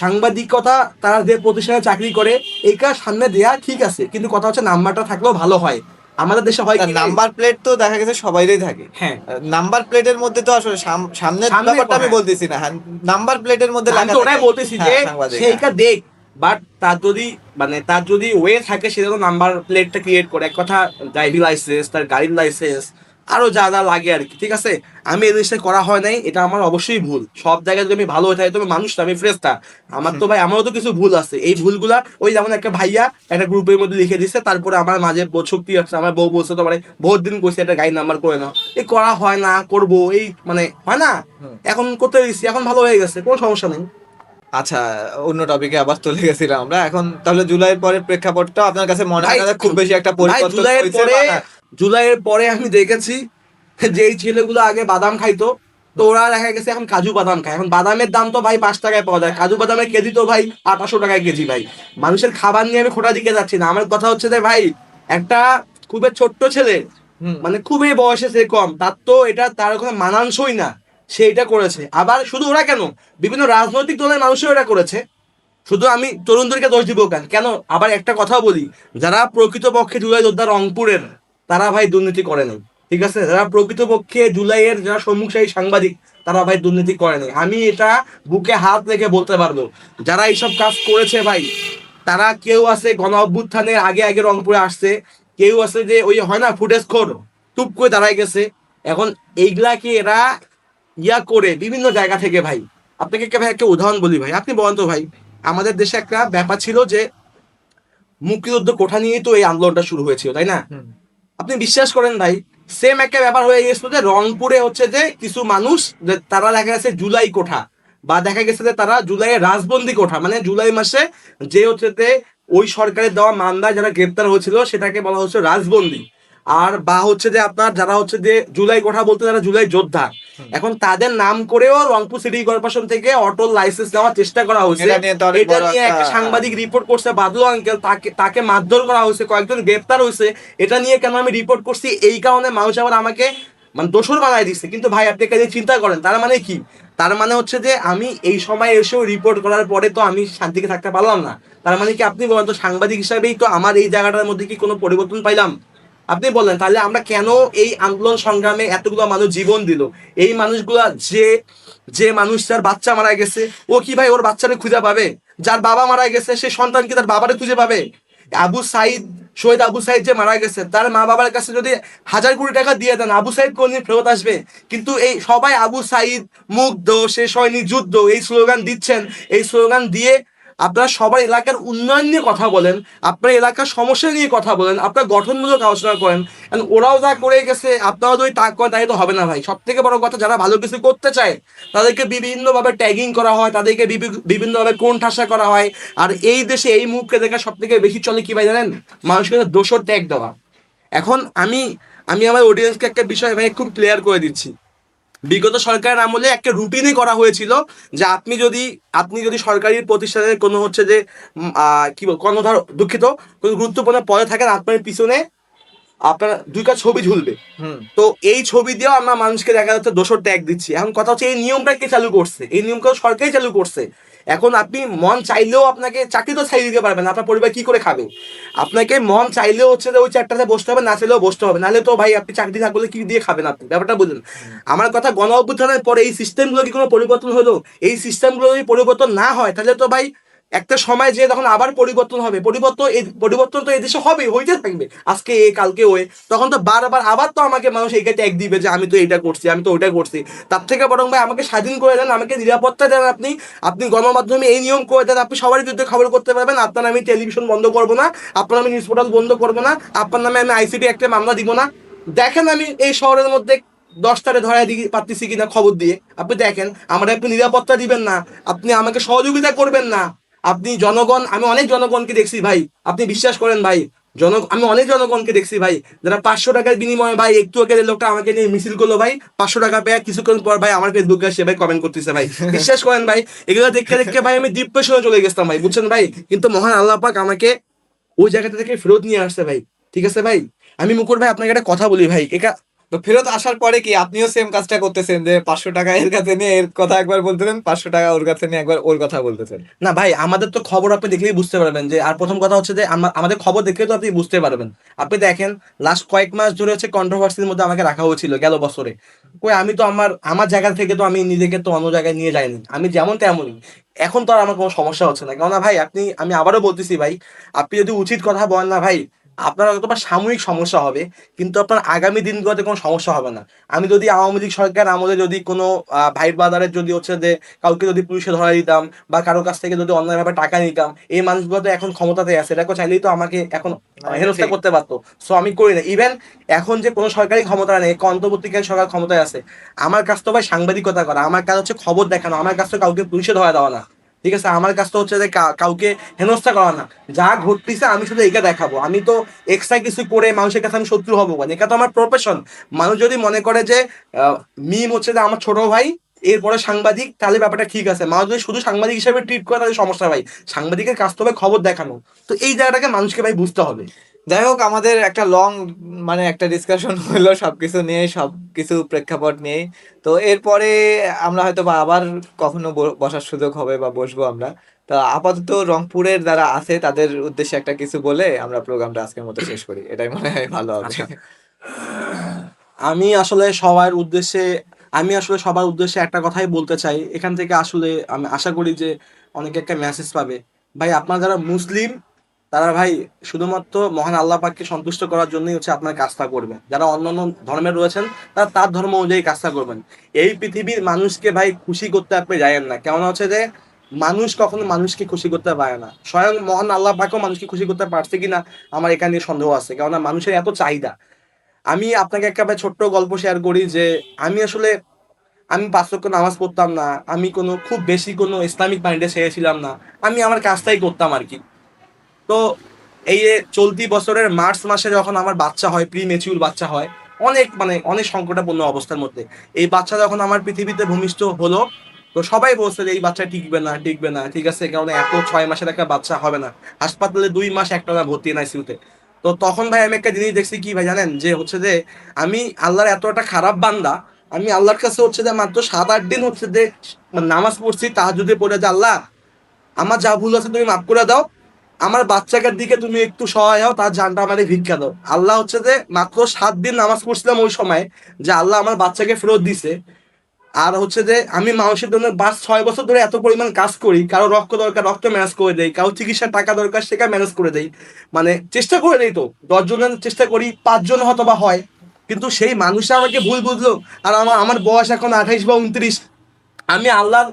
সাংবাদিকতা তারা যে প্রতিষ্ঠানে চাকরি করে এই কাজ সামনে দেয়া ঠিক আছে, কিন্তু কথা হচ্ছে নাম্বারটা থাকলেও ভালো হয়। আমাদের দেশে হয় কি ভাই? নাম্বার প্লেট তো দেখা গেছে সবাইরই থাকে। হ্যাঁ, নাম্বার প্লেটের মধ্যে তো আসলে সামনের সামনে ব্যাপারটা আমি হ্যাঁ, বলতেছি না, হ্যাঁ। নাম্বার প্লেটের মধ্যে আমি লেখা তো থাকে, ওটাই বলতেছি যে হ্যাঁ, সাংবাদিক, হ্যাঁ। সেইটা দেখ, বাট তার যদি মানে তার যদি ওয়ে থাকে সে যেন নাম্বার প্লেটটা ক্রিয়েট করে। এক কথা ড্রাইভিং লাইসেন্স, তার গাড়ির লাইসেন্স, আরো যা যা লাগে আর কি, ঠিক আছে? আমি এই জিনিসটা করা হয় নাই, এটা আমার অবশ্যই ভুল। সব জায়গায় যদি আমি ভালো হয়ে থাকি তো আমি মানুষ না, আমি ফ্রেশটা। আমার তো ভাই আমারও তো কিছু ভুল আছে, এই ভুলগুলা ওই যেমন একটা ভাইয়া একটা গ্রুপের মধ্যে লিখে দিচ্ছে, তারপরে আমার মাঝে বোধ শক্তি আছে, আমার বউ বলছে তো মানে বহুত দিন কইছে একটা গাড়ির নাম্বার করে নাও, এই করা হয় না, করবো এই মানে হয় না। হুম। এখন করতে দিচ্ছি, এখন ভালো হয়ে গেছে, কোনো সমস্যা নেই। আচ্ছা, অন্য টপিকে আবার চলে গেছিলাম আমরা। এখন তাহলে জুলাইয়ের পরের প্রেক্ষাপটটা আপনার কাছে মনে হয় ভাই না যে খুব বেশি একটা ভাই পরিবর্তন হয়েছে বা না? জুলাইয়ের পরে আমি দেখেছি যেই ছেলেগুলো আগে বাদাম খাইতো তো ওরা দেখা গেছে এখন কাজু বাদাম খায়। এখন বাদামের দাম তো ভাই 5 টাকায় পাওয়া যায়, কাজু বাদামের কেজি তো ভাই 800 টাকায় কেজি ভাই। মানুষের খাবার নিয়ে আমি খোটা দিকে যাচ্ছি না, আমার কথা হচ্ছে যে ভাই একটা খুবই ছোট্ট ছেলে, হুম। মানে খুবই বয়সে সে কম, তার তো এটা তার ওখানে মানানসই না, সে এটা করেছে। আবার শুধু ওরা কেন, বিভিন্ন রাজনৈতিক দলের মানুষও এটা করেছে। শুধু আমি তরুণদেরকে দোষ দিব কেন কেন আবার একটা কথা বলি, যারা প্রকৃতপক্ষে জুলাই যোদ্ধা রংপুরের, তারা ভাই দুর্নীতি করে নাই, ঠিক আছে? যারা প্রকৃতপক্ষে জুলাইয়ের যারা সম্মুখসারী সাংবাদিক, তারা ভাই দুর্নীতি করে নাই। আমি এটা বুকে হাত রেখে বলতে পারবো, যারা এইসব কাজ করেছে ভাই, তারা কেউ আছে গণ অভ্যুত্থানের আগে আগে রংপুরে আসছে, কেউ আছে যে ওই হয় না ফুটেজ খোর, টুপ করে দাঁড়ায় গেছে। এখন এইগুলাকে এরা ইয়া করে বিভিন্ন জায়গা থেকে ভাই, আপনাকে ভাই একটা উদাহরণ বলি ভাই, আপনি বলেন তো ভাই, আমাদের দেশে একটা ব্যাপার ছিল যে মুক্তিযুদ্ধ কোঠা নিয়েই তো এই আন্দোলনটা শুরু হয়েছিল, তাই না? হুম। আপনি বিশ্বাস করেন ভাই, সেম একটা ব্যাপার হয়ে গেছিল যে রংপুরে হচ্ছে যে কিছু মানুষ, যে তারা দেখা গেছে জুলাই কোঠা, বা দেখা গেছে যে তারা জুলাইয়ের রাজবন্দি কোঠা, মানে জুলাই মাসে যে হচ্ছে যে ওই সরকারের দেওয়া মামলায় যারা গ্রেপ্তার হয়েছিল সেটাকে বলা হচ্ছে রাজবন্দি। আর বা হচ্ছে যে আপনার যারা হচ্ছে যে জুলাই কোঠা বলতে যারা জুলাই যোদ্ধা, হুম। এখন তাদের নাম করেও রংপুর সিটি কর্পোরেশন থেকে অটোর লাইসেন্স নেওয়ার চেষ্টা করা হয়েছে। এটা নিয়ে তো অনেক এটা বড় নিয়ে একটা সাংবাদিক রিপোর্ট করছে, বাদলু আঙ্কেল, তাকে তাকে মারধর করা হয়েছে, কয়েকজন গ্রেপ্তার হয়েছে। এটা নিয়ে কেন আমি রিপোর্ট করছি, এই কারণে মানুষ আবার আমাকে মানে দোষর বানায় দিচ্ছে। কিন্তু ভাই আপনি একটা জিনিস চিন্তা করেন, তার মানে কি? তার মানে হচ্ছে যে আমি এই সময় এসেও রিপোর্ট করার পরে তো আমি শান্তিকে থাকতে পারলাম না। তার মানে কি আপনি বলেন তো, সাংবাদিক হিসাবেই তো আমার এই জায়গাটার মধ্যে কি কোনো পরিবর্তন পাইলাম? আপনি বলেন তাহলে আমরা কেন এই আন্দোলন সংগ্রামে এতগুলো মানুষ জীবন দিল? এই মানুষগুলা যে যে মানুষ যার বাচ্চা মারা গেছে, ও কি ভাই ওর বাচ্চারে খুঁজে পাবে? যার বাবা মারা গেছে সে সন্তান কি তার বাবারে খুঁজে পাবে? আবু সাইদ, শহীদ আবু সাইদ যে মারা গেছে, তার মা বাবার কাছে যদি 1,000 কোটি টাকা দিয়ে দেন, আবু সাইদ কোনদিন ফেরত আসবে? কিন্তু এই সবাই আবু সাইদ, মুগ্ধ, শেষ হয়নি যুদ্ধ, এই স্লোগান দিচ্ছেন। এই স্লোগান দিয়ে আপনারা সবার এলাকার উন্নয়ন নিয়ে কথা বলেন, আপনার এলাকার সমস্যা নিয়ে কথা বলেন, আপনার গঠনমূলক আলোচনা করেন। And ওরাও যা করে গেছে আপনারাও যদি তা করেন তাই তো হবে না ভাই। সব থেকে বড় কথা, যারা ভালো কিছু করতে চায় তাদেরকে বিভিন্নভাবে ট্যাগিং করা হয়, তাদেরকে বিভিন্নভাবে কোণঠাসা করা হয়। আর এই দেশে এই মুখকে দেখা সব থেকে বেশি চলে কি ভাই জানেন? মানুষকে দোষর ট্যাগ দেওয়া। এখন আমি আমি আমার অডিয়েন্সকে একটা বিষয় ভাই খুব ক্লিয়ার করে দিচ্ছি, বিগত সরকারের আমলে একটা রুটিনই করা হয়েছিল যে আপনি যদি সরকারি প্রতিষ্ঠানের কোনো হচ্ছে যে কি বল কোনো ধর দুঃখিত কোনো গুরুত্বপূর্ণ পদে থাকেন, আপনার পিছনে আপনার 2 কাজ ছবি ঝুলবে। হুম। তো এই ছবি দিয়েও আমরা মানুষকে দেখা যাচ্ছে দোষর ট্যাগ দিচ্ছি। এখন কথা হচ্ছে এই নিয়মটা কে চালু করছে? এই নিয়মটা সরকারই চালু করছে। এখন আপনি মন চাইলেও আপনাকে চাকরি তো ছাড়িয়ে দিতে পারবেন না, আপনার পরিবার কি করে খাবে? আপনাকে মন চাইলেও হচ্ছে যে ওই চারটাতে বসতে হবে, না চাইলেও বসতে হবে, নাহলে তো ভাই আপনি চাকরি না করলে কি দিয়ে খাবেন আপনি? ব্যাপারটা বুঝলেন? আমার কথা, গণ অভ্যুত্থানের পরে এই সিস্টেমগুলো কি কোনো পরিবর্তন হলো? এই সিস্টেমগুলো যদি পরিবর্তন না হয় তাহলে তো ভাই একটা সময় যে তখন আবার পরিবর্তন হবে, পরিবর্তন তো এই দেশে হবে, হইতে থাকবে, আজকে এ কালকে ওয়ে, তখন তো বারবার আবার তো আমাকে মানুষ এইটা ট্যাগ দিবে যে আমি তো এটা করছি, আমি তো ওইটা করছি। তার থেকে বরং ভাই আমাকে স্বাধীন করে দেন, আমাকে নিরাপত্তা দেন, আপনি আপনি গণমাধ্যমে এই নিয়ম করে দেন, আপনি সবার বিরুদ্ধে খবর করতে পারবেন, আপনার আমি টেলিভিশন বন্ধ করবো না, আপনার আমি নিউজ পোর্টাল বন্ধ করবো না, আপনার নামে আমি আইসিটি একটা মামলা দিব না। দেখেন আমি এই শহরের মধ্যে 10টারে ধরায় দিয়ে পারতেছি কিনা খবর দিয়ে, আপনি দেখেন। আমার আপনি নিরাপত্তা দিবেন না, আপনি আমাকে সহযোগিতা করবেন না। আপনি জনগণ, আমি অনেক জনগণকে দেখছি ভাই, আপনি বিশ্বাস করেন ভাই, আমি অনেক জনগণকে দেখছি ভাই, যারা 500 টাকার বিনিময়ে ভাই, একটু আগে যে লোকটা আমাকে নিয়ে মিছিল করলো ভাই, 500 টাকা পেয়ে কিছুক্ষণ পর ভাই আমার ফেসবুকে সে ভাই কমেন্ট করতেছে ভাই। বিশ্বাস করেন ভাই, এগুলো দেখতে দেখতে ভাই আমি ডিপ্রেশনে চলে গেছিলাম ভাই, বুঝছেন ভাই? কিন্তু মহান আল্লাহ পাক আমাকে ওই জায়গাটা থেকে ফেরত নিয়ে আসছে ভাই। ঠিক আছে ভাই, আমি মুকুর ভাই আপনাকে একটা কথা বলি ভাই, এটা তো ফেরত আসার পরে কি আপনিও সেম কাজটা করতেছেন, যে 500 টাকা এর কাছে নিয়ে এর কথা একবার বলতেছেন, 500 টাকা ওর কাছে নিয়ে একবার ওর কথা বলতেছেন? না ভাই, আমাদের তো খবর আপনি দেখলেই বুঝতে পারবেন যে, আর প্রথম কথা হচ্ছে যে আমাদের খবর দেখলে তো আপনি বুঝতে পারবেন। আপনি দেখেন লাস্ট কয়েক মাস ধরে হচ্ছে কন্ট্রোভার্সির মধ্যে আমাকে রাখা হয়েছিল গেল বছরে। কই আমি তো আমার জায়গা থেকে তো আমি নিজেকে তো অন্য জায়গায় নিয়ে যাইনি, আমি যেমন তেমনই। এখন তো আর আমার কোনো সমস্যা হচ্ছে না, কেননা ভাই আমি আবারও বলতেছি ভাই, আপনি যদি উচিত কথা বলেন না ভাই, আপনার হয়তো বা সাময়িক সমস্যা হবে, কিন্তু আপনার আগামী দিনগুলোতে কোনো সমস্যা হবে না। আমি যদি আওয়ামী লীগ সরকার আমলে যদি কোনো ভাইট বাজারের যদি হচ্ছে যে কাউকে যদি পুলিশে ধরা দিতাম, বা কারো কাছ থেকে যদি অন্যায়ভাবে টাকা নিতাম, এই মানুষগুলো তো এখন ক্ষমতাতে আছে, এটাকে চাইলেই তো আমাকে এখন এটা হেনস্থা ঠিক। করতে পারতো। সো আমি করি না। ইভেন এখন যে কোনো সরকারি ক্ষমতা নেই, অন্তর্বর্তীকালীন সরকার ক্ষমতায় আছে, আমার কাজ তো ভাই সাংবাদিকতা করা, আমার কাজ হচ্ছে খবর দেখানো, আমার কাজ তো কাউকে পুলিশে ধরা দেওয়া না। ঠিক আছে, আমার কাজটা হচ্ছে যে কাউকে হেনস্থা করা না। যা ঘটতেছে আমি শুধু এইটা দেখাবো, আমি তো এক্সট্রা কিছু করে মানুষের কাছে আমি শত্রু হবো মানে, এটা তো আমার প্রফেশন। মানুষ যদি মনে করে যে মিম হচ্ছে যে আমার ছোট ভাই এরপরে সাংবাদিক, তাহলে ব্যাপারটা ঠিক আছে। মানুষ যদি শুধু সাংবাদিক হিসেবে ট্রিট করে তাহলে সমস্যা ভাই। সাংবাদিকের কাজ তো হবে খবর দেখানো। তো এই জায়গাটাকে মানুষকে ভাই বুঝতে হবে। যাই হোক, আমাদের একটা লং মানে একটা ডিসকাশন হলো সবকিছু নিয়ে, সবকিছু প্রেক্ষাপট নিয়ে। তো এরপরে আমরা হয়তো বা আবার কখনো বসার সুযোগ হবে বা বসবো আমরা। তা আপাতত রংপুরের যারা আছে তাদের উদ্দেশ্যে একটা কিছু বলে আমরা প্রোগ্রামটা আজকের মতো শেষ করি, এটাই মনে হয় ভালো হবে। আচ্ছা, আমি আসলে সবার উদ্দেশ্যে আমি আসলে সবার উদ্দেশ্যে একটা কথাই বলতে চাই এখান থেকে। আসলে আমি আশা করি যে অনেকে একটা মেসেজ পাবে। ভাই আপনারা যারা মুসলিম, তারা ভাই শুধুমাত্র মহান আল্লাহ পাককে সন্তুষ্ট করার জন্যই হচ্ছে আপনার কাজটা করবেন। যারা অন্যান্য ধর্মের রয়েছেন তারা তার ধর্ম অনুযায়ী কাজটা করবেন। এই পৃথিবীর মানুষকে ভাই খুশি করতে আপনি যায়েন না। কেমন হচ্ছে যে মানুষ কখনো মানুষকে খুশি করতে পারে না, স্বয়ং মহান আল্লাহ পাকও মানুষকে খুশি করতে পারছে কিনা আমার এখানে নিয়ে সন্দেহ আছে, কেননা মানুষের এত চাহিদা। আমি আপনাকে একটা ভাই ছোট্ট গল্প শেয়ার করি যে আমি আসলে আমি ৫ ওয়াক্ত নামাজ পড়তাম না। আমি কোনো খুব বেশি কোনো ইসলামিক মাইন্ডে ছিলাম না। আমি আমার কাজটাই করতাম আরকি। তো এই যে চলতি বছরের মার্চ মাসে যখন আমার বাচ্চা হয়, প্রি ম্যাচিউর বাচ্চা হয়, অনেক মানে অনেক সংকটাপন্ন অবস্থার মধ্যে এই বাচ্চা যখন আমার পৃথিবীতে ভূমিষ্ঠ হলো, তো সবাই বলছে যে এই বাচ্চা টিকবে না, টিকবে না। ঠিক আছে, কারণ এত 6 মাসের একটা বাচ্চা হবে না। হাসপাতালে 2 মাস একটানা ভর্তি আইসিইউতে। তো তখন ভাই আমি একটা জিনিস দেখছি কি ভাই জানেন, যে হচ্ছে যে আমি আল্লাহর এত একটা খারাপ বান্দা। আমি আল্লাহর কাছে হচ্ছে যে মাত্র 7-8 দিন হচ্ছে যে নামাজ পড়ছি, তাহাজ্জুদে পড়ে যে আল্লাহ আমার যা ভুল আছে তুমি মাফ করে দাও, আমার বাচ্চাটার দিকে তুমি একটু সহায় হও, তার জানটা আমারে ভিক্ষা দাও। আল্লাহ হচ্ছে যে মাত্র 7 দিন নামাজ পড়ছিলাম ওই সময়, যে আল্লাহ আমার বাচ্চাকে ফেরত দিছে। আর হচ্ছে যে আমি মানুষের জন্য 6 বছর ধরে এত পরিমাণ কাজ করি, কারো রক্ত দরকার রক্ত ম্যানেজ করে দেই, কারো চিকিৎসার টাকা দরকার সেটা ম্যানেজ করে দেই। মানে চেষ্টা করে দেই, তো 10 জনের চেষ্টা করি 5 জন হয়তো বা হয়। কিন্তু সেই মানুষটা আমাকে ভুল বুঝলো। আর আমার আমার বয়স এখন 28 বা 29। আমি আল্লাহর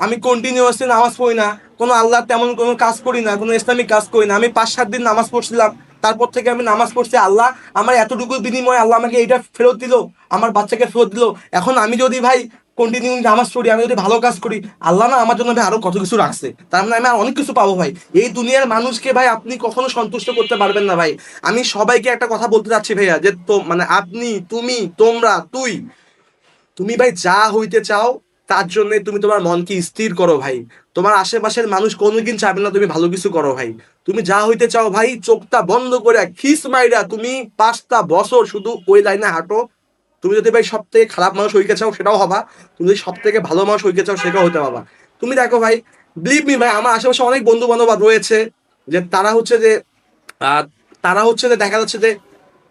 আমি কন্টিনিউয়াসলি নামাজ পড়ি না, কোনো আল্লাহর তেমন কোনো কাজ করি না, কোনো ইসলামিক কাজ করি না। আমি 5-7 দিন নামাজ পড়ছিলাম, তারপর থেকে আমি নামাজ পড়ছি। আল্লাহ আমার এতটুকু বিনিময়ে আল্লাহ আমাকে এইটা ফেরত দিল, আমার বাচ্চাকে ফেরত দিল। এখন আমি যদি ভাই কন্টিনিউ নামাজ পড়ি, আমি যদি ভালো কাজ করি, আল্লাহ না আমার জন্য ভাই আরো কত কিছু রাখছে, তার মানে আমি আর অনেক কিছু পাবো ভাই। এই দুনিয়ার মানুষকে ভাই আপনি কখনো সন্তুষ্ট করতে পারবেন না ভাই। আমি সবাইকে একটা কথা বলতে চাচ্ছি ভাইয়া, যে তো মানে আপনি, তুমি, তোমরা, তুই, তুমি ভাই যা হইতে চাও তার জন্য তুমি তোমার মনকে স্থির করো ভাই। তোমার আশেপাশের মানুষ কোনোদিন চাবে না তুমি ভালো কিছু করো ভাই। তুমি যা হইতে চাও ভাই, চোখটা বন্ধ করে খিস মাইরা তুমি 5টা বছর শুধু ওই লাইনে হাঁটো। তুমি যদি ভাই সব থেকে খারাপ মানুষ হইতে চাও সেটাও হবা, তুমি যদি সব থেকে ভালো মানুষ হইতে চাও সেটাও হতে পারবা। তুমি দেখো ভাই, বিলিভ মি ভাই, আমার আশেপাশে অনেক বন্ধু বান্ধব রয়েছে যে তারা হচ্ছে যে আহ, তারা হচ্ছে যে দেখা যাচ্ছে যে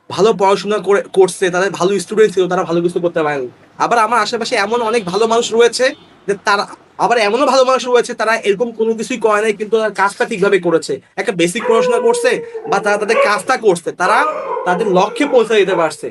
ভালো পড়াশোনা করছে, তাদের ভালো স্টুডেন্ট ছিল, তারা ভালো কিছু করতে পারেনি। আবার আমার আশেপাশে এমন অনেক ভালো মানুষ রয়েছে যে তারা, আবার এমনও ভালো মানুষ রয়েছে তারা এরকম কোনো কিছুই করে নাই কিন্তু তার কাজটা ঠিকভাবে করেছে, একটা বেসিক পড়াশোনা করছে বা তারা তাদের কাজটা করছে, তারা তাদের লক্ষ্যে পৌঁছে দিতে পারছে।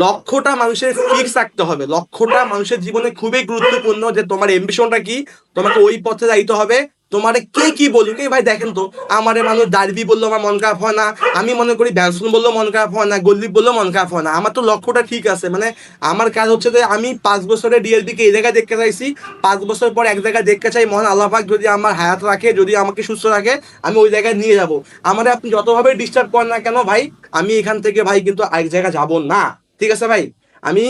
লক্ষ্যটা মানুষের ফিক্স রাখতে হবে, লক্ষ্যটা মানুষের জীবনে খুবই গুরুত্বপূর্ণ, যে তোমার এমবিশনটা কি, তোমাকে ওই পথে যাইতে হবে। তোমারে কে কি বলুক, এই ভাই দেখেন তো, আমারে মানুষ ডারবি বললো আমার মন খারাপ হয় না, আমি মনে করি ব্যাটসম্যান বললেও মন খারাপ হয় না, গল্লিপ বললেও মন খারাপ হয় না। আমার তো লক্ষ্যটা ঠিক আছে, মানে আমার কাজ হচ্ছে যে আমি 5 বছরে ডিএলবি কে এই জায়গায় দেখতে চাইছি, 5 বছর পর এক জায়গায় দেখতে চাই। মহান আল্লাহ পাক যদি আমার হায়াত রাখে, যদি আমাকে সুস্থ রাখে, আমি ওই জায়গায় নিয়ে যাব। আমারে আপনি যতভাবে ডিস্টার্ব করেন না কেন ভাই, আমি এখান থেকে ভাই কিন্তু আরেক জায়গায় যাব না। ঠিক আছে ভাই, আমি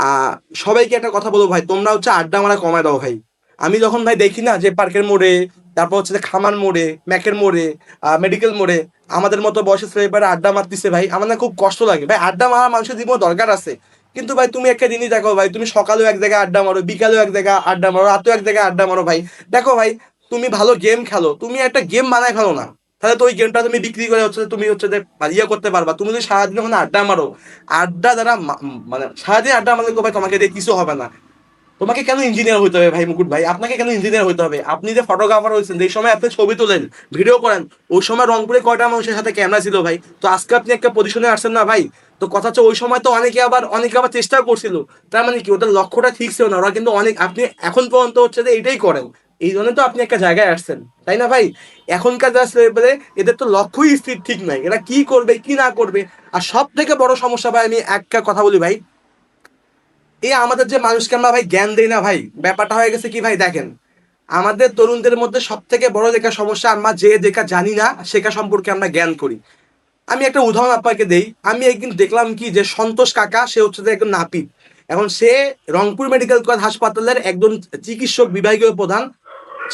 আহ সবাইকে একটা কথা বলবো ভাই, তোমরা হচ্ছে আড্ডা মারা কমায় দাও ভাই। আমি যখন ভাই দেখি না যে পার্কের মোড়ে, তারপর হচ্ছে যে খামার মোড়ে, ম্যাকের মোড়ে, মেডিকেল মোড়ে আমাদের মতো বয়সের ছেলেপেলে আড্ডা মারতেছে ভাই, আমার না খুব কষ্ট লাগে ভাই। আড্ডা মারা মানুষের জীবনে দরকার আছে, কিন্তু ভাই তুমি একটা জিনিস দেখো ভাই, তুমি সকালেও এক জায়গায় আড্ডা মারো, বিকালেও এক জায়গায় আড্ডা মারো, রাতেও এক জায়গায় আড্ডা মারো ভাই। দেখো ভাই, তুমি ভালো গেম খেলো, তুমি একটা গেম বানায় ফেলো না, তাহলে তো ওই গেমটা তুমি বিক্রি করে হচ্ছে তুমি হচ্ছে যে ইয়ে করতে পারবা। তুমি যদি সারাদিন ওখানে আড্ডা মারো, আড্ডা দ্বারা মানে সারাদিন আড্ডা মারলে তো ভাই তোমাকে দিয়ে কিছু হবে না। তোমাকে কেন ইঞ্জিনিয়ার হইতে হবে ভাই মুকুট ভাই, আপনাকে কেন ইঞ্জিনিয়ার হইতে হবে? আপনি যে ফটোগ্রাফার হয়েছেন, যে সময় আপনি ছবি তোলেন, ভিডিও করেন, ওই সময় রংপুরে কয়টা মানুষের সাথে ক্যামেরা ছিল ভাই? তো আজকে আপনি একটা পজিশনে আসছেন না ভাই। তো কথা হচ্ছে ওই সময় তো অনেকে আবার চেষ্টা করছিল, তার মানে কি ওদের লক্ষ্যটা ঠিক ছিল না, ওরা কিন্তু অনেক, আপনি এখন পর্যন্ত হচ্ছে যে এইটাই করেন, এই জন্য তো আপনি একটা জায়গায় আসছেন, তাই না ভাই? এখনকার যারা ছেলেপেলে, এদের তো লক্ষ্যই স্থির ঠিক নাই, এরা কি করবে কি না করবে। আর সব থেকে বড় সমস্যা ভাই, আমি একটা কথা বলি ভাই, এই আমাদের যে মানুষকে আমরা ভাই জ্ঞান দেই না ভাই, ব্যাপারটা হয়ে গেছে কি ভাই দেখেন, আমাদের তরুণদের মধ্যে সব থেকে বড় দেখা সমস্যা, আমরা যে দেখা জানি না শেখা সম্পর্কে আমরা জ্ঞান করি। আমি একটা উদাহরণ আপনাকে দেই। আমি একদিন দেখলাম কি যে সন্তোষ কাকা, সে হচ্ছে যে একজন নাপিত। এখন সে রংপুর মেডিকেল কলেজ হাসপাতালের একজন চিকিৎসক বিভাগীয় প্রধান।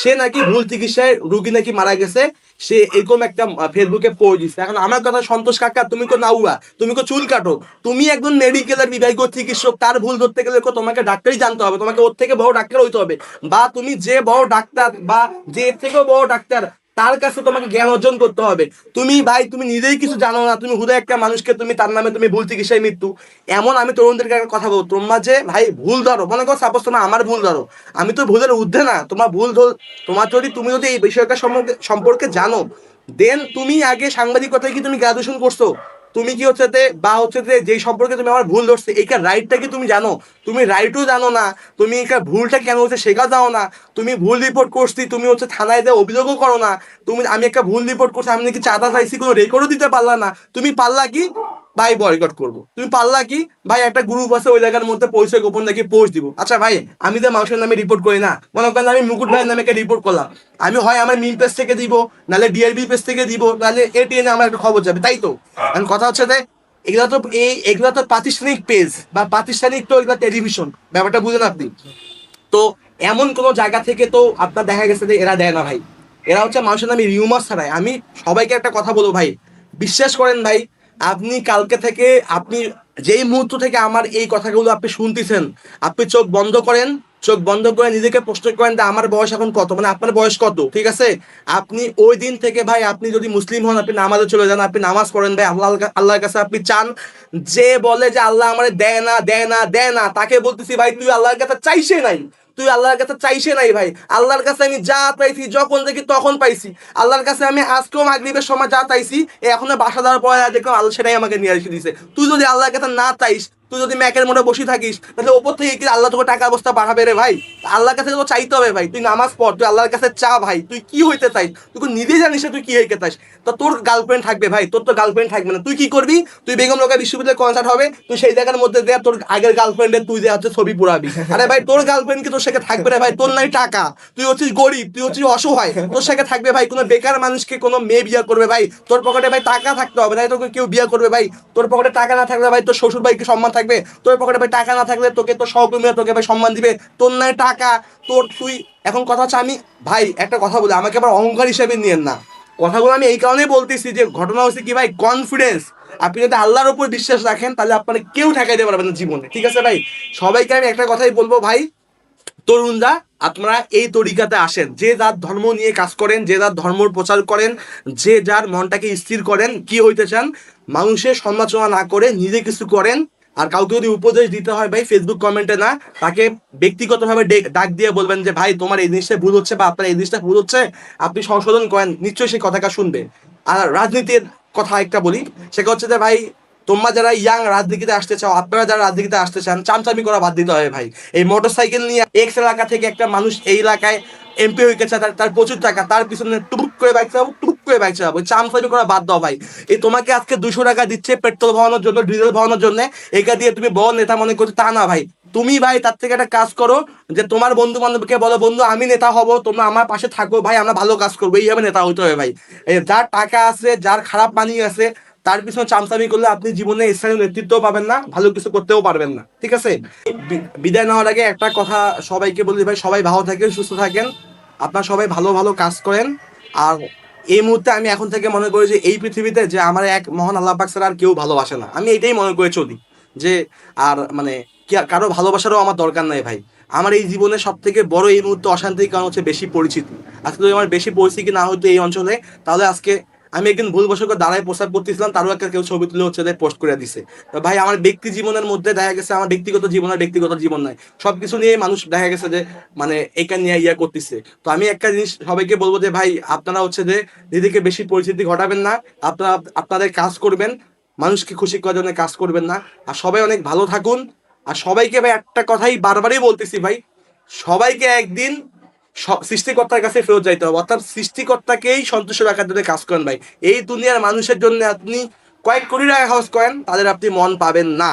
সে নাকি ভুল চিকিৎসায় রুগী নাকি মারা গেছে। সে এরকম একটা ফেসবুকে পোস্ট দিচ্ছে। এখন আমার কথা, সন্তোষ কাকা তুমি কো নাউয়া, তুমি কো চুল কাটো, তুমি একজন মেডিকেলের বিভাগীয় চিকিৎসক, তার ভুল ধরতে গেলে তোমাকে ডাক্তারই জানতে হবে, তোমাকে ওর থেকে বড় ডাক্তার হইতে হবে, বা তুমি যে বড় ডাক্তার বা যে এর থেকেও বড় ডাক্তার তার কাছে তোমাকে জ্ঞান অর্জন করতে হবে। তুমি ভাই তুমি নিজেই কিছু জানো না, তুমি হুদা একটা মানুষকে তুমি তার নামে তুমি ভুল চিকিৎসায় মৃত্যু। এমন আমি তরুণদেরকে একটা কথা বলবো, তোমরা যে ভাই ভুল ধরো, মনে করো সাপোজ তোমার আমার ভুল ধরো, আমি তো ভুলের ঊর্ধ্বে না, তোমার ভুল ধর, তোমার যদি তুমি যদি এই বিষয়টা সম্পর্কে সম্পর্কে জানো, দেন তুমি আগে সাংবাদিকতায় কি তুমি গ্রাজুয়েশন করছো? তুমি কি হচ্ছে যে বা হচ্ছে যে যেই সম্পর্কে তুমি আমার ভুল ধরছে এইকার রাইটটা কি তুমি জানো? তুমি রাইটও জানো না, তুমি এখানে ভুলটা কেন হচ্ছে সেটা জানো না, তুমি ভুল রিপোর্ট করছি, তুমি হচ্ছে থানায় দিয়ে অভিযোগও করো না, তুমি আমি একটা ভুল রিপোর্ট করছি, আমি নাকি চাঁদা চাইছি, কোনো রেকর্ডও দিতে পারলা না, তুমি পারলা কি ভাই বয়কট করবো? তুমি পারলা কি ভাই একটা গ্রুপ আছে ওই জায়গার মধ্যে পরিচয় গোপন নাকি পোস্ট দিব? আচ্ছা ভাই, আমি যে মানুষের নামে রিপোর্ট করি না, মনে করেন আমি মুকুট ভাইয়ের নামে একটা রিপোর্ট করলাম, আমি হয় আমার মিম পেজ থেকে দিব, নাহলে ডিআরবি পেজ থেকে দিব, নাহলে এটিএন আমার একটা খবর যাবে, তাই তো? এখন কথা হচ্ছে যে এগুলা তো প্রাতিষ্ঠানিক পেজ বা প্রাতিষ্ঠানিক তো এগুলা টেলিভিশন, ব্যাপারটা বুঝেন আপনি? তো এমন কোন জায়গা থেকে তো আপনার দেখা গেছে যে এরা দেয় না ভাই। এরা হচ্ছে মানুষের নামে রিউমার ছাড়াই। আমি সবাইকে একটা কথা বলবো ভাই, বিশ্বাস করেন ভাই, আপনি কালকে থেকে আপনি যেই মুহূর্ত থেকে আমার এই কথাগুলো আপনি শুনতেছেন, আপনি চোখ বন্ধ করেন, চোখ বন্ধ করে নিজেকে প্রশ্ন করেন যে আমার বয়স এখন কত, মানে আপনার বয়স কত, ঠিক আছে? আপনি ওই দিন থেকে ভাই, আপনি যদি মুসলিম হন আপনি নামাজে চলে যান, আপনি নামাজ পড়েন ভাই, আল্লাহর কাছে আপনি চান। যে বলে যে আল্লাহ আমারে দেয় না দেয় না দেয় না, তাকে বলতেছি ভাই তুই আল্লাহর কাছে চাইছে নাই, তুই আল্লাহর কাছে চাইছে নাই ভাই। আল্লাহর কাছে আমি যা পাইছি যখন দেখি তখন পাইছি। আল্লাহর কাছে আমি আজকেও মাগরিবের সময় যা চাইছি, এখনো বাসা দেওয়ার পরে দেখলাম আল্লাহ সেটাই আমাকে নিয়ে এসে দিছে। তুই যদি আল্লাহর কাছে না চাইস, তুই যদি ম্যাকের মধ্যে বসে থাকিস, তাহলে ওপর থেকে কি আল্লাহ তোকে টাকা অবস্থা বাড়াবে রে ভাই? আল্লাহর কাছে তো চাইতে হবে ভাই, তুই নামাজ পড়, তুই আল্লাহর কাছে চা ভাই, তুই কি হইতে চাইস, তুই নিজে জানিস না তুই কি হইতে চাইস। তো তোর গার্লফ্রেন্ড থাকবে ভাই, তোর তো গার্লফ্রেন্ড থাকবে না, তুই কি করবি? তুই বেগম রোকেয়া বিশ্ববিদ্যালয়ে কনসার্ট হবে, তুই সেই জায়গার মধ্যে দেয়া তোর আগের গার্লফ্রেন্ডের তুই যে হচ্ছে ছবি পুরাবি। আরে ভাই তোর গার্লফ্রেন্ড কি তোর সাথে থাকবে রে ভাই? তোর নাই টাকা, তুই হচ্ছিস গরিব, তুই হচ্ছিস অসহায়, তোর সাথে থাকবে ভাই? কোনো বেকার মানুষকে কোনো মেয়ে বিয়ে করবে ভাই? তোর পকেটে ভাই টাকা থাকতে হবে, তাই তোকে কেউ বিয়ে করবে ভাই? তোর পকেটে টাকা না থাকলে ভাই তোর শ্বশুর ভাইকে সম্মান থাকবে? তোর পকেটে ভাই টাকা না থাকলে তোকে তোর সহকর্মীরা তোকে ভাই সম্মান দিবে? তোর নাই টাকা, তোর তুই এখন কথা হচ্ছে, আমি ভাই একটা কথা বলি, আমাকে আবার অহংকার হিসেবে নিয়েন না। কথাগুলো আমি এই কারণেই বলতেছি যে ঘটনা হচ্ছে কি ভাই, কনফিডেন্স। আপনি যদি আল্লাহর উপর বিশ্বাস রাখেন তাহলে আপনারা কেউ ঠেকাইতে পারবেন না জীবনে, ঠিক আছে ভাই? সবাইকে আমি একটা কথাই বলবো ভাই, তরুণরা আপনারা এই তরিকাতে আসেন, যে যার ধর্ম নিয়ে কাজ করেন, যে যার ধর্মর প্রচার করেন, যে যার মনটাকে স্থির করেন, কি হইতে চান, মানুষের সমালোচনা না করে নিজে কিছু করেন। আর কাউকে যদি উপদেশ দিতে হয় ভাই ফেসবুক কমেন্টে না, তাকে ব্যক্তিগতভাবে ডাক দিয়ে বলবেন যে ভাই তোমার এই জিনিসটা ভুল হচ্ছে বা আপনার এই জিনিসটা ভুল হচ্ছে, আপনি সংশোধন করেন, নিশ্চয়ই সেই কথাটা শুনবে। আর রাজনীতির কথা একটা বলি, সেটা হচ্ছে যে ভাই তোমরা যারা ইয়াং রাজনীতিতে আসতে চাও, আপনারা যারা রাজনীতিতে আসতে চান, চামচামি করা বাদ দিতে হবে ভাই। এই মোটরসাইকেল নিয়ে এক্স এলাকা থেকে একটা মানুষ এই এলাকায় এমপি হয়ে গেছে, তার প্রচুর টাকা, তার পিছনে টুক করে বাইক চালাবো, টুক করে বাইক চালাবো, চামচামি করা বাদ দাও ভাই। এই তোমাকে আজকে 200 টাকা দিচ্ছে পেট্রোল ভরানোর জন্য, ডিজেল ভরানোর জন্য, এটা দিয়ে তুমি বড় নেতা মনে করছো তা না ভাই। তুমি ভাই তার থেকে একটা কাজ করো, যে তোমার বন্ধু বান্ধবকে বলো বন্ধু আমি নেতা হব, তোমরা আমার পাশে থাকো ভাই, আমরা ভালো কাজ করবো, এইভাবে নেতা হইতে হবে ভাই। যার টাকা আছে, যার খারাপ মানি আছে, তার পিছনে চামচামি করলে আপনি জীবনে স্থানীয় নেতৃত্বও পাবেন না, ভালো কিছু করতেও পারবেন না, ঠিক আছে? বিদায় নেওয়ার আগে একটা কথা সবাইকে বলি ভাই, সবাই ভালো থাকেন, সুস্থ থাকেন, আপনারা সবাই ভালো ভালো কাজ করেন। আর এই মুহূর্তে আমি এখন থেকে মনে করি যে এই পৃথিবীতে যে আমার এক মহান আল্লাহ পাক ছাড়া আর কেউ ভালোবাসে না, আমি এটাই মনে করে চলি। যে আর মানে কারো ভালোবাসারও আমার দরকার নাই ভাই। আমার এই জীবনে সব থেকে বড় এই মুহূর্তে অশান্তির কারণ হচ্ছে বেশি পরিচিতি। আজকে যদি আমার বেশি পরিচিতি না হতো এই অঞ্চলে, তাহলে আজকে আমি একদিন ভুলবশত দাঁড়ায় প্রস্তাব করতেছিলাম, তারও একটা কেউ ছবি তুলে হচ্ছে পোস্ট করে দিছে। তো ভাই আমার ব্যক্তি জীবনের মধ্যে দেখা গেছে আমার ব্যক্তিগত জীবন আর ব্যক্তিগত জীবন নাই, সবকিছু নিয়ে মানুষ দেখা গেছে যে মানে একা নিয়ে ইয়া করতেছে। তো আমি একটা জিনিস সবাইকে বলবো যে ভাই আপনারা হচ্ছে যে নিজেকে বেশি পরিচিতি ঘটাবেন না, আপনারা আপনাদের কাজ করবেন, মানুষকে খুশি করার জন্য কাজ করবেন না। আর সবাই অনেক ভালো থাকুন। আর সবাইকে ভাই একটা কথাই বারবারই বলতেছি ভাই, সবাইকে একদিন সৃষ্টিকর্তার কাছে ফেরত যাইতে হবে, অর্থাৎ সৃষ্টিকর্তাকেই সন্তুষ্ট রাখার জন্য কাজ করেন ভাই। এই দুনিয়ার মানুষের জন্য আপনি কয়েক কোটি টাকা খরচ করেন, তাদের আপনি মন পাবেন না।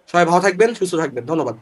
সবাই ভালো থাকবেন, সুস্থ থাকবেন, ধন্যবাদ।